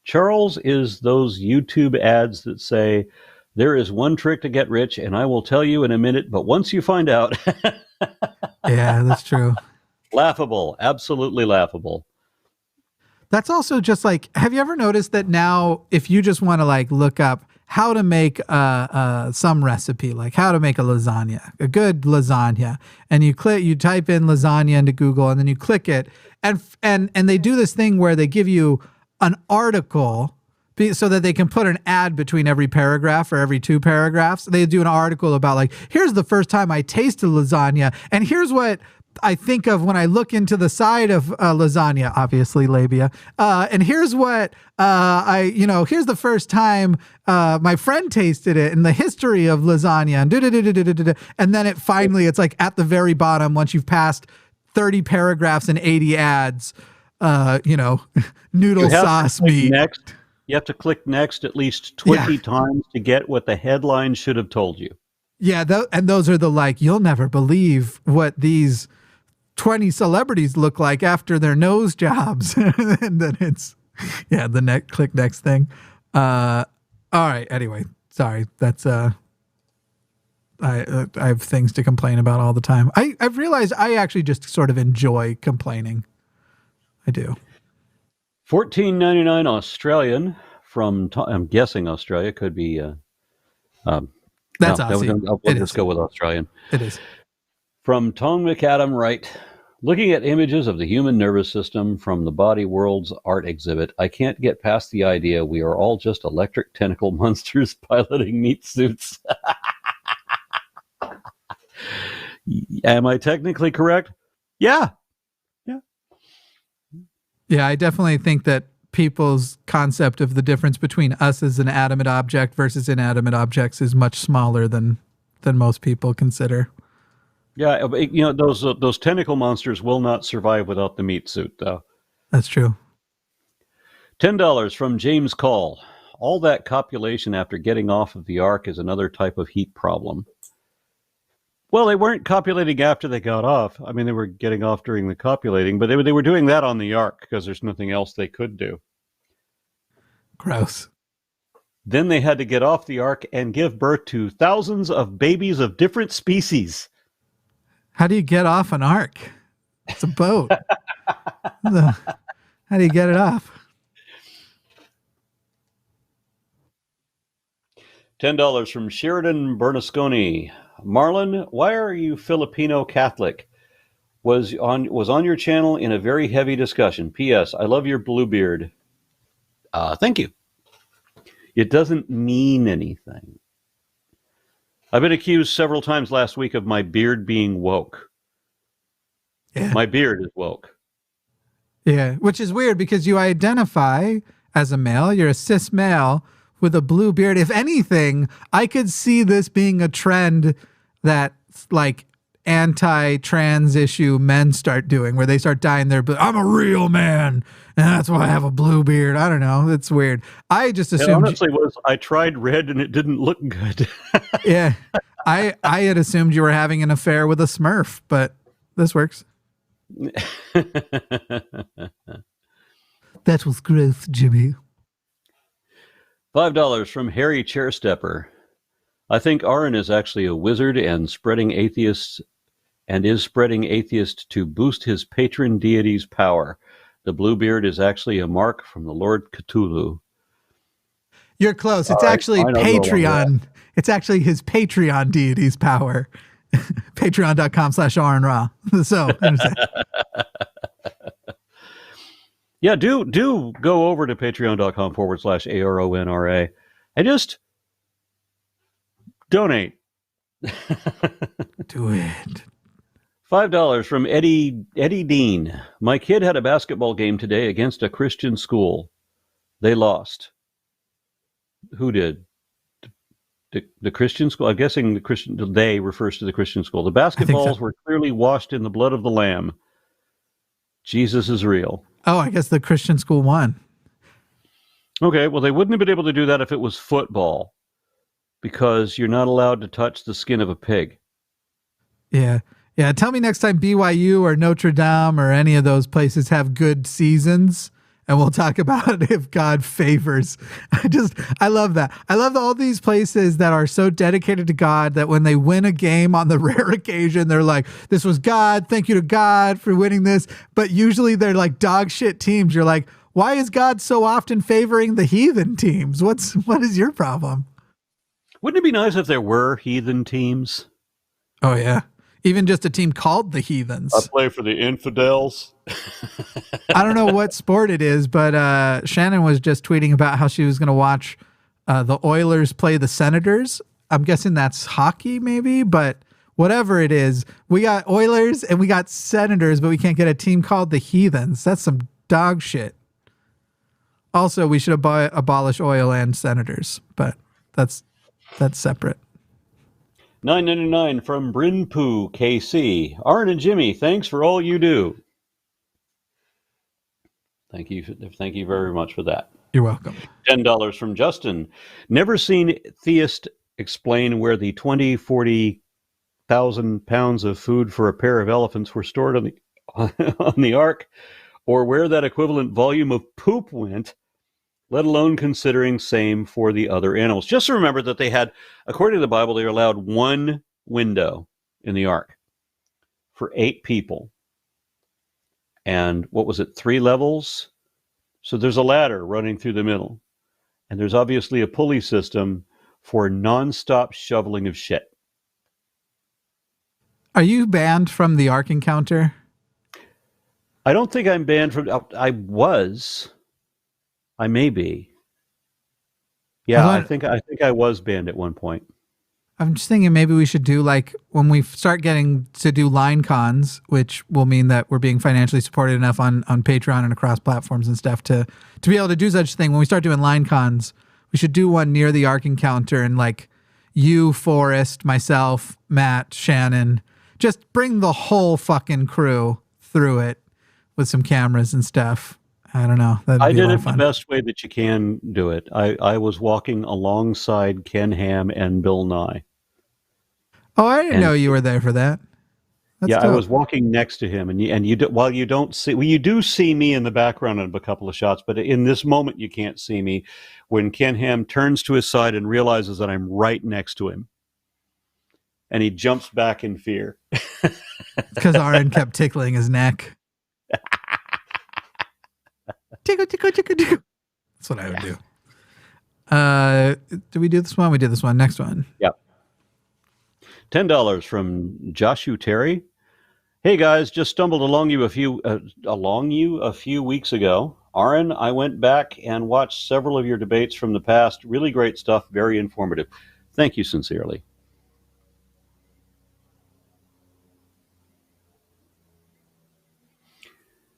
Charles is those YouTube ads that say, There is one trick to get rich, and I will tell you in a minute, but once you find out... Yeah, that's true. Laughable. Absolutely laughable. That's also just like, have you ever noticed that now if you just want to like look up how to make some recipe, like how to make a lasagna, a good lasagna, and you type in lasagna into Google and then you click it, and they do this thing where they give you an article so that they can put an ad between every paragraph or every 2 paragraphs. They do an article about like, here's the first time I tasted lasagna, and here's what I think of when I look into the side of lasagna, obviously labia. And here's what here's the first time my friend tasted it in the history of lasagna. And then it's like at the very bottom, once you've passed 30 paragraphs and 80 ads, noodle sauce meat. Next. You have to click next at least 20 times to get what the headline should have told you. Yeah, and those are the like, you'll never believe what these 20 celebrities look like after their nose jobs. And then it's, click next thing. All right, anyway, sorry. That's, I have things to complain about all the time. I've realized I actually just sort of enjoy complaining. I do. $14.99 Australian from, I'm guessing Australia, could be, that's awesome. We'll just go with Australian. It is. From Tone McAdam, right? Looking at images of the human nervous system from the Body World's art exhibit, I can't get past the idea we are all just electric tentacle monsters piloting meat suits. Am I technically correct? Yeah. Yeah, I definitely think that people's concept of the difference between us as an animate object versus inanimate objects is much smaller than most people consider. Yeah, those tentacle monsters will not survive without the meat suit, though. That's true. $10 from James Call. All that copulation after getting off of the ark is another type of heat problem. Well, they weren't copulating after they got off. I mean, they were getting off during the copulating, but they were doing that on the ark because there's nothing else they could do. Gross. Then they had to get off the ark and give birth to thousands of babies of different species. How do you get off an ark? It's a boat. How do you get it off? $10 from Sheridan Bernasconi. Marlon, why are you Filipino Catholic? Was on your channel in a very heavy discussion. P.S. I love your blue beard. Thank you. It doesn't mean anything. I've been accused several times last week of my beard being woke. Yeah. My beard is woke. Yeah, which is weird because you identify as a male. You're a cis male with a blue beard. If anything, I could see this being a trend that like anti-trans issue men start doing, where they start dyeing their blue. I'm a real man, and that's why I have a blue beard. I don't know. It's weird. I just assumed. Honestly, I tried red and it didn't look good. Yeah, I had assumed you were having an affair with a Smurf, but this works. That was gross, Jimmy. $5 from Harry Chairstepper. I think Aron is actually a wizard and is spreading atheists to boost his patron deity's power. The blue beard is actually a mark from the Lord Cthulhu. You're close. It's actually Patreon. It's actually his Patreon deity's power. Patreon.com/Aron Ra. So, yeah, do go over to patreon.com/ARONRA and just donate. Do it. $5 from Eddie Dean. My kid had a basketball game today against a Christian school. They lost. Who did? The Christian school? I'm guessing they refers to the Christian school. The basketballs were clearly washed in the blood of the Lamb. Jesus is real. Oh, I guess the Christian school won. Okay, well, they wouldn't have been able to do that if it was football, because you're not allowed to touch the skin of a pig. Yeah. Yeah. Tell me next time BYU or Notre Dame or any of those places have good seasons and we'll talk about if God favors. I love that. I love all these places that are so dedicated to God that when they win a game on the rare occasion, they're like, this was God. Thank you to God for winning this. But usually they're like dog shit teams. You're like, why is God so often favoring the heathen teams? What is your problem? Wouldn't it be nice if there were heathen teams? Oh, yeah. Even just a team called the Heathens. I play for the infidels. I don't know what sport it is, but Shannon was just tweeting about how she was going to watch the Oilers play the Senators. I'm guessing that's hockey maybe, but whatever it is, we got Oilers and we got Senators, but we can't get a team called the Heathens. That's some dog shit. Also, we should abolish oil and senators, but that's separate. $9.99 from Brinpoo, KC. Aron and Jimmy, thanks for all you do. Thank you very much for that. You're welcome. $10 from Justin. Never seen theist explain where the 40,000 pounds of food for a pair of elephants were stored on the ark, or where that equivalent volume of poop went, let alone considering same for the other animals. Just remember that they had, according to the Bible, they were allowed one window in the ark for 8 people. And what was it, 3 levels? So there's a ladder running through the middle. And there's obviously a pulley system for nonstop shoveling of shit. Are you banned from the Ark Encounter? I don't think I'm banned from... I was... I may be. Yeah, I think I was banned at one point. I'm just thinking maybe we should do like when we start getting to do line cons, which will mean that we're being financially supported enough on Patreon and across platforms and stuff to be able to do such a thing. When we start doing line cons, we should do one near the Ark Encounter and like you, Forrest, myself, Matt, Shannon, just bring the whole fucking crew through it with some cameras and stuff. I don't know. I did it the best way that you can do it. I was walking alongside Ken Ham and Bill Nye. Oh, I didn't know you were there for that. That's dope. I was walking next to him, and you while you don't see, well, you do see me in the background of a couple of shots, but in this moment you can't see me. When Ken Ham turns to his side and realizes that I'm right next to him, and he jumps back in fear because Aron kept tickling his neck. Tickle, tickle, tickle, tickle. That's what I would do. Did we do this one? We did this one. Next one. Yep. $10 from Joshua Terry. Hey guys, just stumbled along you a few weeks ago. Aron, I went back and watched several of your debates from the past. Really great stuff. Very informative. Thank you sincerely.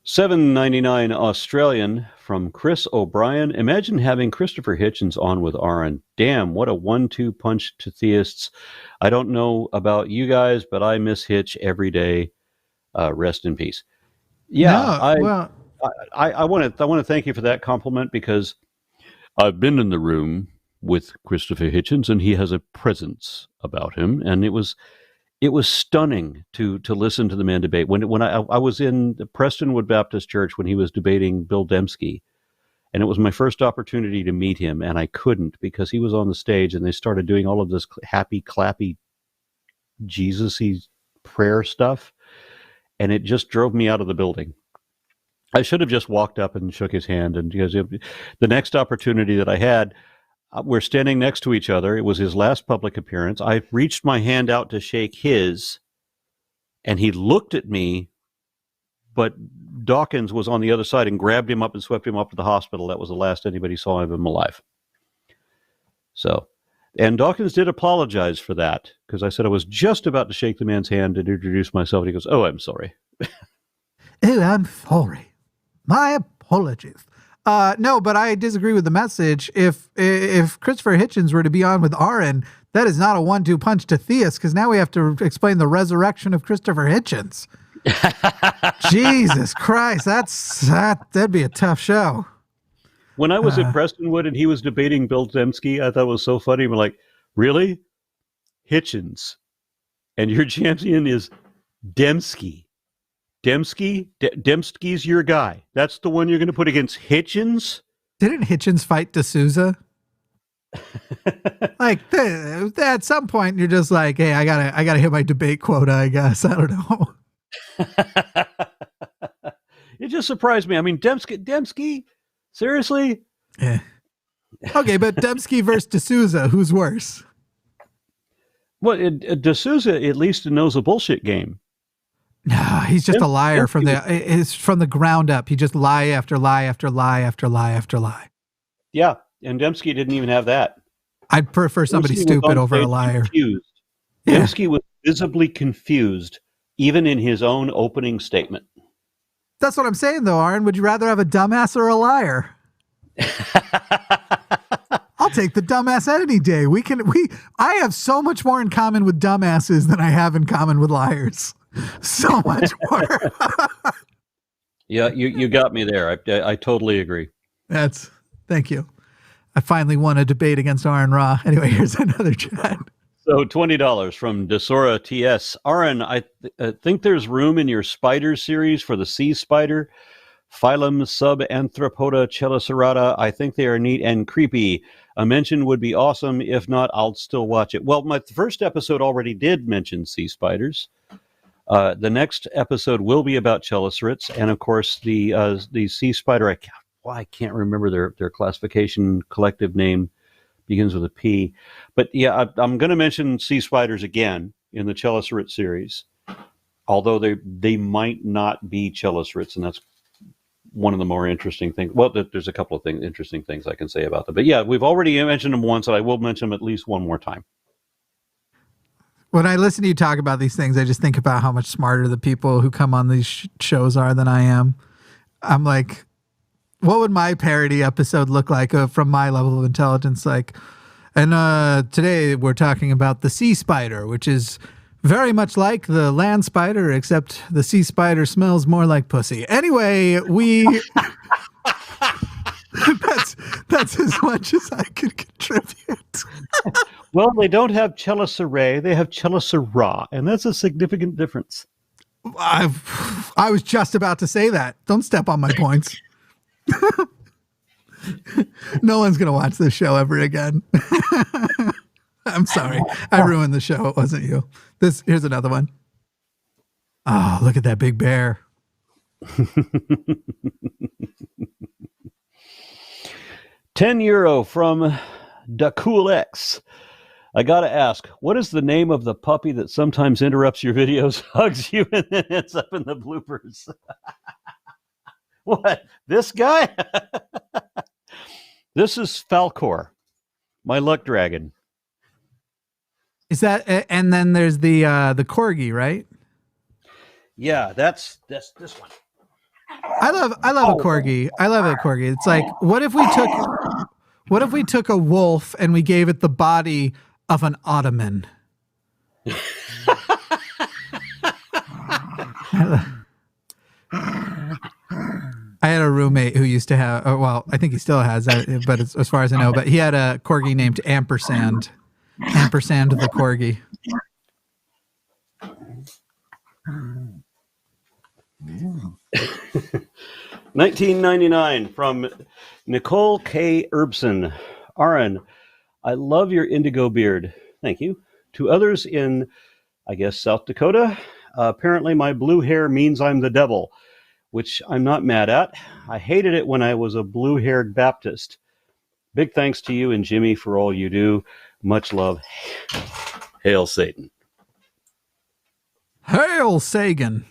$7.99 Australian from Chris O'Brien. Imagine having Christopher Hitchens on with Aron. Damn, what a 1-2 punch to theists. I don't know about you guys, but I miss Hitch every day. Rest in peace. Yeah, I want to thank you for that compliment, because I've been in the room with Christopher Hitchens, and he has a presence about him, and it was stunning to listen to the man debate. When I was in the Prestonwood Baptist Church when he was debating Bill Dembski, and it was my first opportunity to meet him, and I couldn't because he was on the stage and they started doing all of this happy, clappy, Jesus-y prayer stuff, and it just drove me out of the building. I should have just walked up and shook his hand, and because the next opportunity that I had, we're standing next to each other. It was his last public appearance. I reached my hand out to shake his, and he looked at me, but Dawkins was on the other side and grabbed him up and swept him up to the hospital. That was the last anybody saw of him alive. So, and Dawkins did apologize for that, because I said I was just about to shake the man's hand and introduce myself, and he goes, "Oh, I'm sorry." Oh, I'm sorry. My apologies. No, but I disagree with the message. If Christopher Hitchens were to be on with Aron, that is not a 1-2 punch to theists, because now we have to explain the resurrection of Christopher Hitchens. Jesus Christ, that'd be a tough show. When I was at Prestonwood and he was debating Bill Dembski, I thought it was so funny. We're like, really? Hitchens. And your champion is Dembski. Dembski's your guy. That's the one you're going to put against Hitchens. Didn't Hitchens fight D'Souza? Like at some point, you're just like, hey, I gotta hit my debate quota. I guess I don't know. It just surprised me. I mean, Dembski, seriously? Yeah. Okay, but Dembski versus D'Souza, who's worse? Well, D'Souza at least knows a bullshit game. No, he's just a liar from the ground up. He just lie after lie after lie after lie after lie. Yeah, and Dembski didn't even have that. I'd prefer somebody stupid over a liar. Confused. Yeah. Dembski was visibly confused, even in his own opening statement. That's what I'm saying, though, Aaron. Would you rather have a dumbass or a liar? I'll take the dumbass any day. I have so much more in common with dumbasses than I have in common with liars. So much more. Yeah, you got me there. I totally agree. Thank you. I finally won a debate against Aron Ra. Anyway, here's another chat. So $20 from Desora TS. Aron, I think there's room in your spider series for the sea spider, phylum Subanthropoda chelicerata. I think they are neat and creepy. A mention would be awesome. If not, I'll still watch it. Well, my first episode already did mention sea spiders. The next episode will be about chelicerates, and of course the sea spider. I can't remember their classification collective name. Begins with a P. But yeah, I'm going to mention sea spiders again in the chelicerate series, although they might not be chelicerates, and that's one of the more interesting things. Well, there's a couple of interesting things I can say about them. But yeah, we've already mentioned them once, and I will mention them at least one more time. When I listen to you talk about these things, I just think about how much smarter the people who come on these shows are than I am. I'm like, what would my parody episode look like from my level of intelligence? Like, and today we're talking about the sea spider, which is very much like the land spider, except the sea spider smells more like pussy. Anyway, that's as much as I could contribute. Well, they don't have chelicerae, they have chelicera, and that's a significant difference. I was just about to say that. Don't step on my points. No one's going to watch this show ever again. I'm sorry. I ruined the show. It wasn't you. Here's another one. Oh, look at that big bear. €10 from DaCoolX. I got to ask, what is the name of the puppy that sometimes interrupts your videos, hugs you, and then ends up in the bloopers? What? This guy? This is Falcor, my luck dragon. Is that? And then there's the corgi, right? Yeah, that's this one. I love a corgi. I love a corgi. It's like, what if we took a wolf and we gave it the body of an ottoman? I had a roommate who used to have, well, I think he still has, but as far as I know, but he had a corgi named Ampersand. Ampersand the corgi. $19.99 from Nicole K. Erbson. Aron, I love your indigo beard. Thank you. To others in, I guess, South Dakota, apparently my blue hair means I'm the devil, which I'm not mad at. I hated it when I was a blue-haired Baptist. Big thanks to you and Jimmy for all you do. Much love. Hail Satan. Hail Sagan.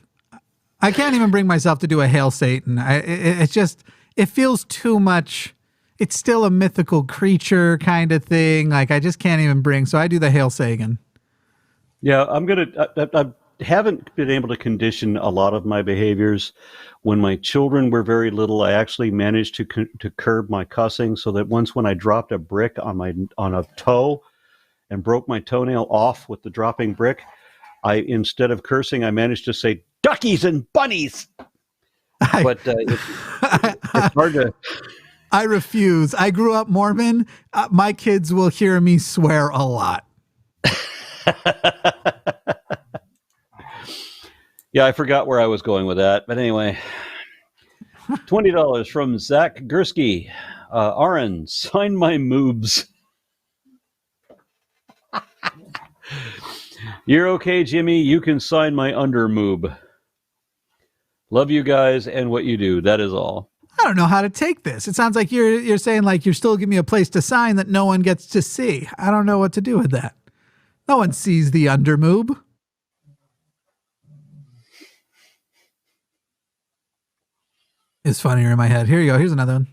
I can't even bring myself to do a Hail Satan. It feels too much. It's still a mythical creature kind of thing. Like, I just can't even bring. So I do the Hail Sagan. Yeah, I haven't been able to condition a lot of my behaviors. When my children were very little, I actually managed to curb my cussing, so that once when I dropped a brick on a toe and broke my toenail off with the dropping brick, instead of cursing, I managed to say duckies and bunnies. But it's hard to. I refuse. I grew up Mormon. My kids will hear me swear a lot. Yeah, I forgot where I was going with that. But anyway, $20 from Zach Gursky. Aron, sign my moobs. You're okay, Jimmy. You can sign my under moob. Love you guys and what you do. That is all. I don't know how to take this. It sounds like you're saying like you're still giving me a place to sign that no one gets to see. I don't know what to do with that. No one sees the under moob. It's funnier in my head. Here you go. Here's another one.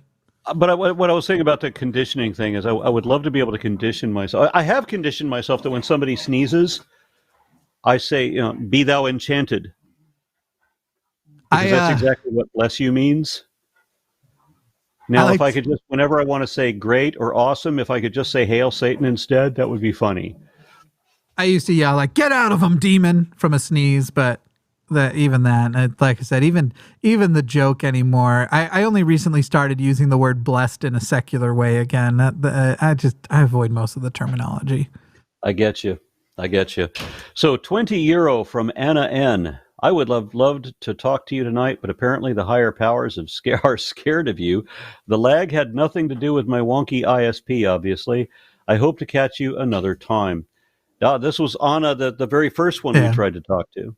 But what I was saying about the conditioning thing is I would love to be able to condition myself. I have conditioned myself that when somebody sneezes, I say, be thou enchanted. Because that's exactly what bless you means. Now, if I could just, whenever I want to say great or awesome, if I could just say hail Satan instead, that would be funny. I used to yell like, get out of him, demon, from a sneeze, but like I said, even the joke anymore. I only recently started using the word blessed in a secular way again. I avoid most of the terminology. I get you. So €20 from Anna N. I would loved to talk to you tonight, but apparently the higher powers are scared of you. The lag had nothing to do with my wonky ISP, obviously. I hope to catch you another time. This was Anna, the very first one we tried to talk to.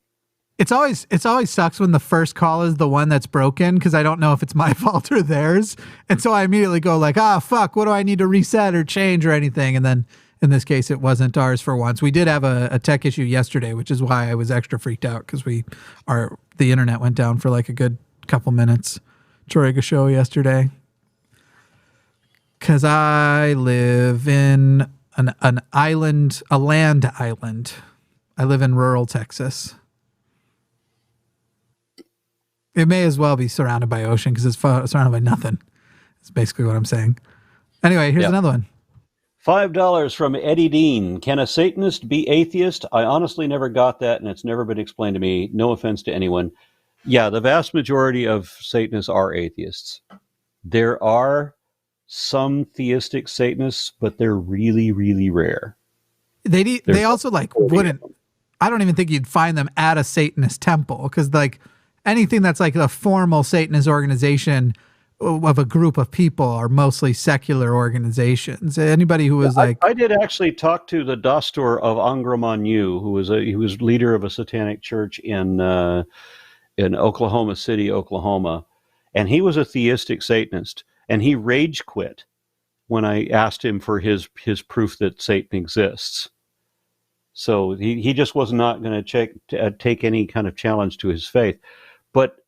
It's always sucks when the first call is the one that's broken because I don't know if it's my fault or theirs. And so I immediately go like, fuck, what do I need to reset or change or anything? And then in this case, it wasn't ours for once. We did have a tech issue yesterday, which is why I was extra freaked out because the internet went down for like a good couple minutes during a show yesterday. Because I live in a land island. I live in rural Texas. It may as well be surrounded by ocean because it's surrounded by nothing. That's basically what I'm saying. Anyway, here's another one. $5 from Eddie Dean. Can a Satanist be atheist? I honestly never got that, and it's never been explained to me. No offense to anyone. Yeah, the vast majority of Satanists are atheists. There are some theistic Satanists, but they're really, really rare. They also wouldn't. I don't even think you'd find them at a Satanist temple because like anything that's like a formal Satanist organization of a group of people are mostly secular organizations. Anybody who was I did actually talk to the Dastur of Angramanyu, who was leader of a satanic church in Oklahoma City, Oklahoma, and he was a theistic Satanist, and he rage quit when I asked him for his proof that Satan exists. So he just was not going to take any kind of challenge to his faith. But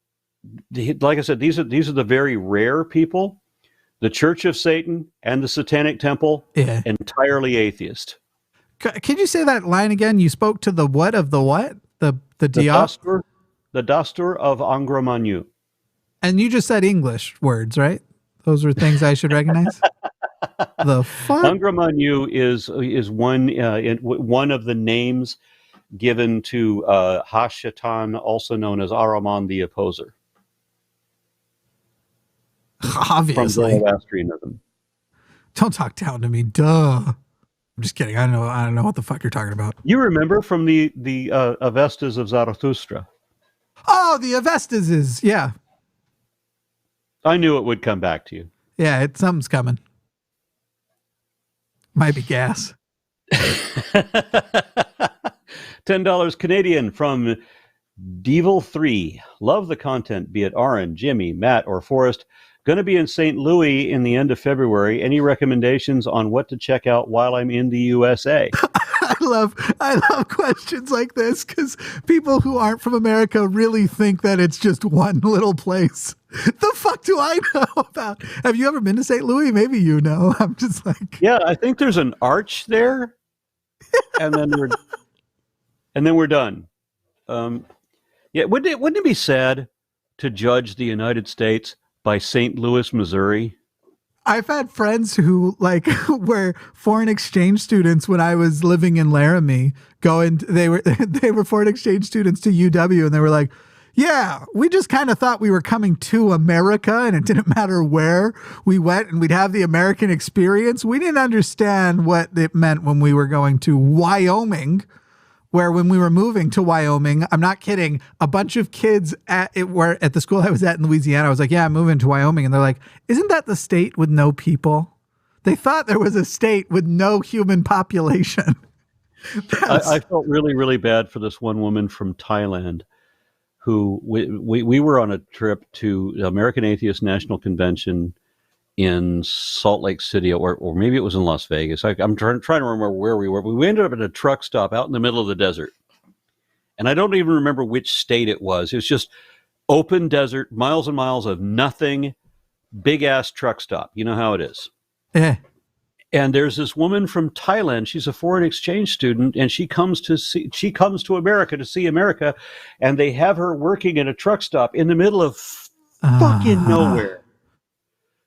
like I said, these are the very rare people. The Church of Satan and the Satanic Temple, entirely atheist. Can you say that line again? You spoke to the what of the what? The Dastur of Angramanyu. And you just said English words, right? Those are things I should recognize. The fuck? Angramanyu is one of the names given to Hashatan, also known as Ahriman the Opposer. Obviously. From Zoroastrianism. Don't talk down to me, duh. I'm just kidding. I don't know what the fuck you're talking about. You remember from the Avestas of Zarathustra? Oh, the Avestas yeah. I knew it would come back to you. Yeah, something's coming. Might be gas. $10 Canadian from Devil3. Love the content, be it Aron, Jimmy, Matt, or Forrest. Going to be in St. Louis in the end of February. Any recommendations on what to check out while I'm in the USA? I love questions like this because people who aren't from America really think that it's just one little place. The fuck do I know about? Have you ever been to St. Louis? Maybe you know. I'm just like, yeah, I think there's an arch there, and then we're done. Yeah, wouldn't it be sad to judge the United States by St. Louis, Missouri? I've had friends who were foreign exchange students when I was living in Laramie. They were foreign exchange students to UW, and they were like, yeah, we just kind of thought we were coming to America and it didn't matter where we went and we'd have the American experience. We didn't understand what it meant when we were going to Wyoming where when we were moving to Wyoming, I'm not kidding, a bunch of kids at the school I was at in Louisiana, I was like, yeah, I'm moving to Wyoming. And they're like, isn't that the state with no people? They thought there was a state with no human population. I felt really, really bad for this one woman from Thailand who we were on a trip to the American Atheist National Convention in Salt Lake City, or maybe it was in Las Vegas. I'm trying to remember where we were. We ended up at a truck stop out in the middle of the desert. And I don't even remember which state it was. It was just open desert, miles and miles of nothing, big-ass truck stop. You know how it is. Yeah. And there's this woman from Thailand. She's a foreign exchange student, and she comes to America to see America, and they have her working in a truck stop in the middle of fucking nowhere.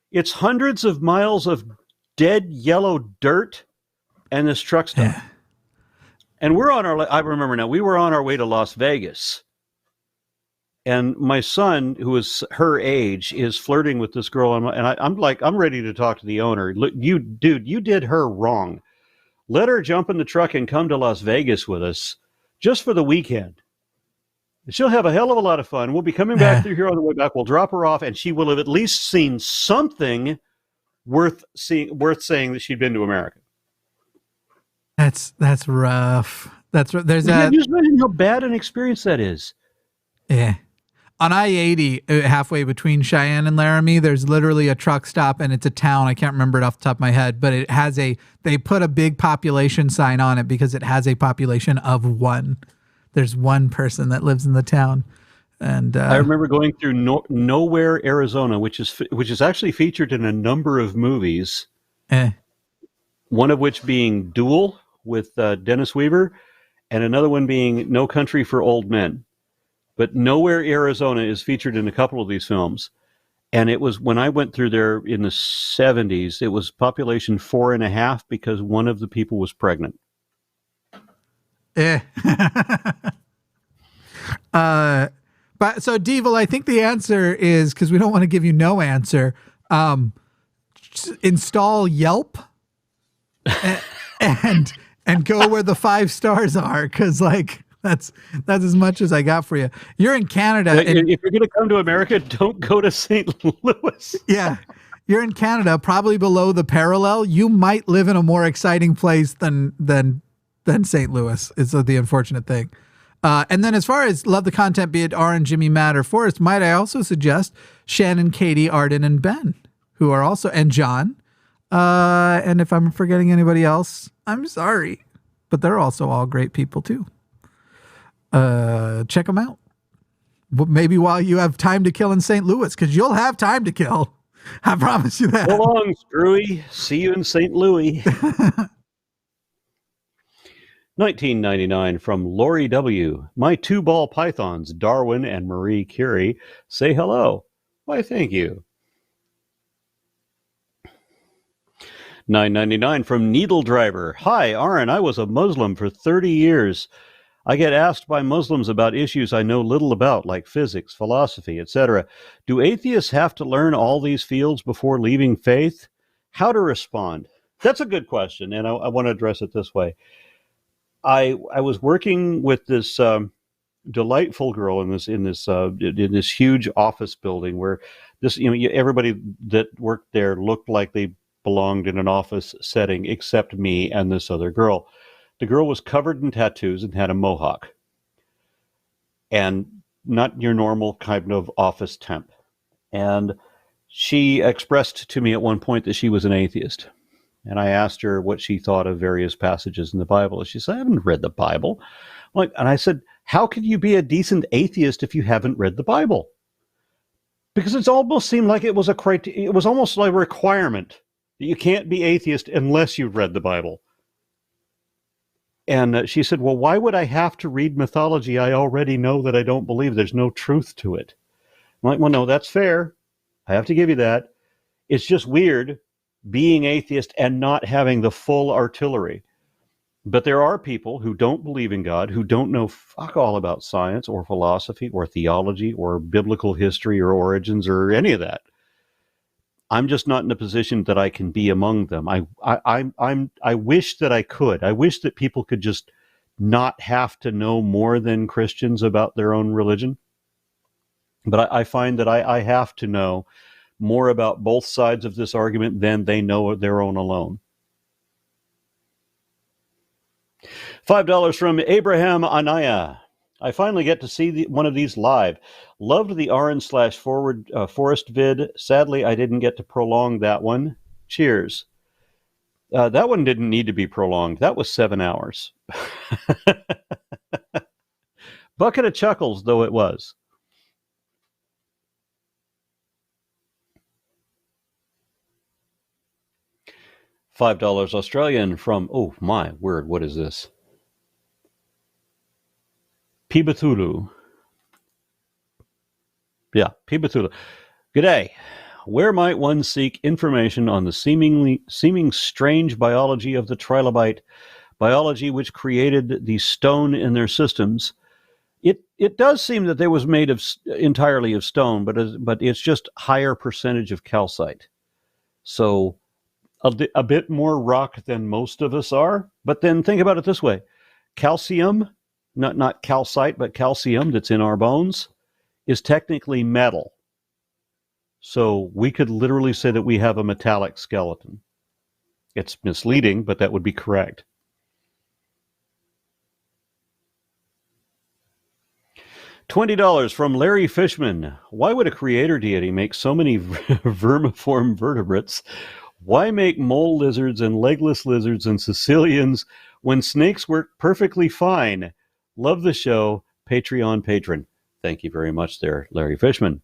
It's hundreds of miles of dead yellow dirt and this truck stop. Yeah. And I remember now, we were on our way to Las Vegas. And my son, who is her age, is flirting with this girl. And I'm ready to talk to the owner. Look, you did her wrong. Let her jump in the truck and come to Las Vegas with us just for the weekend. She'll have a hell of a lot of fun. We'll be coming back through here on the way back. We'll drop her off, and she will have at least seen something worth saying that she'd been to America. That's rough. That's there's that. Just imagine how bad an experience that is. Yeah. On I-80, halfway between Cheyenne and Laramie, there's literally a truck stop, and it's a town. I can't remember it off the top of my head, but it has they put a big population sign on it because it has a population of one. There's one person that lives in the town. And I remember going through Nowhere, Arizona, which is actually featured in a number of movies. One of which being Duel with Dennis Weaver, and another one being No Country for Old Men. But Nowhere, Arizona is featured in a couple of these films. And it was when I went through there in the 70s, it was population 4.5 because one of the people was pregnant. But so Devil, I think the answer is, because we don't want to give you no answer, install Yelp and go where the 5 stars are, because that's as much as I got for you. You're in Canada. If you're going to come to America, don't go to St. Louis. Yeah. You're in Canada, probably below the parallel. You might live in a more exciting place than St. Louis. Is the unfortunate thing. And then as far as love the content, be it Aron, Jimmy, Matt, or Forrest, might I also suggest Shannon, Katy, Arden, and Ben, who are also, and John. And if I'm forgetting anybody else, I'm sorry. But they're also all great people too. Check them out. Maybe while you have time to kill in St. Louis, because you'll have time to kill. I promise you that. So long, Screwy. See you in St. Louis. 1999 from Lori W. My 2 ball pythons, Darwin and Marie Curie, say hello. Why, thank you. 999 from Needle Driver. Hi, Aron. I was a Muslim for 30 years. I get asked by Muslims about issues I know little about, like physics, philosophy, etc. Do atheists have to learn all these fields before leaving faith? How to respond? That's a good question, and I want to address it this way. I was working with this delightful girl in this huge office building where everybody that worked there looked like they belonged in an office setting except me and this other girl. The girl was covered in tattoos and had a mohawk, and not your normal kind of office temp. And she expressed to me at one point that she was an atheist. And I asked her what she thought of various passages in the Bible. She said, I haven't read the Bible. And I said, how could you be a decent atheist if you haven't read the Bible? Because it almost seemed like it was almost like a requirement that you can't be atheist unless you've read the Bible. And she said, well, why would I have to read mythology I already know that I don't believe? There's no truth to it. I'm like, well, no, that's fair. I have to give you that. It's just weird being atheist and not having the full artillery. But there are people who don't believe in God, who don't know fuck all about science or philosophy or theology or biblical history or origins or any of that. I'm just not in a position that I can be among them. I wish that I could. I wish that people could just not have to know more than Christians about their own religion. But I find that I have to know more about both sides of this argument than they know their own alone. $5 from Abraham Anaya. I finally get to see one of these live. Loved the Aron/Forrest vid. Sadly, I didn't get to prolong that one. Cheers. That one didn't need to be prolonged. That was 7 hours. Bucket of chuckles, though it was. $5 Australian from, oh my word, what is this? Pibatulu. Yeah, Pibatulu. G'day. Where might one seek information on the seeming strange biology of the trilobite, biology which created the stone in their systems? It does seem that they was made entirely of stone, but it's just higher percentage of calcite. So a bit more rock than most of us are. But then think about it this way. Calcium, not calcite, but calcium that's in our bones is technically metal. So we could literally say that we have a metallic skeleton. It's misleading, but that would be correct. $20 from Larry Fishman. Why would a creator deity make so many vermiform vertebrates? Why make mole lizards and legless lizards and Sicilians when snakes work perfectly fine? Love the show. Patreon patron. Thank you very much there, Larry Fishman.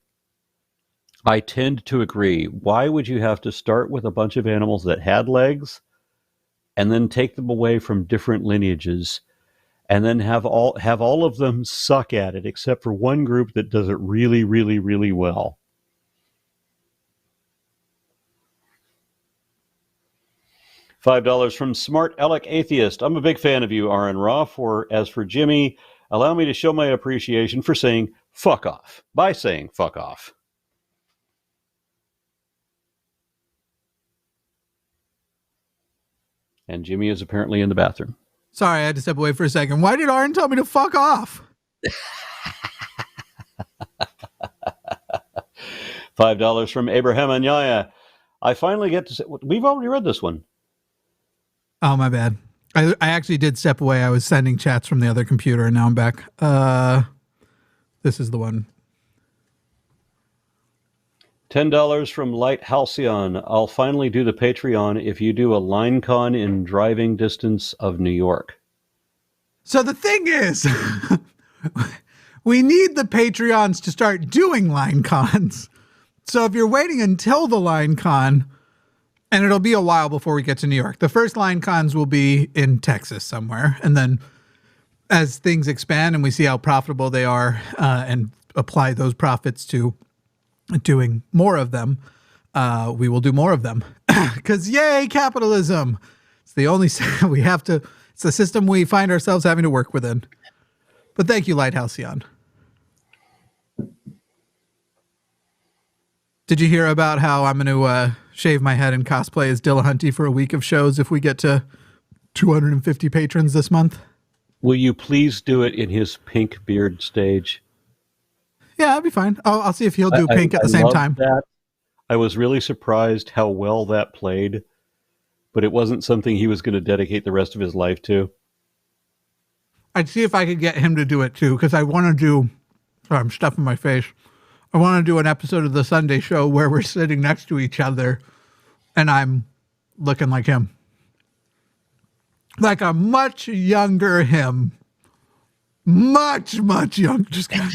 I tend to agree. Why would you have to start with a bunch of animals that had legs and then take them away from different lineages and then have all of them suck at it except for one group that does it really, really, really well? $5 from Smart Alec Atheist. I'm a big fan of you, Aron Ra. As for Jimmy, allow me to show my appreciation for saying fuck off by saying fuck off. And Jimmy is apparently in the bathroom. Sorry, I had to step away for a second. Why did Aron tell me to fuck off? $5 from Abraham Anyaya. I finally get to say, we've already read this one. Oh, my bad. I actually did step away. I was sending chats from the other computer, and now I'm back. This is the one. $10 from Light Halcyon. I'll finally do the Patreon if you do a line con in driving distance of New York. So the thing is, we need the Patreons to start doing line cons. So if you're waiting until the line con, and it'll be a while before we get to New York. The first line cons will be in Texas somewhere. And then as things expand and we see how profitable they are and apply those profits to doing more of them, we will do more of them. Because yay, capitalism. It's the only we have to, it's the system we find ourselves having to work within. But thank you, Light Halcyon. Did you hear about how I'm going to shave my head and cosplay as Dillahunty for a week of shows if we get to 250 patrons this month? Will you please do it in his pink beard stage? Yeah, that'd be fine. I'll see if he'll do pink at the same time. That. I was really surprised how well that played, but it wasn't something he was going to dedicate the rest of his life to. I'd see if I could get him to do it too, because I want to do... Sorry, I'm stuffing my face. I want to do an episode of the Sunday show where we're sitting next to each other and I'm looking like him. Like a much younger him. Much, much younger. Just kidding.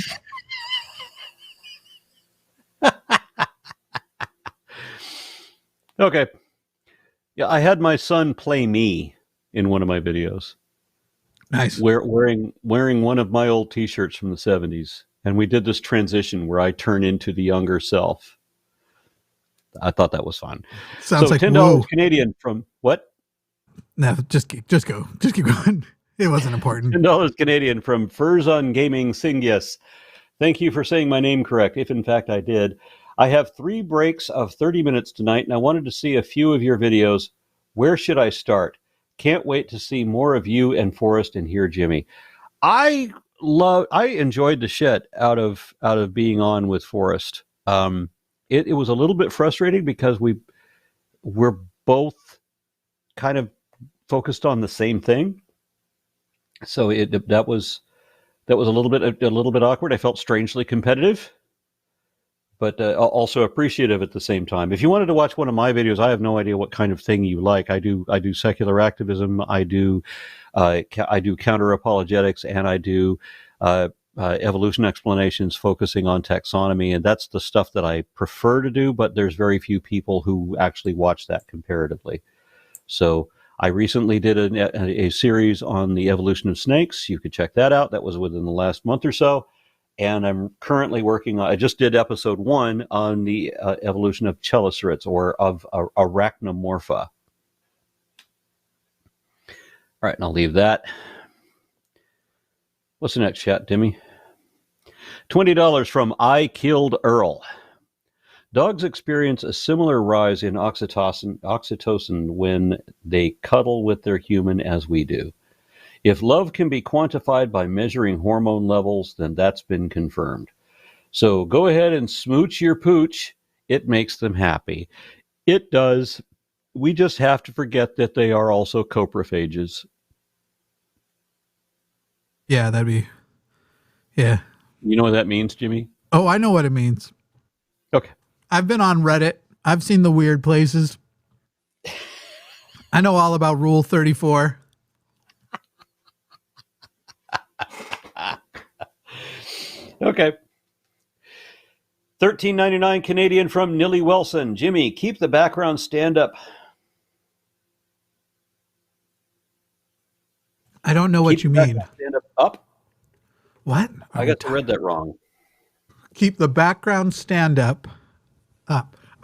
Okay. Yeah, I had my son play me in one of my videos. Nice. Wearing one of my old t-shirts from the 70s. And we did this transition where I turn into the younger self. I thought that was fun. Sounds like $10 whoa. Canadian from what? No, just go. Just keep going. It wasn't important. $10 Canadian from Furzon Gaming Singyas. Thank you for saying my name correct, if in fact I did. I have 3 breaks of 30 minutes tonight, and I wanted to see a few of your videos. Where should I start? Can't wait to see more of you and Forrest and hear Jimmy. I enjoyed the shit out of being on with Forrest. It was a little bit frustrating because we're both kind of focused on the same thing. So that was a little bit awkward. I felt strangely competitive, but also appreciative at the same time. If you wanted to watch one of my videos, I have no idea what kind of thing you like. I do secular activism. I do counter apologetics, and I do evolution explanations focusing on taxonomy, and that's the stuff that I prefer to do. But there's very few people who actually watch that comparatively. So I recently did a series on the evolution of snakes. You could check that out. That was within the last month or so. And I'm currently working on, I just did episode 1 on the evolution of chelicerates, or of arachnomorpha. All right, and I'll leave that. What's the next chat, Timmy? $20 from I Killed Earl. Dogs experience a similar rise in oxytocin when they cuddle with their human as we do. If love can be quantified by measuring hormone levels, then that's been confirmed. So go ahead and smooch your pooch. It makes them happy. It does. We just have to forget that they are also coprophages. Yeah, yeah. You know what that means, Jimmy? Oh, I know what it means. Okay. I've been on Reddit. I've seen the weird places. I know all about Rule 34. Okay. $13.99 Canadian from Nilly Wilson. Jimmy, keep the background stand up. I don't know what you mean. Stand up? What? I guess I read that wrong. Keep the background stand up.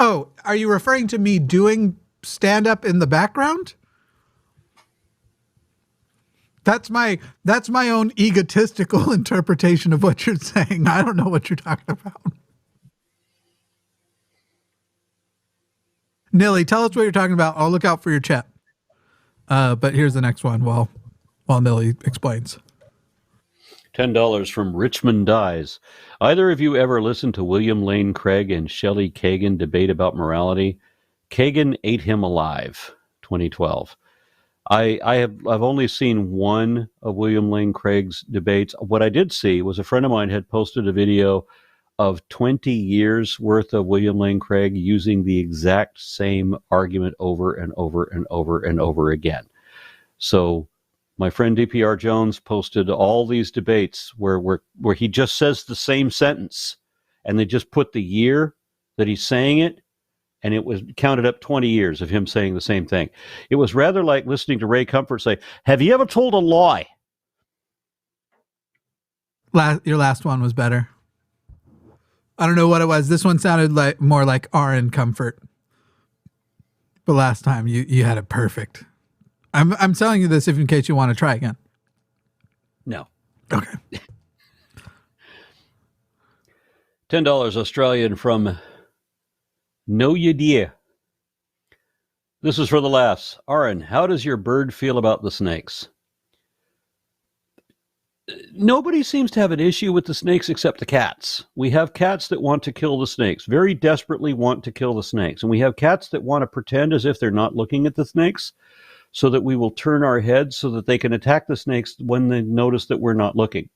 Oh, are you referring to me doing stand up in the background? That's my own egotistical interpretation of what you're saying. I don't know what you're talking about. Nilly, tell us what you're talking about. I'll look out for your chat. But here's the next one while Nilly explains. $10 from Richmond Dies. Either of you ever listened to William Lane Craig and Shelley Kagan debate about morality? Kagan ate him alive, 2012. I've only seen one of William Lane Craig's debates. What I did see was a friend of mine had posted a video of 20 years worth of William Lane Craig using the exact same argument over and over and over and over again. So my friend DPR Jones posted all these debates where he just says the same sentence, and they just put the year that he's saying it, and it was counted up 20 years of him saying the same thing. It was rather like listening to Ray Comfort say, "Have you ever told a lie?" Your last one was better. I don't know what it was. This one sounded more like Aron Comfort. But last time you had it perfect. I'm telling you this in case you want to try again. No. Okay. $10 Australian from No Idea. This is for the laughs. Aron, how does your bird feel about the snakes? Nobody seems to have an issue with the snakes except the cats. We have cats that want to kill the snakes, very desperately want to kill the snakes. And we have cats that want to pretend as if they're not looking at the snakes, so that we will turn our heads so that they can attack the snakes when they notice that we're not looking.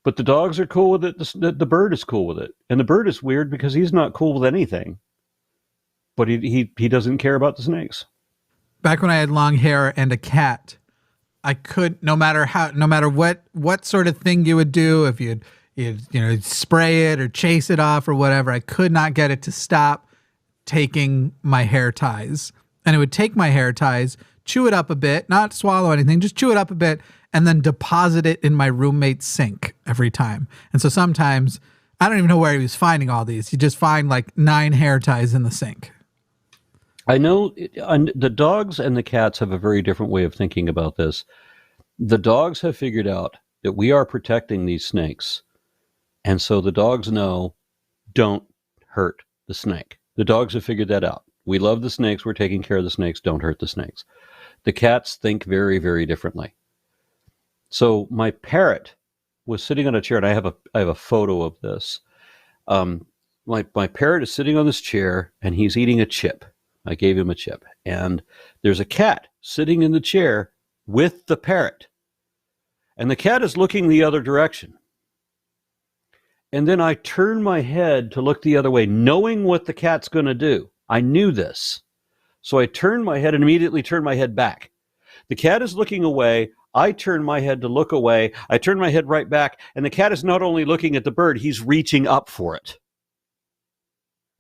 But the dogs are cool with it. The bird is cool with it. And the bird is weird because he's not cool with anything. But he doesn't care about the snakes. Back when I had long hair and a cat, I could, no matter what sort of thing you would do, if you'd spray it or chase it off or whatever, I could not get it to stop taking my hair ties. And it would take my hair ties, chew it up a bit, not swallow anything, just chew it up a bit, and then deposit it in my roommate's sink every time. And so sometimes, I don't even know where he was finding all these. You just find like 9 hair ties in the sink. I know the dogs and the cats have a very different way of thinking about this. The dogs have figured out that we are protecting these snakes. And so the dogs know, don't hurt the snake. The dogs have figured that out. We love the snakes. We're taking care of the snakes. Don't hurt the snakes. The cats think very, very differently. So my parrot was sitting on a chair, and I have a photo of this. My parrot is sitting on this chair, and he's eating a chip. I gave him a chip. And there's a cat sitting in the chair with the parrot. And the cat is looking the other direction. And then I turn my head to look the other way, knowing what the cat's going to do. I knew this. So I turned my head and immediately turned my head back. The cat is looking away. I turn my head to look away. I turn my head right back. And the cat is not only looking at the bird, he's reaching up for it.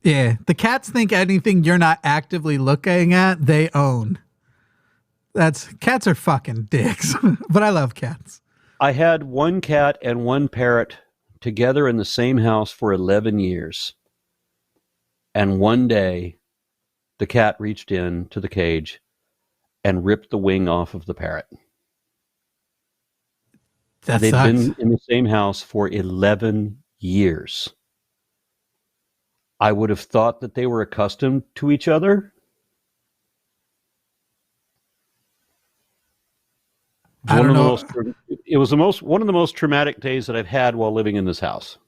Yeah, the cats think anything you're not actively looking at, they own. Cats are fucking dicks, but I love cats. I had one cat and one parrot together in the same house for 11 years. And one day, the cat reached in to the cage and ripped the wing off of the parrot. They'd been in the same house for 11 years. I would have thought that they were accustomed to each other. It was one of the most traumatic days that I've had while living in this house.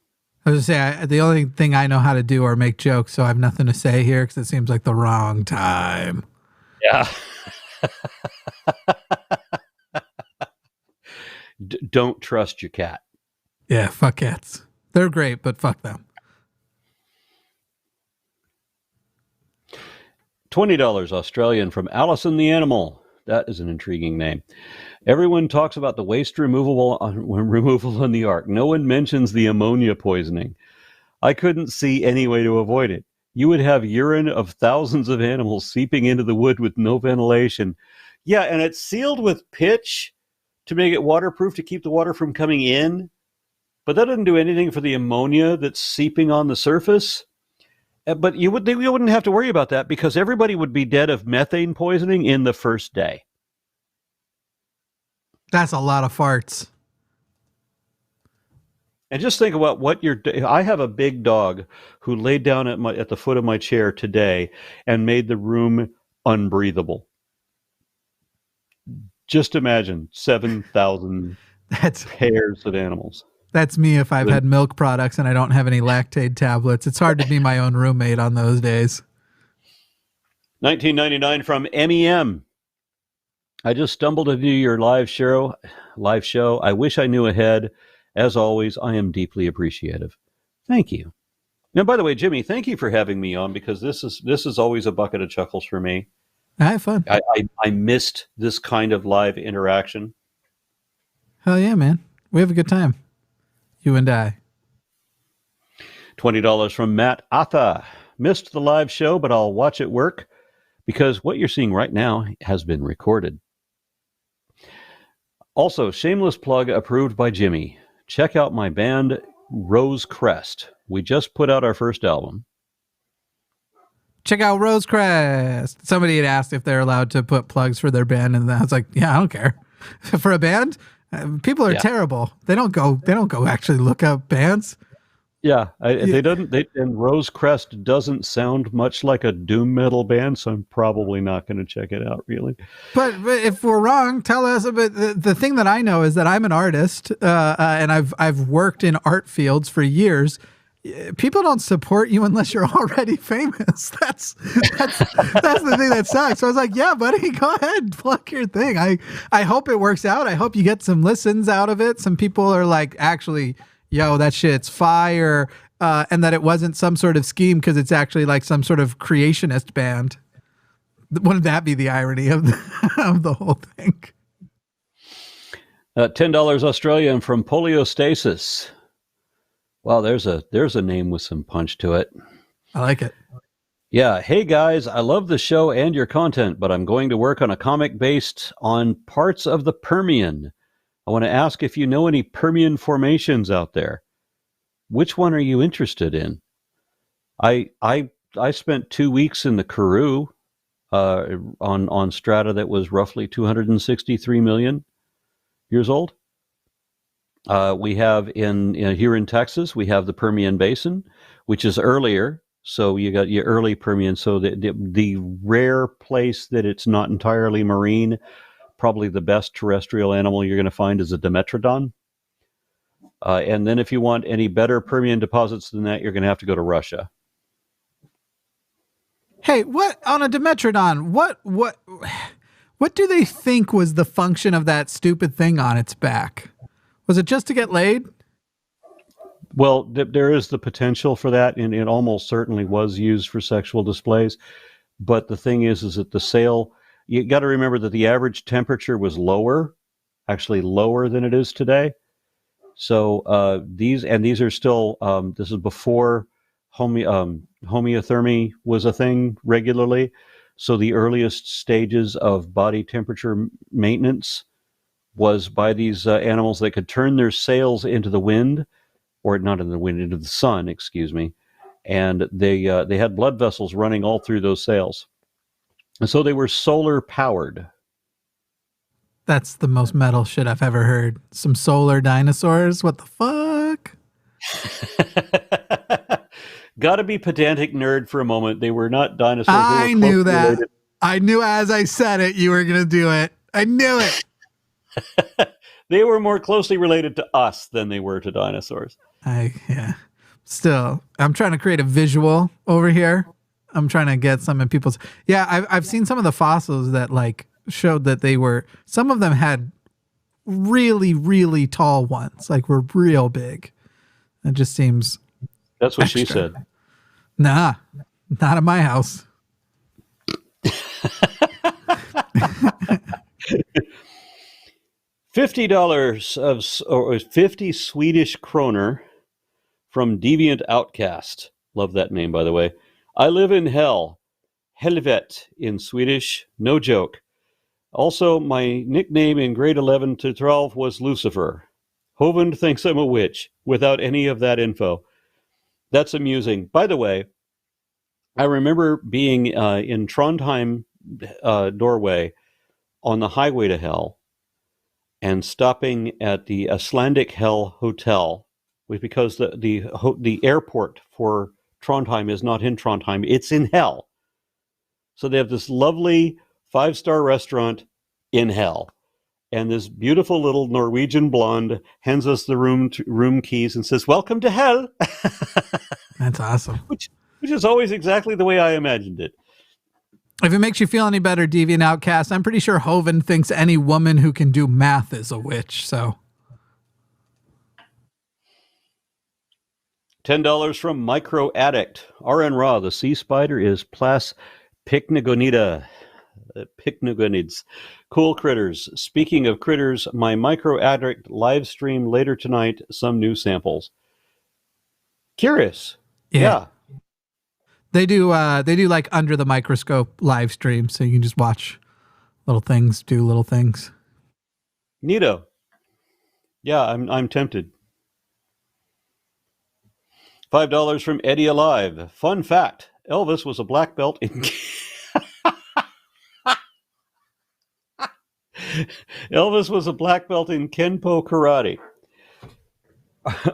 I was going to say, the only thing I know how to do are make jokes, so I have nothing to say here because it seems like the wrong time. Yeah. Don't trust your cat. Yeah, fuck cats. They're great, but fuck them. $20 Australian from Allison the Animal. That is an intriguing name. Everyone talks about the waste removal on the Ark. No one mentions the ammonia poisoning. I couldn't see any way to avoid it. You would have urine of thousands of animals seeping into the wood with no ventilation. Yeah, and it's sealed with pitch to make it waterproof, to keep the water from coming in. But that doesn't do anything for the ammonia that's seeping on the surface. But you wouldn't have to worry about that because everybody would be dead of methane poisoning in the first day. That's a lot of farts. And just think about what I have a big dog who laid down at the foot of my chair today and made the room unbreathable. Just imagine 7,000 pairs of animals. That's me if I've had milk products and I don't have any Lactaid tablets. It's hard to be my own roommate on those days. $19.99 from MEM. I just stumbled into your live show. I wish I knew ahead. As always, I am deeply appreciative. Thank you. Now, by the way, Jimmy, thank you for having me on because this is always a bucket of chuckles for me. I have fun. I missed this kind of live interaction. Hell yeah, man. We have a good time. You and I. $20 from Matt Atha. Missed the live show, but I'll watch at work because what you're seeing right now has been recorded. Also, shameless plug approved by Jimmy. Check out my band, Rose Crest. We just put out our first album. Check out Rose Crest. Somebody had asked if they're allowed to put plugs for their band, and I was like, yeah, I don't care. For a band, people are terrible. They don't go actually look up bands. Yeah, and Rose Crest doesn't sound much like a doom metal band, so I'm probably not going to check it out, really. But if we're wrong, tell us. But the thing that I know is that I'm an artist, and I've worked in art fields for years. People don't support you unless you're already famous. That's the thing that sucks. So I was like, yeah, buddy, go ahead, plug your thing. I hope it works out. I hope you get some listens out of it. Some people are like, actually, yo, that shit's fire. And that it wasn't some sort of scheme because it's actually like some sort of creationist band. Wouldn't that be the irony of the whole thing? $10 Australian from Poliostasis. Wow, there's a name with some punch to it. I like it. Yeah. Hey, guys, I love the show and your content, but I'm going to work on a comic based on parts of the Permian. I want to ask if you know any Permian formations out there. Which one are you interested in? I spent 2 weeks in the Karoo on strata that was roughly 263 million years old. We have here in Texas, we have the Permian Basin, which is earlier. So you got your early Permian. So the rare place that it's not entirely marine, probably the best terrestrial animal you're going to find is a Dimetrodon. And then if you want any better Permian deposits than that, you're going to have to go to Russia. Hey, what on a Dimetrodon? What do they think was the function of that stupid thing on its back? Was it just to get laid? Well, there is the potential for that, and it almost certainly was used for sexual displays. But the thing is that the sail, you got to remember that the average temperature was lower, actually lower than it is today. So these are still, this is before homeothermy was a thing regularly. So the earliest stages of body temperature maintenance was by these animals that could turn their sails into the wind, or not in the wind, into the sun, excuse me. And they had blood vessels running all through those sails. And so they were solar powered. That's the most metal shit I've ever heard. Some solar dinosaurs? What the fuck? Gotta be pedantic nerd for a moment. They were not dinosaurs. I knew that. Related. I knew as I said it, you were going to do it. I knew it. They were more closely related to us than they were to dinosaurs. Yeah. Still, I'm trying to create a visual over here. I'm trying to get some in people's. Yeah, I've seen some of the fossils that like showed that they were. Some of them had really, really tall ones, like were real big. It just seems. That's what extra. She said. Nah, not in my house. $50 or 50 Swedish kroner from Deviant Outcast. Love that name, by the way. I live in hell. Helvet in Swedish. No joke. Also, my nickname in grade 11 to 12 was Lucifer. Hovund thinks I'm a witch without any of that info. That's amusing. By the way, I remember being in Trondheim doorway on the highway to hell and stopping at the Icelandic Hell Hotel because the airport for Trondheim is not in Trondheim, it's in hell. So they have this lovely 5-star restaurant in hell. And this beautiful little Norwegian blonde hands us the room keys and says, "Welcome to hell." That's awesome. Which is always exactly the way I imagined it. If it makes you feel any better, Deviant Outcast, I'm pretty sure Hovind thinks any woman who can do math is a witch, so. $10 from Micro Addict. Aron Ra, the sea spider is Plas pycnogonida. Pycnogonids. Cool critters. Speaking of critters, my Micro Addict live stream later tonight, some new samples. Curious. Yeah. They do like under the microscope live stream, so you can just watch little things do little things. Neato. Yeah, I'm tempted. $5 from Eddie Alive. Fun fact: Elvis was a black belt in. Elvis was a black belt in Kenpo Karate.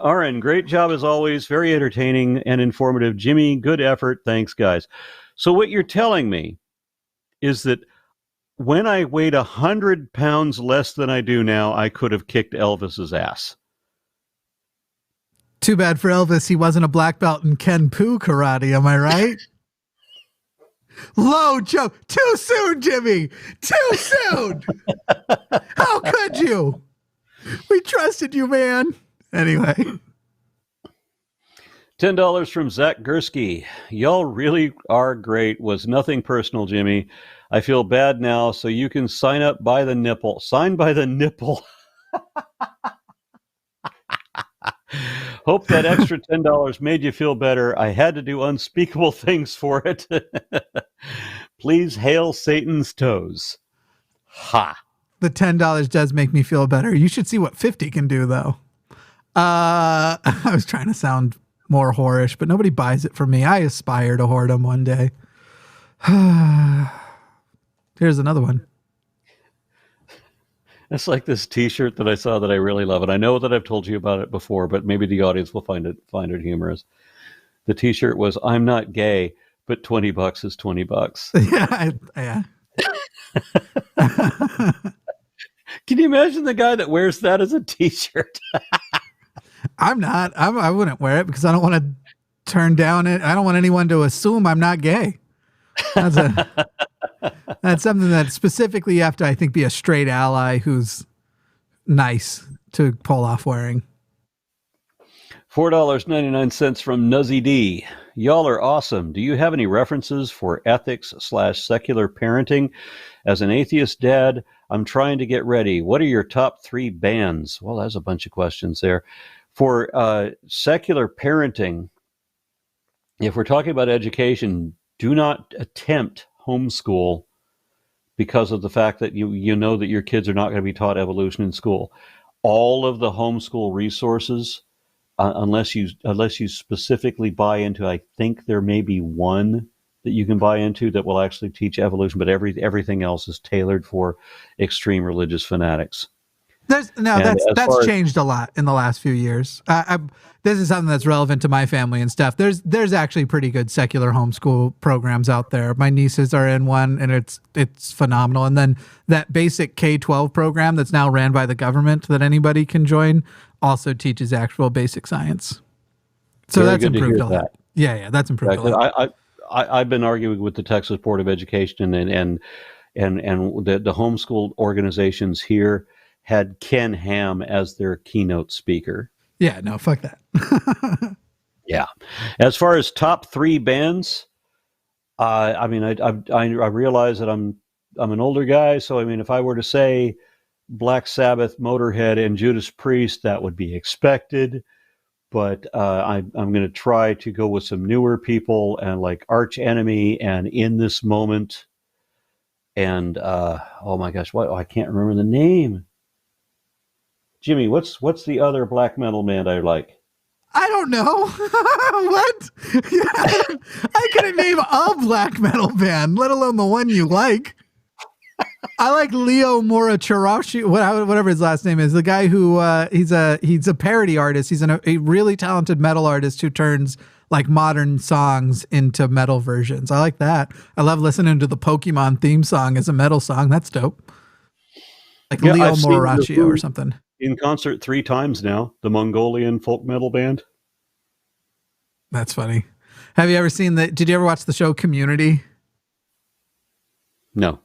Aron, great job as always. Very entertaining and informative. Jimmy, good effort. Thanks, guys. So what you're telling me is that when I weighed 100 pounds less than I do now, I could have kicked Elvis's ass. Too bad for Elvis. He wasn't a black belt in Kenpo Karate. Am I right? Low jump. Too soon, Jimmy. Too soon. How could you? We trusted you, man. Anyway. $10 from Zach Gursky. Y'all really are great. Was nothing personal, Jimmy. I feel bad now, so you can sign up by the nipple. Sign by the nipple. Hope that extra $10 made you feel better. I had to do unspeakable things for it. Please hail Satan's toes. Ha. The $10 does make me feel better. You should see what 50 can do, though. I was trying to sound more whorish, but nobody buys it from me. I aspire to whoredom one day. Here's another one. It's like this T-shirt that I saw that I really love, and I know that I've told you about it before, but maybe the audience will find it humorous. The T-shirt was, "I'm not gay, but $20 is $20." Yeah. Can you imagine the guy that wears that as a T-shirt? I'm not. I wouldn't wear it because I don't want to turn down it. I don't want anyone to assume I'm not gay. That's something that specifically you have to, I think, be a straight ally who's nice to pull off wearing. $4.99 from Nuzzy D. Y'all are awesome. Do you have any references for ethics/secular parenting? As an atheist dad, I'm trying to get ready. What are your top 3 bands? Well, that's a bunch of questions there. For secular parenting, if we're talking about education, do not attempt homeschool because of the fact that you know that your kids are not going to be taught evolution in school. All of the homeschool resources, unless you specifically buy into, I think there may be one that you can buy into that will actually teach evolution, but everything else is tailored for extreme religious fanatics. That's changed a lot in the last few years. This is something that's relevant to my family and stuff. There's actually pretty good secular homeschool programs out there. My nieces are in one, and it's phenomenal. And then that basic K-12 program that's now ran by the government that anybody can join also teaches actual basic science. So Very that's good improved to a hear lot. Yeah, that's improved a lot. I've been arguing with the Texas Board of Education and the homeschool organizations here had Ken Ham as their keynote speaker. Yeah, no, fuck that. Yeah. As far as top 3 bands, I mean, I realize that I'm an older guy, so I mean, if I were to say Black Sabbath, Motorhead, and Judas Priest, that would be expected. But I'm going to try to go with some newer people and like Arch Enemy and In This Moment. And oh my gosh, I can't remember the name. Jimmy, what's the other black metal band I like? I don't know. What? I couldn't name a black metal band, let alone the one you like. I like Leo Morachirashi, whatever his last name is. The guy who he's a parody artist. He's a really talented metal artist who turns like modern songs into metal versions. I like that. I love listening to the Pokemon theme song as a metal song. That's dope. Like Leo Morachio or something. In concert 3 times now, the Mongolian folk metal band. That's funny. Have you ever seen did you ever watch the show Community? No.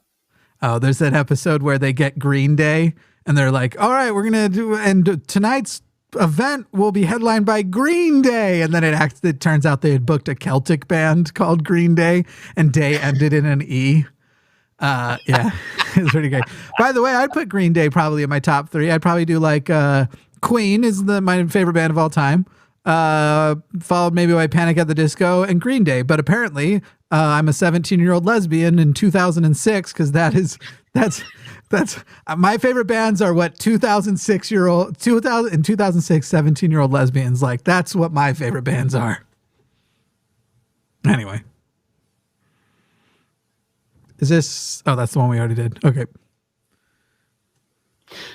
Oh, there's that episode where they get Green Day and they're like, all right, we're going to do, and tonight's event will be headlined by Green Day. And then it turns out they had booked a Celtic band called Green Day, and Day ended in an E. Yeah, it's pretty great. By the way, I'd put Green Day probably in my top 3. I'd probably do like Queen is my favorite band of all time. Followed maybe by Panic at the Disco and Green Day. But apparently I'm a 17-year-old lesbian in 2006 because that's my favorite bands are what 2006 17-year-old lesbians like. That's what my favorite bands are. Anyway. Is this? Oh, that's the one we already did. Okay.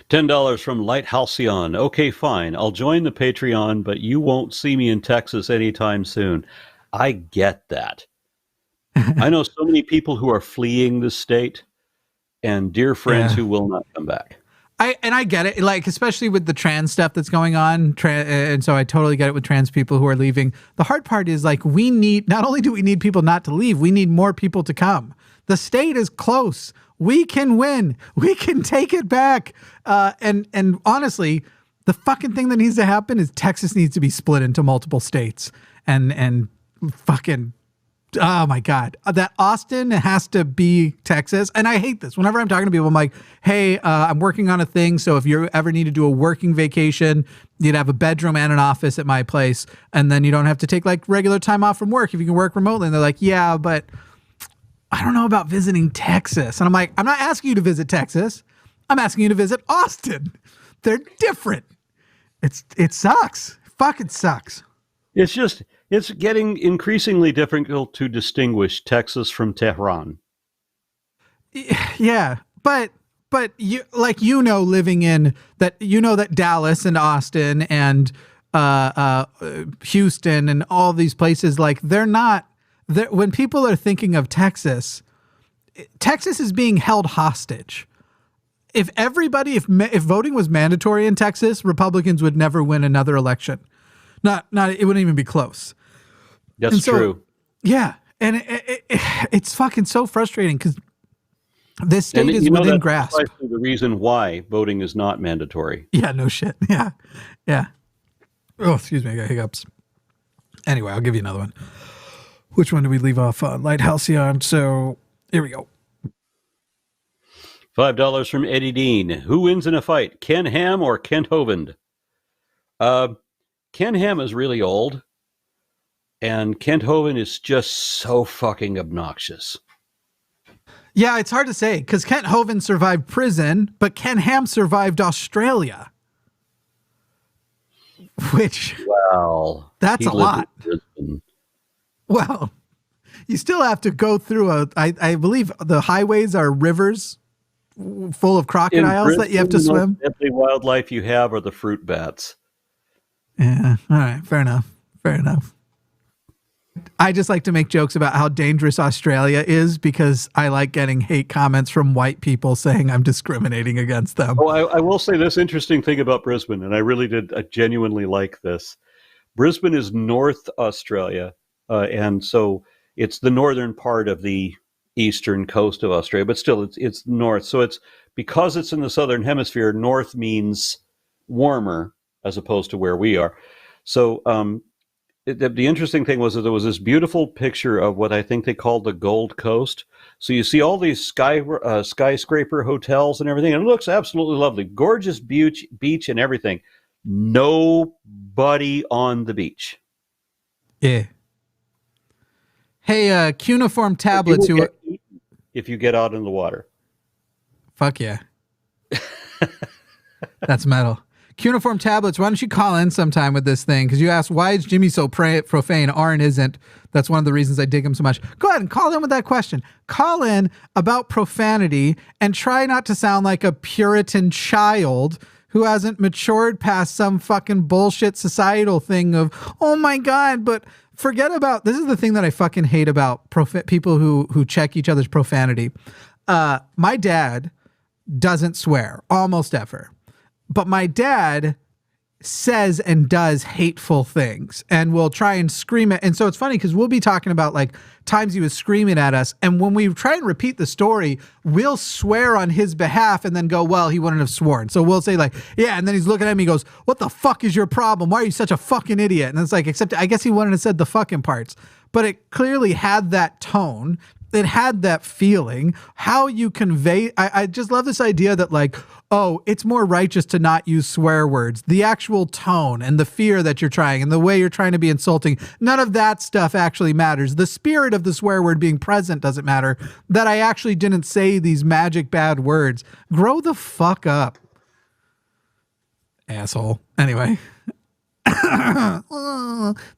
$10 from Lighthalcyon. Okay, fine. I'll join the Patreon, but you won't see me in Texas anytime soon. I get that. I know so many people who are fleeing the state and dear friends who will not come back. I get it, like especially with the trans stuff that's going on, and so I totally get it with trans people who are leaving. The hard part is like not only do we need people not to leave, we need more people to come. The state is close. We can win. We can take it back. And honestly, the fucking thing that needs to happen is Texas needs to be split into multiple states. And fucking, oh my God, that Austin has to be Texas. And I hate this. Whenever I'm talking to people, I'm like, hey, I'm working on a thing. So if you ever need to do a working vacation, you'd have a bedroom and an office at my place. And then you don't have to take like regular time off from work if you can work remotely. And they're like, yeah, but I don't know about visiting Texas. And I'm like, I'm not asking you to visit Texas. I'm asking you to visit Austin. They're different. It sucks. Fucking sucks. It's getting increasingly difficult to distinguish Texas from Tehran. Yeah, but living in that, that Dallas and Austin and Houston and all these places, like when people are thinking of Texas is being held hostage. If voting was mandatory in Texas, Republicans would never win another election. It wouldn't even be close. That's true. Yeah. And it's fucking so frustrating because this state is within grasp. That's the reason why voting is not mandatory. Yeah, no shit. Yeah. Yeah. Oh, excuse me. I got hiccups. Anyway, I'll give you another one. Which one do we leave off on? Lighthalcyon. So here we go. $5 from Eddie Dean. Who wins in a fight, Ken Ham or Kent Hovind? Ken Ham is really old, and Kent Hovind is just so fucking obnoxious. Yeah, it's hard to say, because Kent Hovind survived prison, but Ken Ham survived Australia. Which, well, that's a lot. Well, you still have to go through I believe the highways are rivers full of crocodiles that you have to swim. The only wildlife you have are the fruit bats. Yeah. All right. Fair enough. I just like to make jokes about how dangerous Australia is because I like getting hate comments from white people saying I'm discriminating against them. Oh, I will say this interesting thing about Brisbane, and I genuinely like this. Brisbane is North Australia, and so it's the northern part of the eastern coast of Australia, but still it's north. So it's because it's in the southern hemisphere, north means warmer as opposed to where we are. So the interesting thing was that there was this beautiful picture of what I think they called the Gold Coast. So you see all these skyscraper hotels and everything, and it looks absolutely lovely. Gorgeous beach and everything. Nobody on the beach. Yeah. Hey, cuneiform tablets. If you get out in the water. Fuck yeah. That's metal. Cuneiform tablets, why don't you call in sometime with this thing? Because you asked, why is Jimmy so profane? Aaron isn't. That's one of the reasons I dig him so much. Go ahead and call in with that question. Call in about profanity and try not to sound like a Puritan child who hasn't matured past some fucking bullshit societal thing of, oh my God, but forget about, this is the thing that I fucking hate about people who check each other's profanity. My dad doesn't swear almost ever. But my dad says and does hateful things and will try and scream it. And so it's funny because we'll be talking about like times he was screaming at us. And when we try and repeat the story, we'll swear on his behalf and then go, well, he wouldn't have sworn. So we'll say like, yeah. And then he's looking at me, he goes, what the fuck is your problem? Why are you such a fucking idiot? And it's like, except I guess he wouldn't have said the fucking parts, but it clearly had that tone. It had that feeling. How you convey, I just love this idea that like, oh, it's more righteous to not use swear words. The actual tone and the fear that you're trying and the way you're trying to be insulting, none of that stuff actually matters. The spirit of the swear word being present doesn't matter. That I actually didn't say these magic bad words. Grow the fuck up. Asshole. Anyway.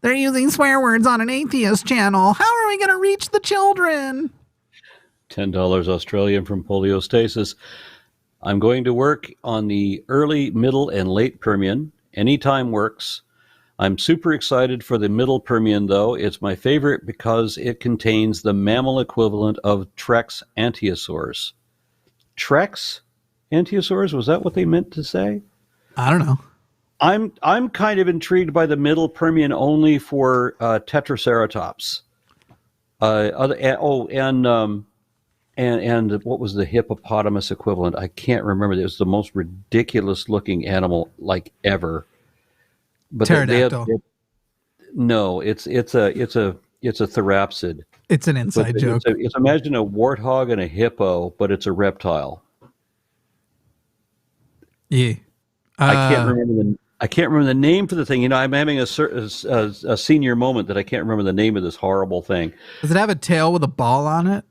They're using swear words on an atheist channel. How are we going to reach the children? $10 Australian from Poliostasis. I'm going to work on the early, middle, and late Permian. Anytime works. I'm super excited for the middle Permian, though. It's my favorite because it contains the mammal equivalent of Trex ankylosaurs. Trex ankylosaurs? Was that what they meant to say? I don't know. I'm kind of intrigued by the middle Permian only for Tetraceratops. And what was the hippopotamus equivalent? I can't remember. It was the most ridiculous looking animal like ever. But pterodactyl. No, it's a therapsid. It's an inside joke. It's imagine a warthog and a hippo, but it's a reptile. Yeah. I can't remember the name for the thing. You know, I'm having a senior moment that I can't remember the name of this horrible thing. Does it have a tail with a ball on it?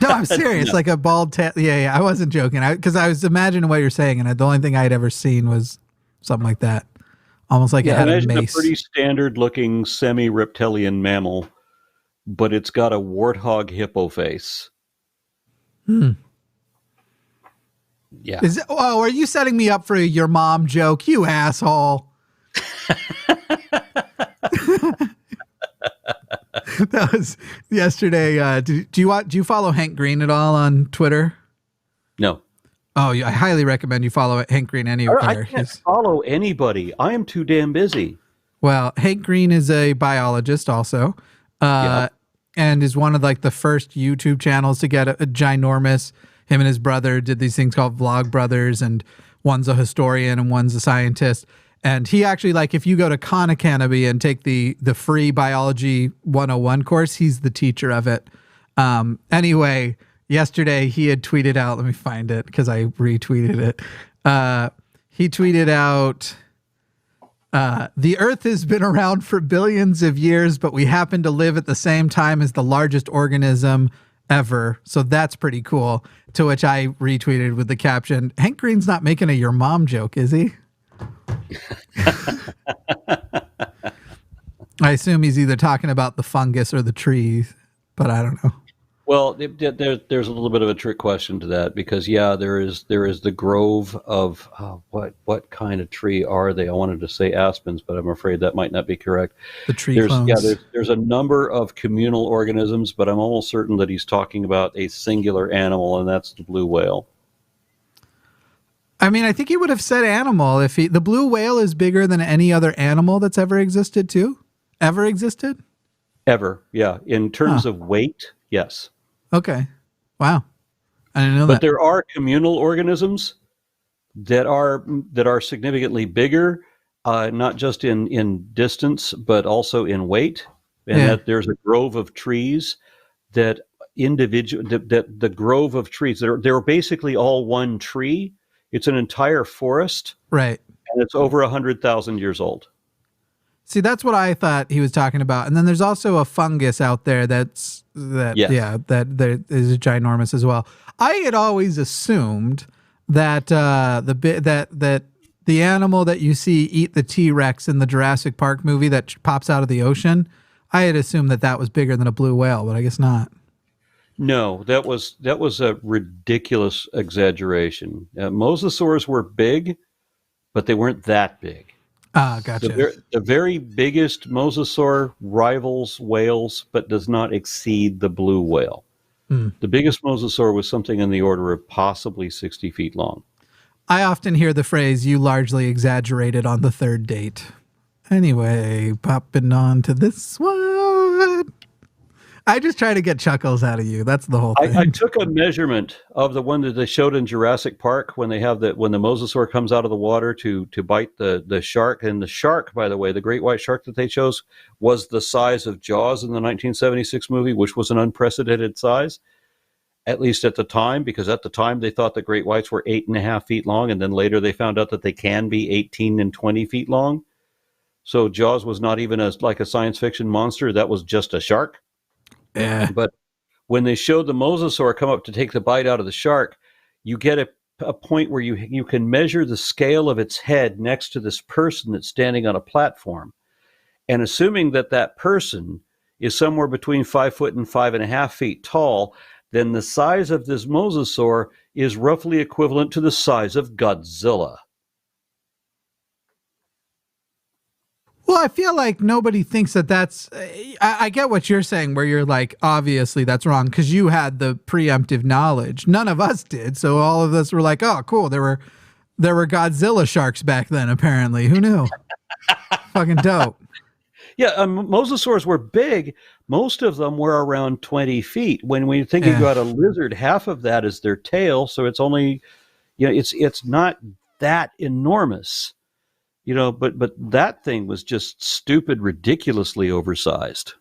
No, I'm serious. No. Like a bald tail. Yeah. I wasn't joking. Because I was imagining what you're saying, and the only thing I'd ever seen was something like that. Almost like it had a mace. A pretty standard-looking semi-reptilian mammal, but it's got a warthog hippo face. Yeah. Are you setting me up for your mom joke, you asshole? That was yesterday. Do you follow Hank Green at all on Twitter? No. Oh, yeah, I highly recommend you follow Hank Green anywhere. I can't follow anybody. I am too damn busy. Well, Hank Green is a biologist also, and is one of like the first YouTube channels to get a ginormous. Him and his brother did these things called Vlog Brothers, and one's a historian and one's a scientist. And he actually, like, if you go to Khan Academy and take the free Biology 101 course, he's the teacher of it. Anyway, yesterday he had tweeted out, let me find it because I retweeted it. He tweeted out, the Earth has been around for billions of years, but we happen to live at the same time as the largest organism ever. So that's pretty cool. To which I retweeted with the caption, Hank Green's not making a your mom joke, is he? I assume he's either talking about the fungus or the trees, but I don't know. Well, there's a little bit of a trick question to that because there is the grove of what kind of tree are they? I wanted to say aspens, but I'm afraid that might not be correct. The tree clones. There's a number of communal organisms, but I'm almost certain that he's talking about a singular animal, and that's the blue whale. I mean, I think he would have said animal if the blue whale is bigger than any other animal that's ever existed too? Ever existed? Ever, yeah. In terms of weight, yes. Okay. Wow. I didn't know that. But there are communal organisms that are significantly bigger, not just in distance, but also in weight. And that there's a grove of trees that the grove of trees, they're basically all one tree. It's an entire forest. Right. And it's over 100,000 years old. See, that's what I thought he was talking about. And then there's also a fungus out there that is ginormous as well. I had always assumed that that the animal that you see eat the T-Rex in the Jurassic Park movie that pops out of the ocean, I had assumed that was bigger than a blue whale, but I guess not. No, that was a ridiculous exaggeration. Mosasaurs were big, but they weren't that big. Ah, gotcha. The very biggest mosasaur rivals whales, but does not exceed the blue whale. The biggest mosasaur was something in the order of possibly 60 feet long. I often hear the phrase, you largely exaggerated on the third date. Anyway, popping on to this one. I just try to get chuckles out of you. That's the whole thing. I took a measurement of the one that they showed in Jurassic Park when the mosasaur comes out of the water to bite the shark. And the shark, by the way, the great white shark that they chose, was the size of Jaws in the 1976 movie, which was an unprecedented size, at least at the time, because at the time they thought the great whites were 8.5 feet long, and then later they found out that they can be 18 and 20 feet long. So Jaws was not even like a science fiction monster. That was just a shark. Yeah. But when they showed the mosasaur come up to take the bite out of the shark, you get a point where you can measure the scale of its head next to this person that's standing on a platform. And assuming that person is somewhere between 5 foot and 5.5 feet tall, then the size of this mosasaur is roughly equivalent to the size of Godzilla. Well, I feel like nobody thinks that's... I get what you're saying, where you're like, obviously that's wrong, because you had the preemptive knowledge. None of us did, so all of us were like, oh, cool, there were Godzilla sharks back then, apparently. Who knew? Fucking dope. Yeah, mosasaurs were big. Most of them were around 20 feet. When we think about a lizard, half of that is their tail, so it's only... it's not that enormous. But that thing was just stupid, ridiculously oversized.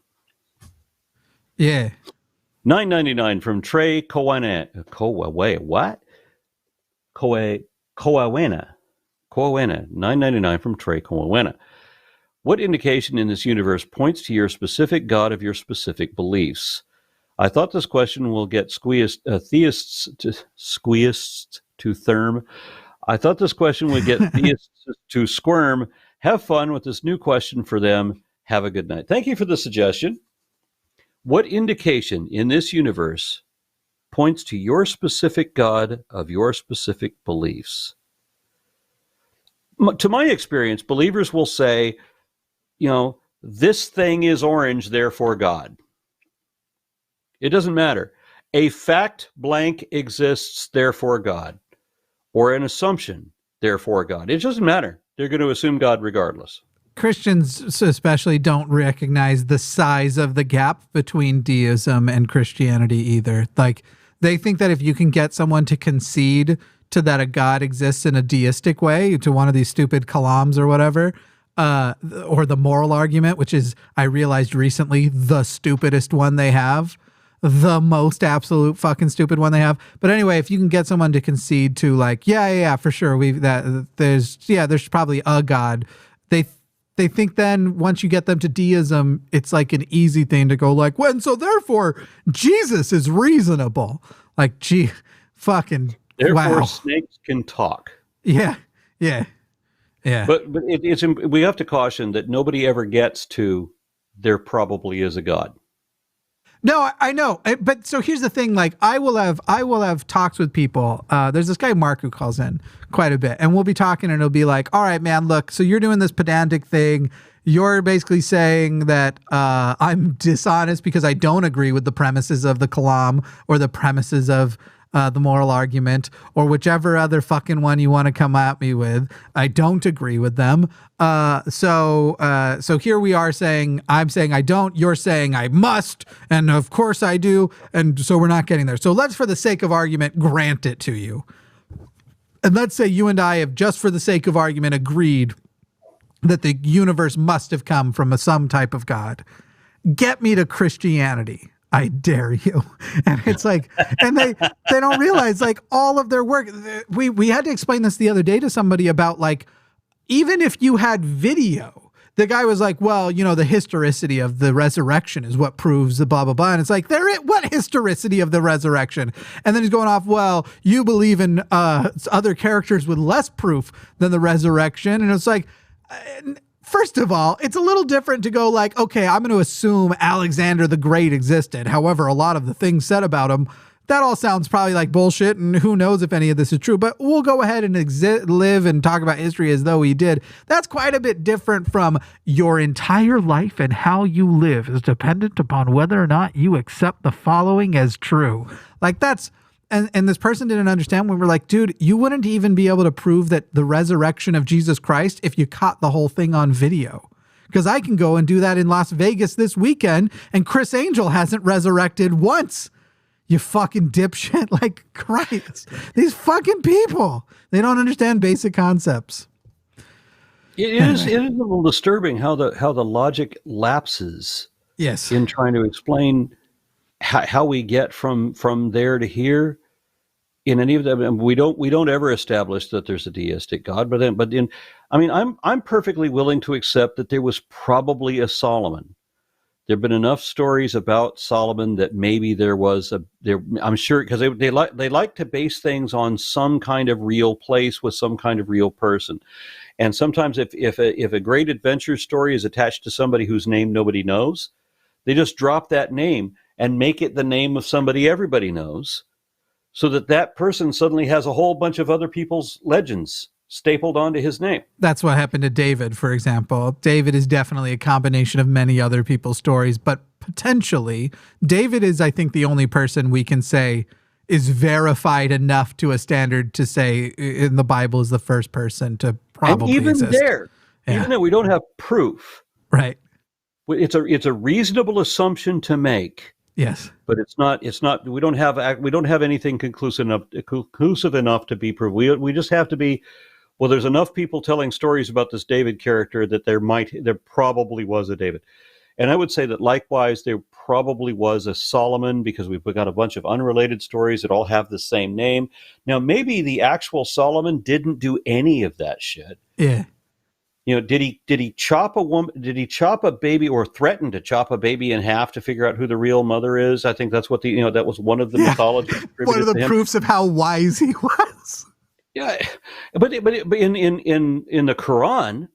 Yeah. $9.99 from Trey Coawena. What? Coawena. $9.99 from Trey Coawena. What indication in this universe points to your specific God of your specific beliefs? I thought this question will get theists to therm. I thought this question would get theists to squirm. Have fun with this new question for them. Have a good night. Thank you for the suggestion. What indication in this universe points to your specific God of your specific beliefs? To my experience, believers will say, this thing is orange, therefore God. It doesn't matter. A fact blank exists, therefore God. Or an assumption, therefore God. It doesn't matter. They're going to assume God regardless. Christians especially don't recognize the size of the gap between deism and Christianity either. Like, they think that if you can get someone to concede to that a God exists in a deistic way, to one of these stupid kalams or whatever, or the moral argument, which is, I realized recently, the stupidest one they have, the most absolute fucking stupid one they have. But anyway, if you can get someone to concede to like, yeah, for sure, there's probably a God. They think then once you get them to deism, it's like an easy thing to go like, well, so therefore Jesus is reasonable. Like, gee, fucking therefore wow. Snakes can talk. Yeah. But we have to caution that nobody ever gets to there probably is a God. No, I know. But so here's the thing, like I will have talks with people. There's this guy, Mark, who calls in quite a bit, and we'll be talking and it'll be like, all right, man, look, so you're doing this pedantic thing. You're basically saying that I'm dishonest because I don't agree with the premises of the Kalam or the premises of the moral argument or whichever other fucking one you want to come at me with. I don't agree with them. So here we are saying, I'm saying I don't, you're saying I must, and of course I do, and so we're not getting there. So let's, for the sake of argument, grant it to you. And let's say you and I have, just for the sake of argument, agreed that the universe must have come from some type of God. Get me to Christianity. I dare you. And it's like, and they don't realize like all of their work. We had to explain this the other day to somebody about like, even if you had video, the guy was like, well, the historicity of the resurrection is what proves the blah, blah, blah. And it's like, what historicity of the resurrection? And then he's going off, well, you believe in other characters with less proof than the resurrection. And it's like, first of all, it's a little different to go like, okay, I'm going to assume Alexander the Great existed. However, a lot of the things said about him, that all sounds probably like bullshit, and who knows if any of this is true, but we'll go ahead and live and talk about history as though he did. That's quite a bit different from your entire life and how you live is dependent upon whether or not you accept the following as true. Like that's... And this person didn't understand when we're like, dude, you wouldn't even be able to prove that the resurrection of Jesus Christ if you caught the whole thing on video. Because I can go and do that in Las Vegas this weekend, and Chris Angel hasn't resurrected once. You fucking dipshit. Like, Christ. These fucking people. They don't understand basic concepts. It is a little disturbing how the logic lapses. Yes. In trying to explain how we get from there to here. In any of them, we don't ever establish that there's a deistic God, I'm perfectly willing to accept that there was probably a Solomon. There've been enough stories about Solomon that maybe there was I'm sure, because they like to base things on some kind of real place with some kind of real person. And sometimes if a great adventure story is attached to somebody whose name nobody knows, they just drop that name and make it the name of somebody everybody knows, so that person suddenly has a whole bunch of other people's legends stapled onto his name. That's what happened to David, for example. David is definitely a combination of many other people's stories, but potentially David is, I think, the only person we can say is verified enough to a standard to say in the Bible is the first person to probably exist. Even there, we don't have proof. Right. It's a reasonable assumption to make. Yes, but it's not. We don't have anything conclusive enough to be proved. We just have to be. Well, there's enough people telling stories about this David character that there probably was a David, and I would say that likewise there probably was a Solomon, because we've got a bunch of unrelated stories that all have the same name. Now, maybe the actual Solomon didn't do any of that shit. Yeah. Did he chop a woman? Did he chop a baby or threaten to chop a baby in half to figure out who the real mother is? I think that's what that was one of the mythologies. One of the proofs of how wise he was. Yeah, but in the Quran,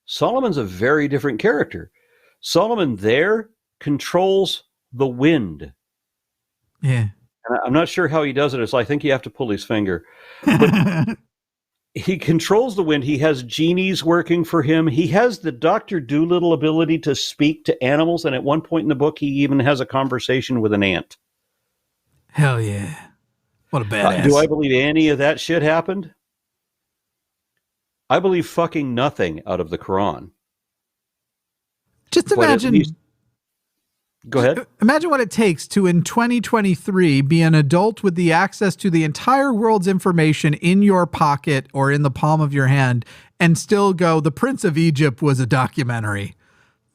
Solomon's a very different character. Solomon there controls the wind. Yeah, and I'm not sure how he does it. I think you have to pull his finger. But he controls the wind. He has genies working for him. He has the Dr. Dolittle ability to speak to animals. And at one point in the book, he even has a conversation with an ant. Hell yeah. What a badass. Do I believe any of that shit happened? I believe fucking nothing out of the Quran. Just imagine. Go ahead. Imagine what it takes to, in 2023, be an adult with the access to the entire world's information in your pocket or in the palm of your hand and still go, The Prince of Egypt was a documentary.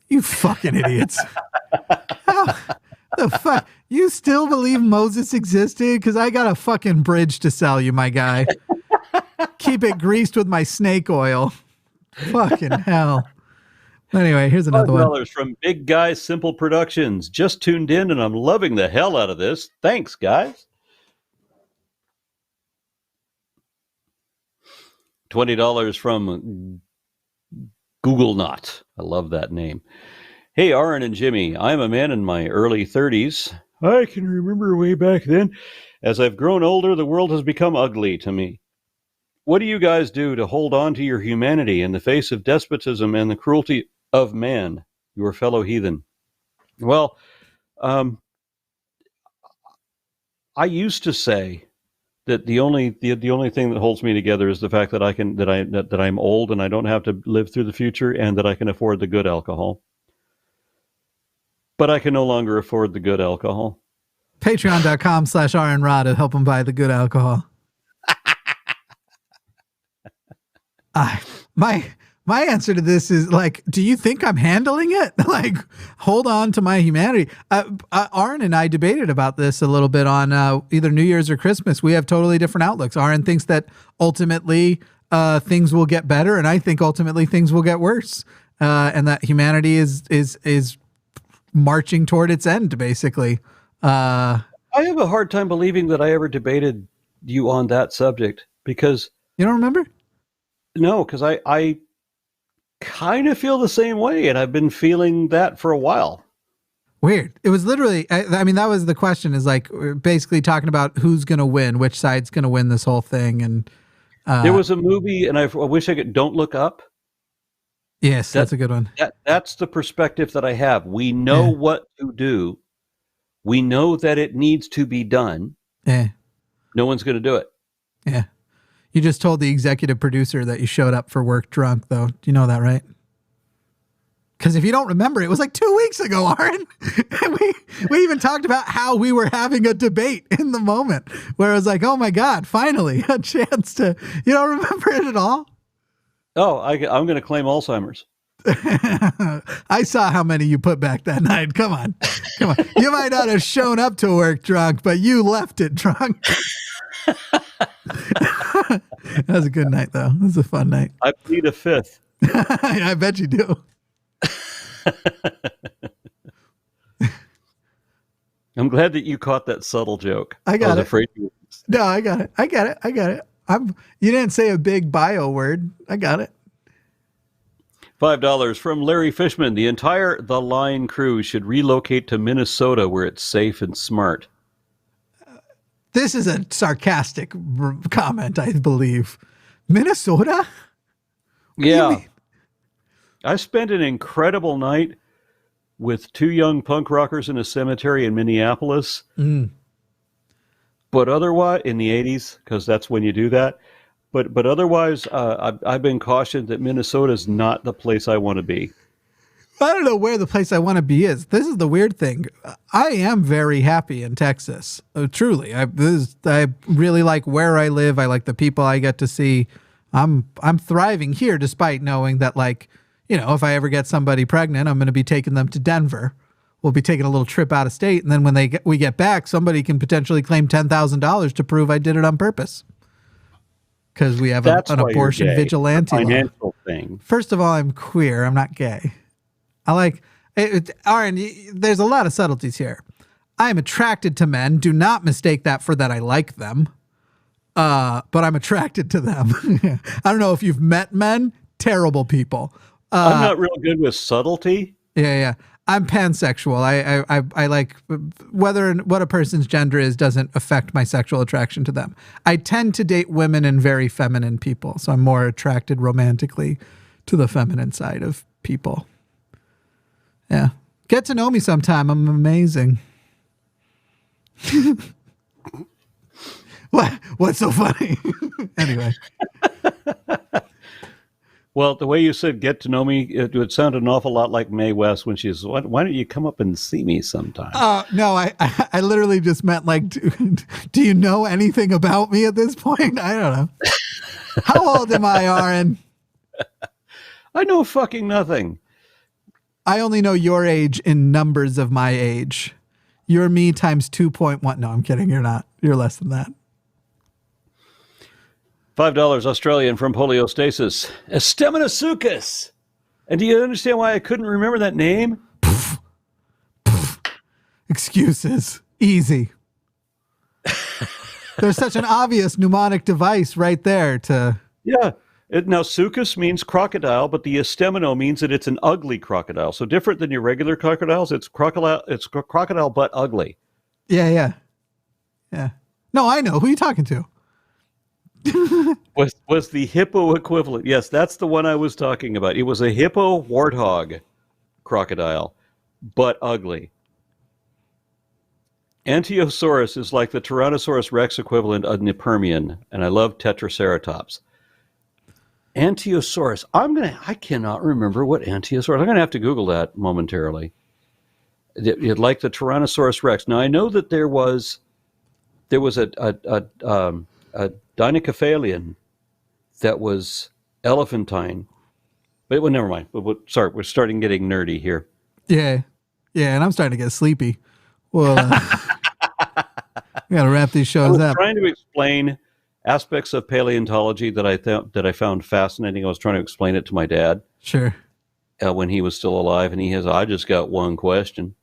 You fucking idiots. How the fuck? You still believe Moses existed? Because I got a fucking bridge to sell you, my guy. Keep it greased with my snake oil. Fucking hell. Anyway, here's another one. $5 from Big Guy Simple Productions. Just tuned in and I'm loving the hell out of this. Thanks, guys. $20 from Google Not. I love that name. Hey, Aron and Jimmy, I'm a man in my early 30s. I can remember way back then. As I've grown older, the world has become ugly to me. What do you guys do to hold on to your humanity in the face of despotism and the cruelty of man, your fellow heathen? Well, I used to say that the only thing that holds me together is the fact that I'm old and I don't have to live through the future and that I can afford the good alcohol. But I can no longer afford the good alcohol. Patreon.com/Aron Ra to help him buy the good alcohol. My answer to this is like, do you think I'm handling it? Like, hold on to my humanity. Aron and I debated about this a little bit on either New Year's or Christmas. We have totally different outlooks. Aron thinks that ultimately things will get better, and I think ultimately things will get worse, and that humanity is marching toward its end, basically. I have a hard time believing that I ever debated you on that subject because... You don't remember? No, because I kind of feel the same way, and I've been feeling that for a while. Weird. It was literally, I mean, that was the question, is like basically talking about who's going to win, which side's going to win this whole thing. And there was a movie, and I wish I could, Don't Look Up. Yes, that's a good one. That's the perspective that I have. We know what to do. We know that it needs to be done. Yeah. No one's going to do it. Yeah. You just told the executive producer that you showed up for work drunk, though. Do you know that, right? Because if you don't remember, it was like 2 weeks ago, Aron. And we even talked about how we were having a debate in the moment where it was like, oh my God, finally a chance to, you don't remember it at all? Oh, I'm going to claim Alzheimer's. I saw how many you put back that night. Come on. You might not have shown up to work drunk, but you left it drunk. That was a good night, though. It was a fun night. I plead a fifth. I bet you do. I'm glad that you caught that subtle joke. I got it. Afraid you would. No, I got it. You didn't say a big bio word. I got it. $5 from Larry Fishman. The entire The Line crew should relocate to Minnesota where it's safe and smart. This is a sarcastic comment, I believe. Minnesota? Yeah. I spent an incredible night with two young punk rockers in a cemetery in Minneapolis. But otherwise, in the 80s, because that's when you do that. But otherwise, I've been cautioned that Minnesota is not the place I want to be. I don't know where the place I want to be is. This is the weird thing. I am very happy in Texas. Truly. I really like where I live. I like the people I get to see. I'm thriving here despite knowing that, like, you know, if I ever get somebody pregnant, I'm going to be taking them to Denver. We'll be taking a little trip out of state. And then when we get back, somebody can potentially claim $10,000 to prove I did it on purpose. Because we have an abortion vigilante financial thing. First of all, I'm queer. I'm not gay. I like it. Aron, there's a lot of subtleties here. I am attracted to men. Do not mistake that for that I like them. But I'm attracted to them. I don't know if you've met men. Terrible people. I'm not real good with subtlety. Yeah. I'm pansexual. I like what a person's gender is doesn't affect my sexual attraction to them. I tend to date women and very feminine people, so I'm more attracted romantically to the feminine side of people. Yeah. Get to know me sometime. I'm amazing. What's so funny? Anyway. Well, the way you said "get to know me," it would sound an awful lot like Mae West when she's, "Why don't you come up and see me sometime?" No, I literally just meant like, do you know anything about me at this point? I don't know. How old am I, Aron? I know fucking nothing. I only know your age in numbers of my age. You're me times 2.1. No, I'm kidding. You're not. You're less than that. $5 Australian from Poliostasis. Esteminasuchus. And do you understand why I couldn't remember that name? Excuses. Easy. There's such an obvious mnemonic device right there to... Yeah. Now, suchus means crocodile, but the estemino means that it's an ugly crocodile. So different than your regular crocodiles, it's crocodile but ugly. Yeah. No, I know. Who are you talking to? was the hippo equivalent. Yes, that's the one I was talking about. It was a hippo warthog crocodile, but ugly. Antiosaurus is like the Tyrannosaurus rex equivalent of the Permian, and I love Tetraceratops. Antiosaurus. I cannot remember what Antiosaurus. I'm gonna have to Google that momentarily. It like the Tyrannosaurus rex. Now I know that there was a Dinocephalian that was elephantine. But well, never mind. Sorry, we're starting getting nerdy here. Yeah, and I'm starting to get sleepy. Well, we got to wrap these shows up. Trying to explain aspects of paleontology that I found fascinating. I was trying to explain it to my dad. Sure. When he was still alive, and I just got one question.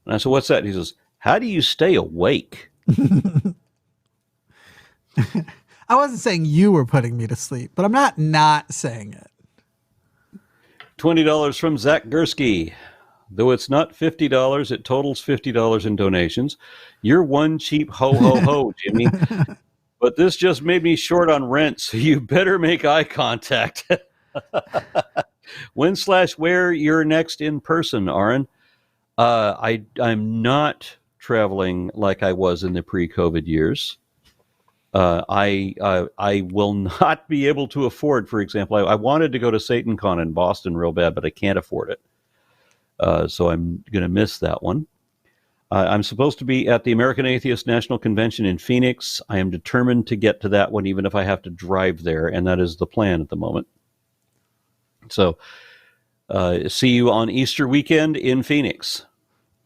And I said, "What's that?" And he says, "How do you stay awake?" I wasn't saying you were putting me to sleep, but I'm not saying it. $20 from Zach Gursky. Though it's not $50, it totals $50 in donations. You're one cheap ho, Jimmy. But this just made me short on rent, so you better make eye contact. When/where you're next in person, Aron? I'm not traveling like I was in the pre-COVID years. I will not be able to afford, for example, I wanted to go to SatanCon in Boston real bad, but I can't afford it. So I'm going to miss that one. I'm supposed to be at the American Atheist National Convention in Phoenix. I am determined to get to that one, even if I have to drive there, and that is the plan at the moment. So see you on Easter weekend in Phoenix.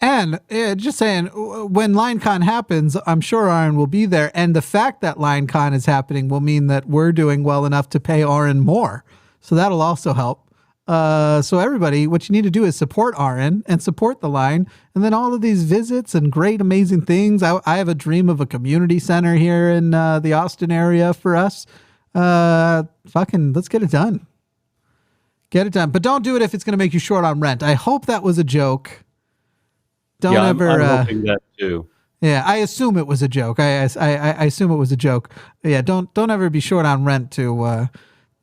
And just saying, when LineCon happens, I'm sure Aron will be there. And the fact that LineCon is happening will mean that we're doing well enough to pay Aron more. So that'll also help. So everybody, what you need to do is support Aron and support the line. And then all of these visits and great, amazing things. I have a dream of a community center here in the Austin area for us. Let's get it done. Get it done. But don't do it if it's going to make you short on rent. I hope that was a joke. Don't ever. I'm hoping that too. Yeah, I assume it was a joke. I assume it was a joke. Yeah, don't ever be short on rent to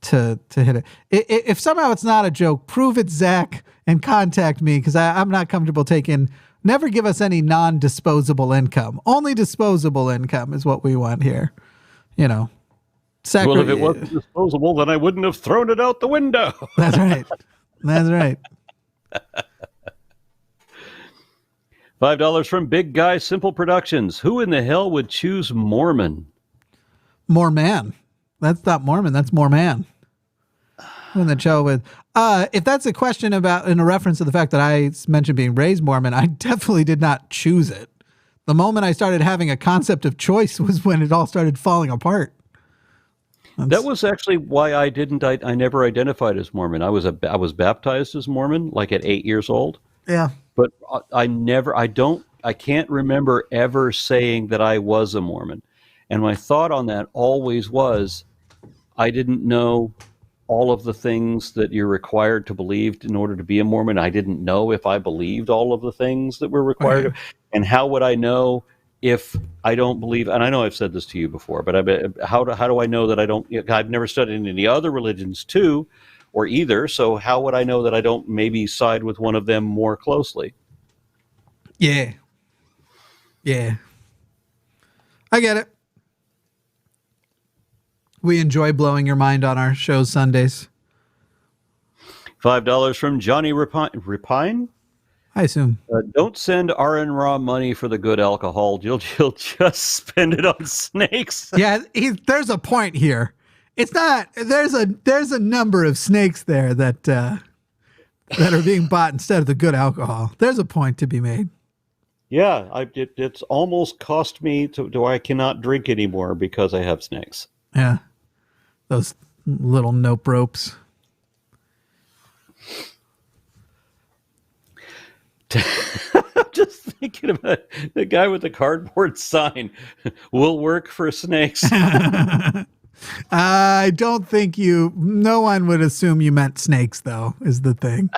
hit it. If somehow it's not a joke, prove it's Zach and contact me, because I'm not comfortable taking. Never give us any non-disposable income. Only disposable income is what we want here. You know. Well, if it wasn't disposable, then I wouldn't have thrown it out the window. That's right. That's right. $5 from Big Guy Simple Productions. Who in the hell would choose Mormon? More man. That's not Mormon. That's more man. In the show with, if that's a question about in a reference to the fact that I mentioned being raised Mormon, I definitely did not choose it. The moment I started having a concept of choice was when it all started falling apart. That was actually why I never identified as Mormon. I was baptized as Mormon, like at 8 years old. Yeah. But I can't remember ever saying that I was a Mormon. And my thought on that always was, I didn't know all of the things that you're required to believe in order to be a Mormon. I didn't know if I believed all of the things that were required. And how would I know if I don't believe, and I know I've said this to you before, but how do I know that I don't, I've never studied any other religions too, or either, so how would I know that I don't maybe side with one of them more closely? Yeah. Yeah. I get it. We enjoy blowing your mind on our shows Sundays. $5 from Johnny Repine? I assume. Don't send Aron Ra money for the good alcohol. You'll just spend it on snakes. Yeah, there's a point here. It's not. There's a number of snakes there that are being bought instead of the good alcohol. There's a point to be made. Yeah, it's almost cost me to I cannot drink anymore because I have snakes. Yeah, those little nope ropes. Just thinking about the guy with the cardboard sign. Will work for snakes. I don't think no one would assume you meant snakes, though, is the thing.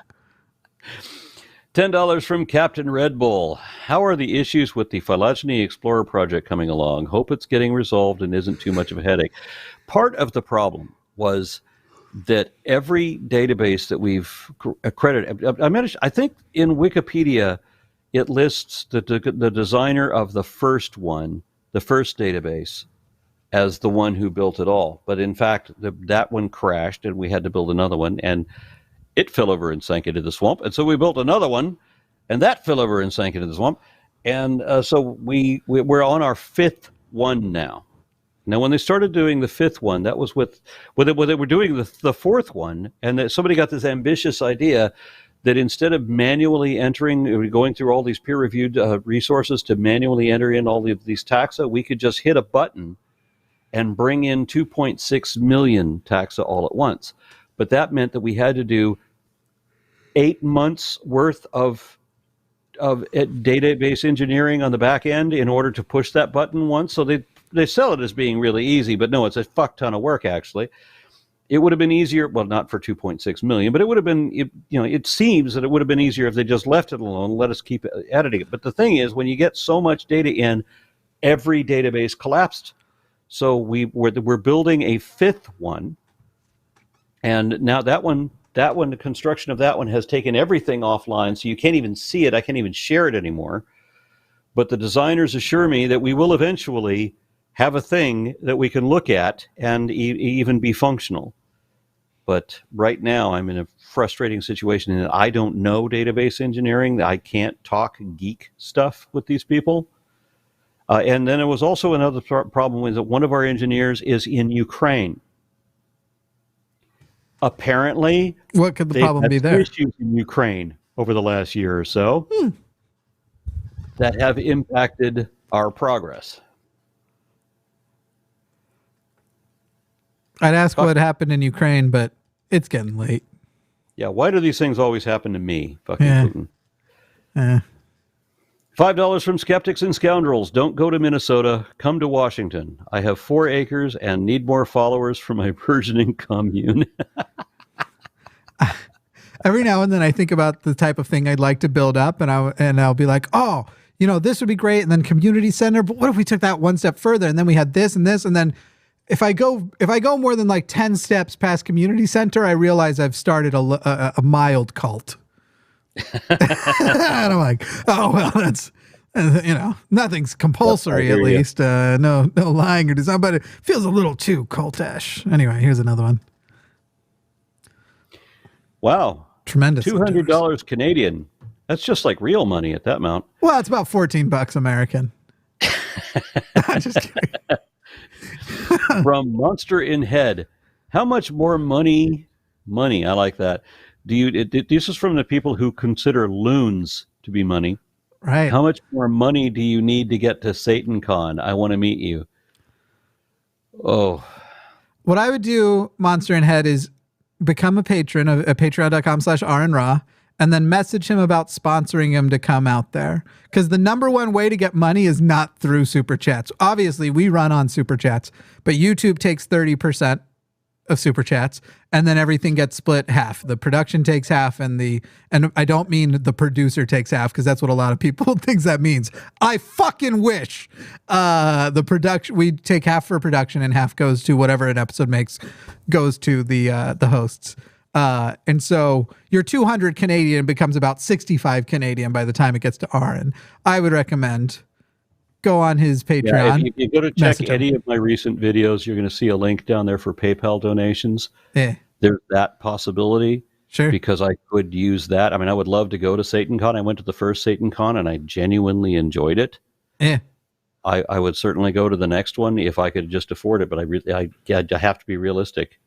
$10 from Captain Red Bull. How are the issues with the Phylogeny Explorer project coming along? Hope it's getting resolved and isn't too much of a headache. Part of the problem was that every database that we've accredited, I think in Wikipedia, it lists the designer of the first one, the first database, as the one who built it all. But in fact, that one crashed and we had to build another one, and it fell over and sank into the swamp. And so we built another one, and that fell over and sank into the swamp. And so we're on our fifth one now. Now, when they started doing the fifth one, that was when they were doing the fourth one, and somebody got this ambitious idea that instead of manually going through all these peer-reviewed resources to manually enter in all of these taxa, we could just hit a button and bring in 2.6 million taxa all at once. But that meant that we had to do 8 months worth of database engineering on the back end in order to push that button once. So they sell it as being really easy, but no, it's a fuck ton of work, actually. It would have been easier, well, not for 2.6 million, but it would have been, it seems that it would have been easier if they just left it alone and let us keep editing it. But the thing is, when you get so much data in, every database collapsed. So we're building a fifth one. And now that one, the construction of that one has taken everything offline, so you can't even see it. I can't even share it anymore. But the designers assure me that we will eventually have a thing that we can look at and even be functional. But right now I'm in a frustrating situation in that I don't know database engineering. I can't talk geek stuff with these people. And then there was also another problem with that one of our engineers is in Ukraine. Apparently, what could the problem be there? Issues in Ukraine over the last year or so that have impacted our progress. I'd ask what happened in Ukraine, but it's getting late. Yeah, why do these things always happen to me? Fucking Putin. $5 from Skeptics and Scoundrels. Don't go to Minnesota. Come to Washington. I have 4 acres and need more followers for my burgeoning commune. Every now and then I think about the type of thing I'd like to build up, and I'll be like, oh, this would be great. And then community center. But what if we took that one step further and then we had this and this, and then if I go more than like 10 steps past community center, I realize I've started a mild cult. And I'm like, oh, well, that's, nothing's compulsory, at least. No lying or design, but it feels a little too cultish. Anyway, here's another one. Wow. Tremendous. $200 Canadian. That's just like real money at that amount. Well, it's about $14 American. I'm just kidding. From Monster in Head. How much more money, I like that. This is from the people who consider loons to be money. Right. How much more money do you need to get to SatanCon? I want to meet you. Oh. What I would do, Monster in Head, is become a patron at patreon.com/Aron Ra, and then message him about sponsoring him to come out there. Because the number one way to get money is not through super chats. Obviously, we run on super chats, but YouTube takes 30%. of super chats, and then everything gets split half. The production takes half, and I don't mean the producer takes half, because that's what a lot of people thinks that means. I fucking wish. The production, we take half for production and half goes to whatever an episode makes, goes to the hosts. And so your 200 Canadian becomes about 65 Canadian by the time it gets to Aron. I would recommend go on his Patreon. Yeah, if you go to check any of my recent videos, you're going to see a link down there for PayPal donations. Yeah. There's that possibility. Sure. Because I could use that. I mean, I would love to go to SatanCon. I went to the first SatanCon and I genuinely enjoyed it. Yeah. I would certainly go to the next one if I could just afford it, but I have to be realistic.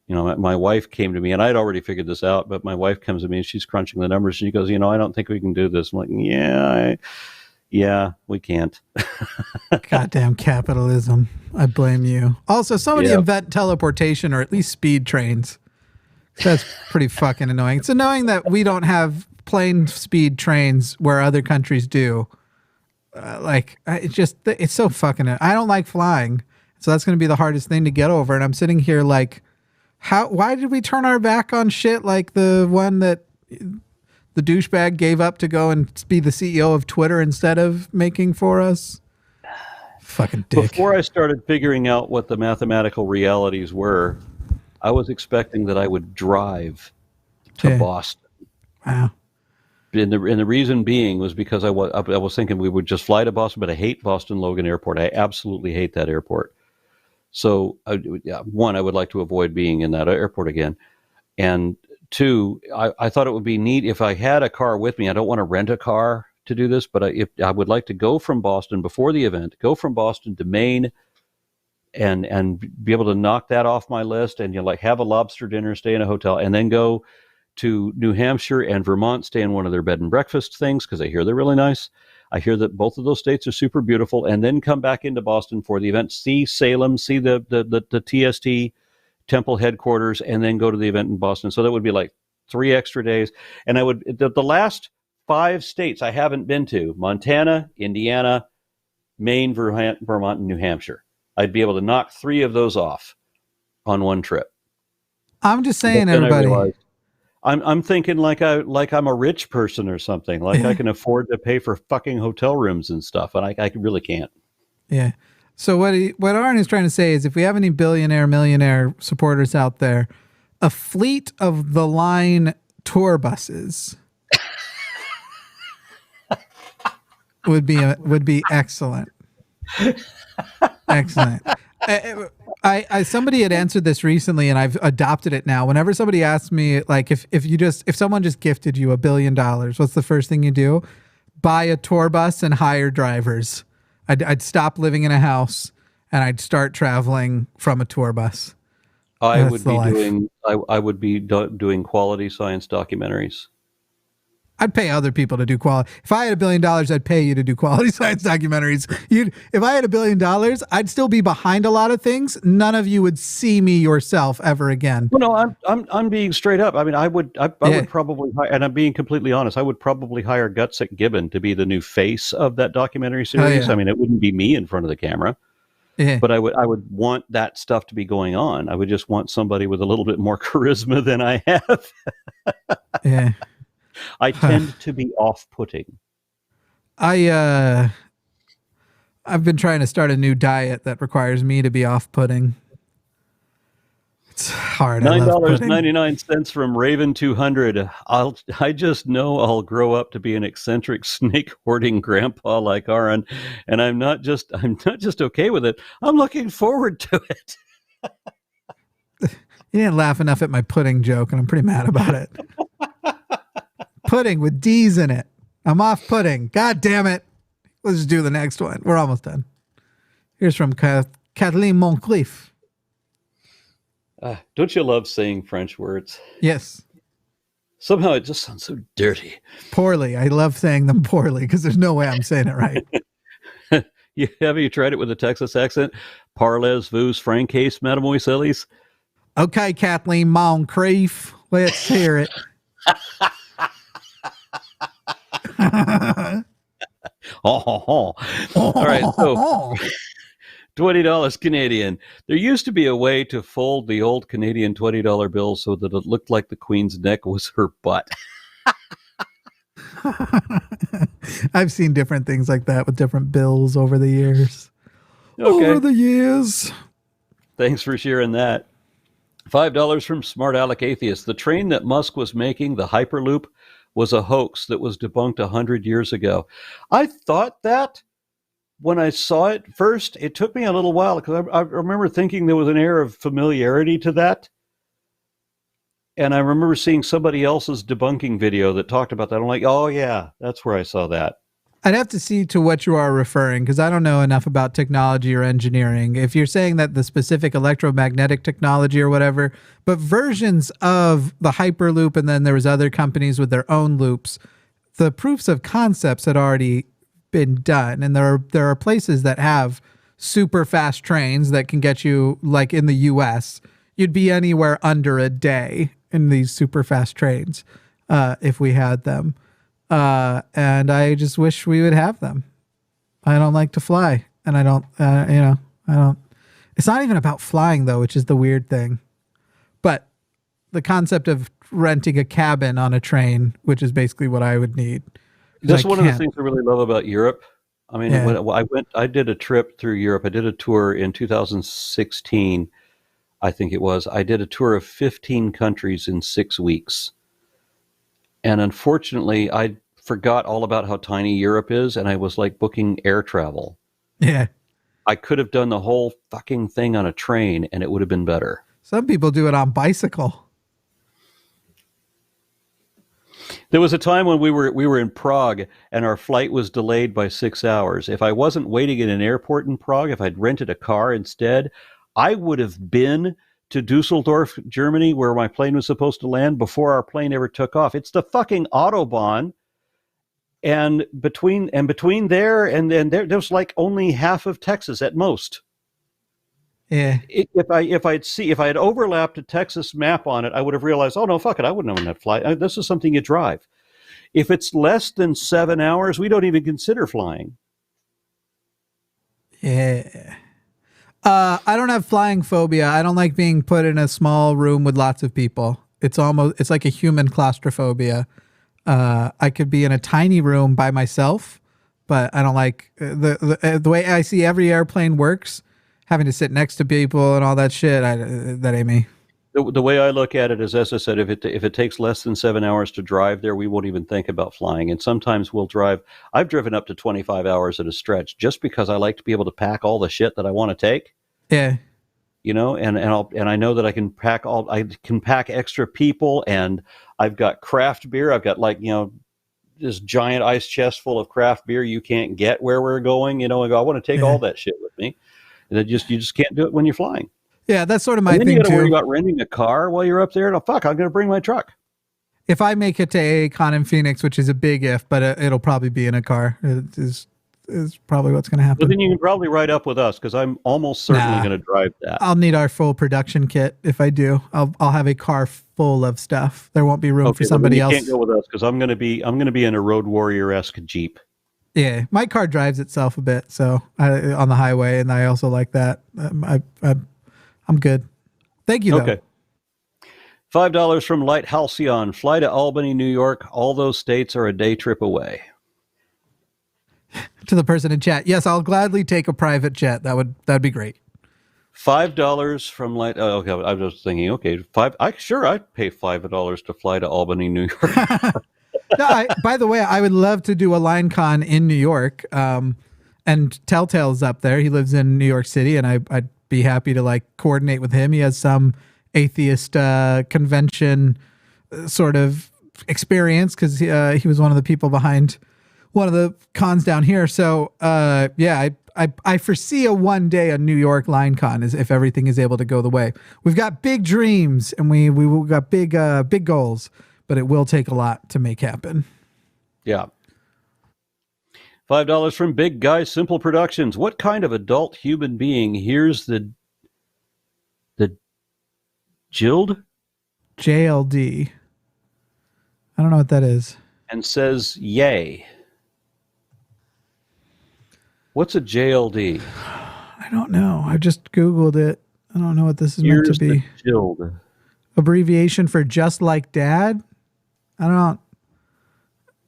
You know, my wife came to me, and I'd already figured this out, but my wife comes to me and she's crunching the numbers and she goes, I don't think we can do this. I'm like, yeah, we can't. Goddamn capitalism. I blame you. Also, somebody invent teleportation or at least speed trains. That's pretty fucking annoying. It's annoying that we don't have plane speed trains where other countries do. It's so fucking, I don't like flying. So that's going to be the hardest thing to get over. And I'm sitting here like, why did we turn our back on shit like the one that the douchebag gave up to go and be the CEO of Twitter instead of making for us? Fucking dick. Before I started figuring out what the mathematical realities were, I was expecting that I would drive to Boston. Wow. And the reason being was because I was thinking we would just fly to Boston, but I hate Boston Logan Airport. I absolutely hate that airport. So, one, I would like to avoid being in that airport again. And two, I thought it would be neat if I had a car with me. I don't want to rent a car to do this, but if I would like to go from Boston before the event, go from Boston to Maine and be able to knock that off my list and have a lobster dinner, stay in a hotel, and then go to New Hampshire and Vermont, stay in one of their bed and breakfast things because I hear they're really nice. I hear that both of those states are super beautiful, and then come back into Boston for the event, see Salem, see the TST Temple headquarters, and then go to the event in Boston. So that would be like 3 extra days. And I would, the last 5 states I haven't been to, Montana, Indiana, Maine, Vermont, and New Hampshire. I'd be able to knock 3 of those off on one trip. I'm just saying, everybody. I'm thinking like I'm a rich person or something. Like I can afford to pay for fucking hotel rooms and stuff, and I really can't. Yeah. So what Aron is trying to say is, if we have any billionaire, millionaire supporters out there, a fleet of the line tour buses would be excellent. Excellent. Somebody had answered this recently, and I've adopted it now. Whenever somebody asks me, like, if someone just gifted you $1 billion, what's the first thing you do? Buy a tour bus and hire drivers. I'd stop living in a house and I'd start traveling from a tour bus. I would be doing quality science documentaries. I'd pay other people to do quality. If I had $1 billion, I'd pay you to do quality science documentaries. If I had $1 billion, I'd still be behind a lot of things. None of you would see me yourself ever again. Well, no, I'm being straight up. I mean, I would probably hire, and I'm being completely honest, I would probably hire Gutsick Gibbon to be the new face of that documentary series. I mean, it wouldn't be me in front of the camera. Yeah. But I would want that stuff to be going on. I would just want somebody with a little bit more charisma than I have. Yeah. I tend to be off-putting. I've been trying to start a new diet that requires me to be off-putting. It's hard. $9.99 from Raven 200. I just know I'll grow up to be an eccentric snake hoarding grandpa like Aron, and I'm not just okay with it. I'm looking forward to it. You didn't laugh enough at my pudding joke, and I'm pretty mad about it. Pudding with D's in it. I'm off pudding. God damn it. Let's just do the next one. We're almost done. Here's from Katy Montgomerie. Don't you love saying French words? Yes. Somehow it just sounds so dirty. Poorly. I love saying them poorly because there's no way I'm saying it right. Have you tried it with a Texas accent? Parlez-vous francaise, mademoiselles? Okay, Kathleen Moncrief. Let's hear it. All right, so $20 Canadian. There used to be a way to fold the old Canadian $20 bill so that it looked like the Queen's neck was her butt. I've seen different things like that with different bills over the years. Okay. Over the years. Thanks for sharing that. $5 from Smart Aleck Atheist. The train that Musk was making, the Hyperloop, was a hoax that was debunked 100 years ago. I thought that when I saw it first. It took me a little while because I remember thinking there was an air of familiarity to that. And I remember seeing somebody else's debunking video that talked about that. I'm like, oh, yeah, that's where I saw that. I'd have to see to what you are referring because I don't know enough about technology or engineering. If you're saying that the specific electromagnetic technology or whatever, but versions of the Hyperloop and then there was other companies with their own loops, the proofs of concepts had already been done. And there are places that have super fast trains that can get you, like in the US, you'd be anywhere under a day in these super fast trains if we had them. And I just wish we would have them. I don't like to fly, and I don't, I don't. It's not even about flying though, which is the weird thing. But the concept of renting a cabin on a train, which is basically what I would need. That's one of the things I really love about Europe. I mean, Yeah. when I did a trip through Europe. I did a tour in 2016, I think it was. I did a tour of 15 countries in 6 weeks. And unfortunately, I forgot all about how tiny Europe is, and I was like booking air travel. Yeah. I could have done the whole fucking thing on a train, and it would have been better. Some people do it on bicycle. There was a time when we were in Prague, and our flight was delayed by 6 hours. If I wasn't waiting in an airport in Prague, if I'd rented a car instead, I would have been to Dusseldorf, Germany, where my plane was supposed to land before our plane ever took off. It's the fucking Autobahn. And between there and then there's like only half of Texas at most. Yeah. If I had overlapped a Texas map on it, I would have realized, oh no, fuck it, I wouldn't have that fly. This is something you drive. If it's less than 7 hours, we don't even consider flying. Yeah. I don't have flying phobia. I don't like being put in a small room with lots of people. It's like a human claustrophobia. I could be in a tiny room by myself, but I don't like the way I see every airplane works, having to sit next to people and all that shit. That ain't me. The way I look at it is, as I said, if it takes less than 7 hours to drive there, we won't even think about flying. And sometimes we'll drive. I've driven up to 25 hours at a stretch just because I like to be able to pack all the shit that I want to take. Yeah. You know, and I know that I can pack extra people, and I've got craft beer. I've got this giant ice chest full of craft beer you can't get where we're going. You know, I want to take all that shit with me. And you just can't do it when you're flying. Yeah, that's sort of my and then thing you got to worry too. about renting a car while you're up there. No, fuck, I'm going to bring my truck. If I make it to AACon in Phoenix, which is a big if, but it'll probably be in a car. It is probably what's going to happen. But then you can probably ride up with us because I'm almost certainly going to drive that. I'll need our full production kit if I do. I'll have a car full of stuff. There won't be room for somebody else. You can't go with us because I'm going to be in a Road Warrior-esque Jeep. Yeah, my car drives itself a bit, so on the highway, and I also like that. I'm good. Thank you, though. Okay. $5 from Light Halcyon. Fly to Albany, New York. All those states are a day trip away. To the person in chat, yes, I'll gladly take a private jet. That'd be great. $5 from Light. Oh, okay, I was thinking, okay, I'd pay $5 to fly to Albany, New York. No, by the way, I would love to do a line con in New York. And Telltale's up there. He lives in New York City, and I'd be happy to coordinate with him. He has some atheist convention sort of experience because he was one of the people behind one of the cons down here. So yeah, I foresee one day a New York line con is if everything is able to go the way. We've got big dreams and we got big goals, but it will take a lot to make happen. Yeah. $5 from Big Guy Simple Productions. What kind of adult human being hears the JILD? JLD. I don't know what that is. And says yay? What's a JLD? I don't know. I just Googled it. I don't know what this is meant to be. Abbreviation for just like dad? I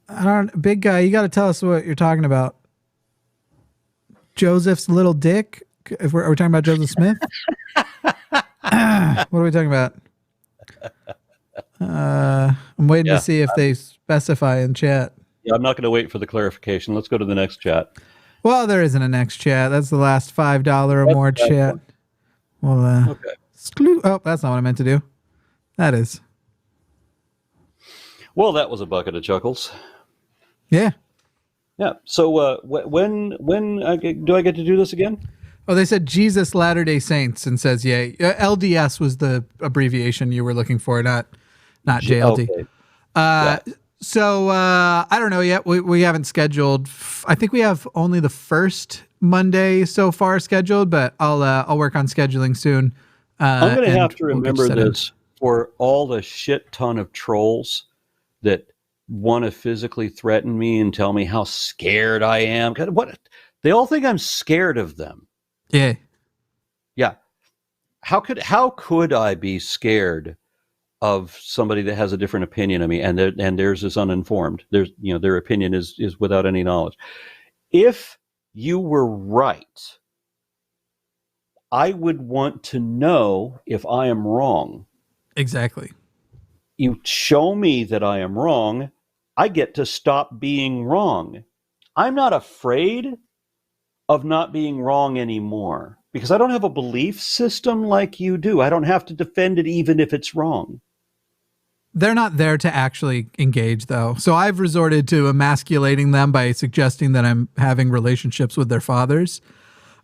don't, big guy, you got to tell us what you're talking about. Joseph's little dick? Are we talking about Joseph Smith? What are we talking about? I'm waiting to see if they specify in chat. Yeah, I'm not going to wait for the clarification. Let's go to the next chat. Well, there isn't a next chat. That's the last $5 or more chat. Well, okay. Oh, that's not what I meant to do. That is. Well, that was a bucket of chuckles. Yeah. Yeah. So when do I get to do this again? Oh, they said Jesus Latter-day Saints and says, yeah. LDS was the abbreviation you were looking for, not JLD. Okay. So I don't know yet. We haven't scheduled. I think we have only the first Monday so far scheduled, but I'll work on scheduling soon. I'm going to have to remember this for all the shit ton of trolls that want to physically threaten me and tell me how scared I am. What? They all think I'm scared of them. Yeah. Yeah. How could I be scared of somebody that has a different opinion of me and theirs is uninformed? Their opinion is without any knowledge. If you were right, I would want to know if I am wrong. Exactly. You show me that I am wrong, I get to stop being wrong. I'm not afraid of not being wrong anymore because I don't have a belief system like you do. I don't have to defend it even if it's wrong. They're not there to actually engage, though. So I've resorted to emasculating them by suggesting that I'm having relationships with their fathers.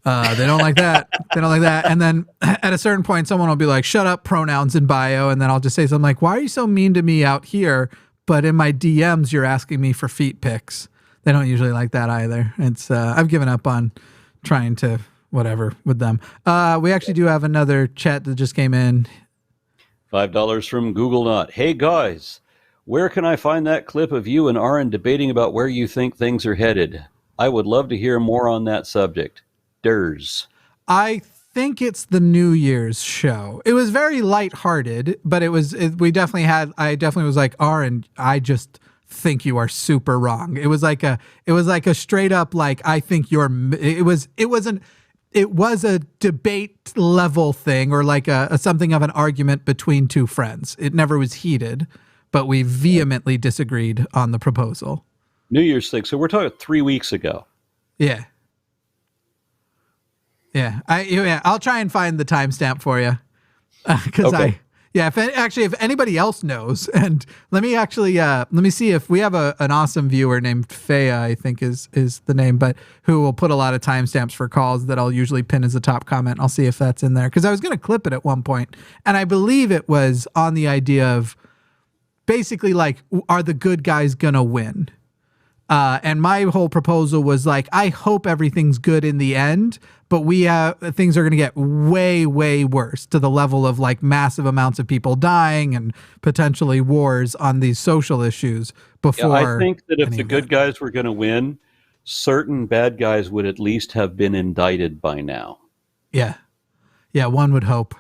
They don't like that. They don't like that. And then at a certain point, someone will be like, shut up, pronouns in bio. And then I'll just say something like, why are you so mean to me out here? But in my DMs, you're asking me for feet pics. They don't usually like that either. It's I've given up on trying to whatever with them. We actually do have another chat that just came in. $5 from Google Not. Hey guys, where can I find that clip of you and Aron debating about where you think things are headed? I would love to hear more on that subject. Durs. I think it's the New Year's show. It was very lighthearted, but I definitely was like, Aron, I just think you are super wrong. It was like a straight up, like, I think it was a debate level thing or like a something of an argument between two friends. It never was heated, but we vehemently disagreed on the proposal. New Year's thing. So we're talking 3 weeks ago. Yeah. Yeah. I'll try and find the timestamp for you. Because if anybody else knows, and let me see if we have an awesome viewer named Faya, I think is the name, but who will put a lot of timestamps for calls that I'll usually pin as a top comment. I'll see if that's in there because I was going to clip it at one point, and I believe it was on the idea of basically like, are the good guys going to win? And my whole proposal was like, I hope everything's good in the end, but things are going to get way, way worse to the level of like massive amounts of people dying and potentially wars on these social issues before. Yeah, I think that if the good guys were going to win, certain bad guys would at least have been indicted by now. Yeah. Yeah, one would hope.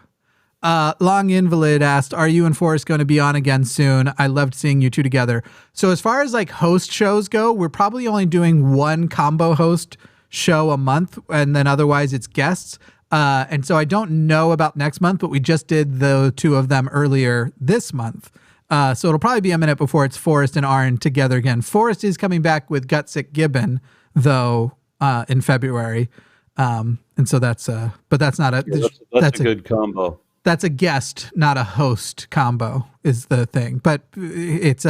Long Invalid asked, are you and Forrest going to be on again soon? I loved seeing you two together. So as far as like host shows go, we're probably only doing one combo host show a month, and then otherwise it's guests. And so I don't know about next month, but we just did the two of them earlier this month. So it'll probably be a minute before it's Forrest and Aron together again. Forrest is coming back with Gutsick Gibbon, though, in February. And so that's not a... That's a good combo. That's a guest, not a host combo is the thing. But it's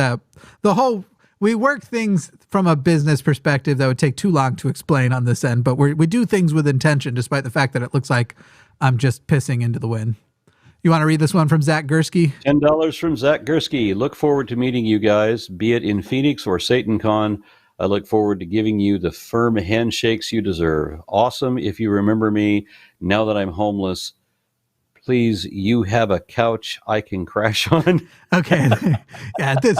we work things from a business perspective that would take too long to explain on this end, but we do things with intention, despite the fact that it looks like I'm just pissing into the wind. You want to read this one from Zach Gursky? $10 from Zach Gursky. Look forward to meeting you guys, be it in Phoenix or SatanCon. I look forward to giving you the firm handshakes you deserve. Awesome if you remember me now that I'm homeless. Please, you have a couch I can crash on. Okay. Yeah, this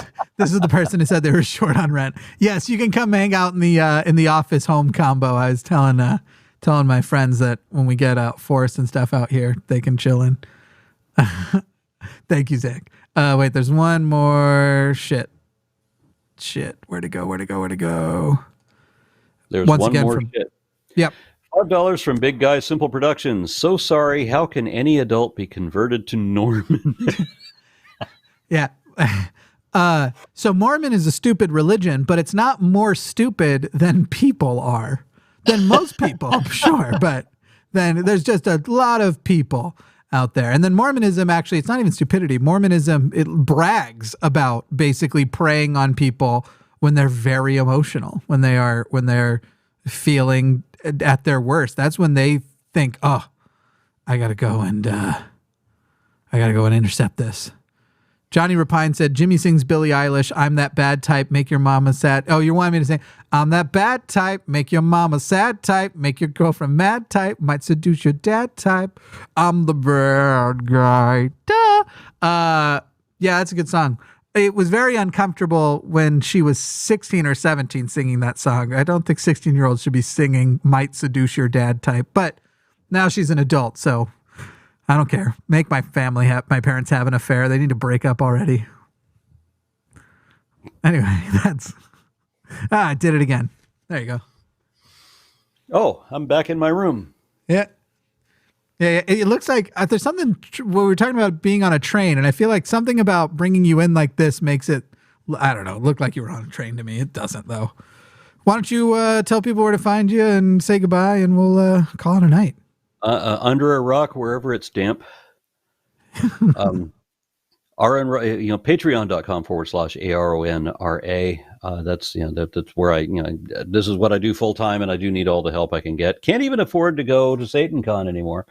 is the person who said they were short on rent. Yes, you can come hang out in the office home combo. I was telling telling my friends that when we get Forrest and stuff out here, they can chill in. Thank you, Zach. Wait, there's one more. Shit. Where'd it go? There's Once one again more from, shit. Yep. $5 from Big Guy Simple Productions. So sorry. How can any adult be converted to Norman? Yeah. So Mormon is a stupid religion, but it's not more stupid than people are. Than most people, sure. But then there's just a lot of people out there. And then Mormonism, actually, it's not even stupidity. Mormonism, it brags about basically preying on people when they're very emotional, when they're feeling at their worst. That's when they think, oh, I gotta go and intercept this. Johnny Rapine said, Jimmy sings Billie Eilish, I'm that bad type, make your mama sad. Oh, you want me to say, I'm that bad type, make your mama sad type, make your girlfriend mad type, might seduce your dad type. I'm the bad guy. Duh. Yeah, that's a good song. It was very uncomfortable when she was 16 or 17 singing that song. I don't think 16-year-olds should be singing might seduce your dad type, but now she's an adult, so I don't care. Make my parents have an affair. They need to break up already. Anyway, I did it again. There you go. Oh, I'm back in my room. Yeah. It looks like there's something when we're talking about being on a train, and I feel like something about bringing you in like this makes it, I don't know, look like you were on a train to me. It doesn't, though. Why don't you tell people where to find you and say goodbye, and we'll call it a night. Under a rock, wherever it's damp. Aron Ra, patreon.com/ARONRA. That's where this is what I do full time, and I do need all the help I can get. Can't even afford to go to SatanCon anymore.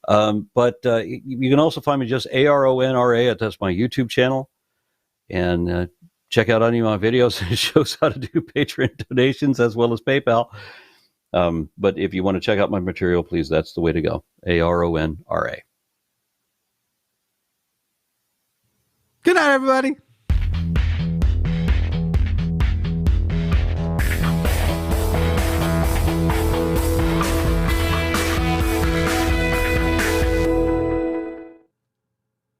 But you can also find me just ARONRA. That's my YouTube channel, and check out any of my videos. It shows how to do Patreon donations as well as PayPal. But if you want to check out my material, please, that's the way to go. ARONRA. Good night, everybody.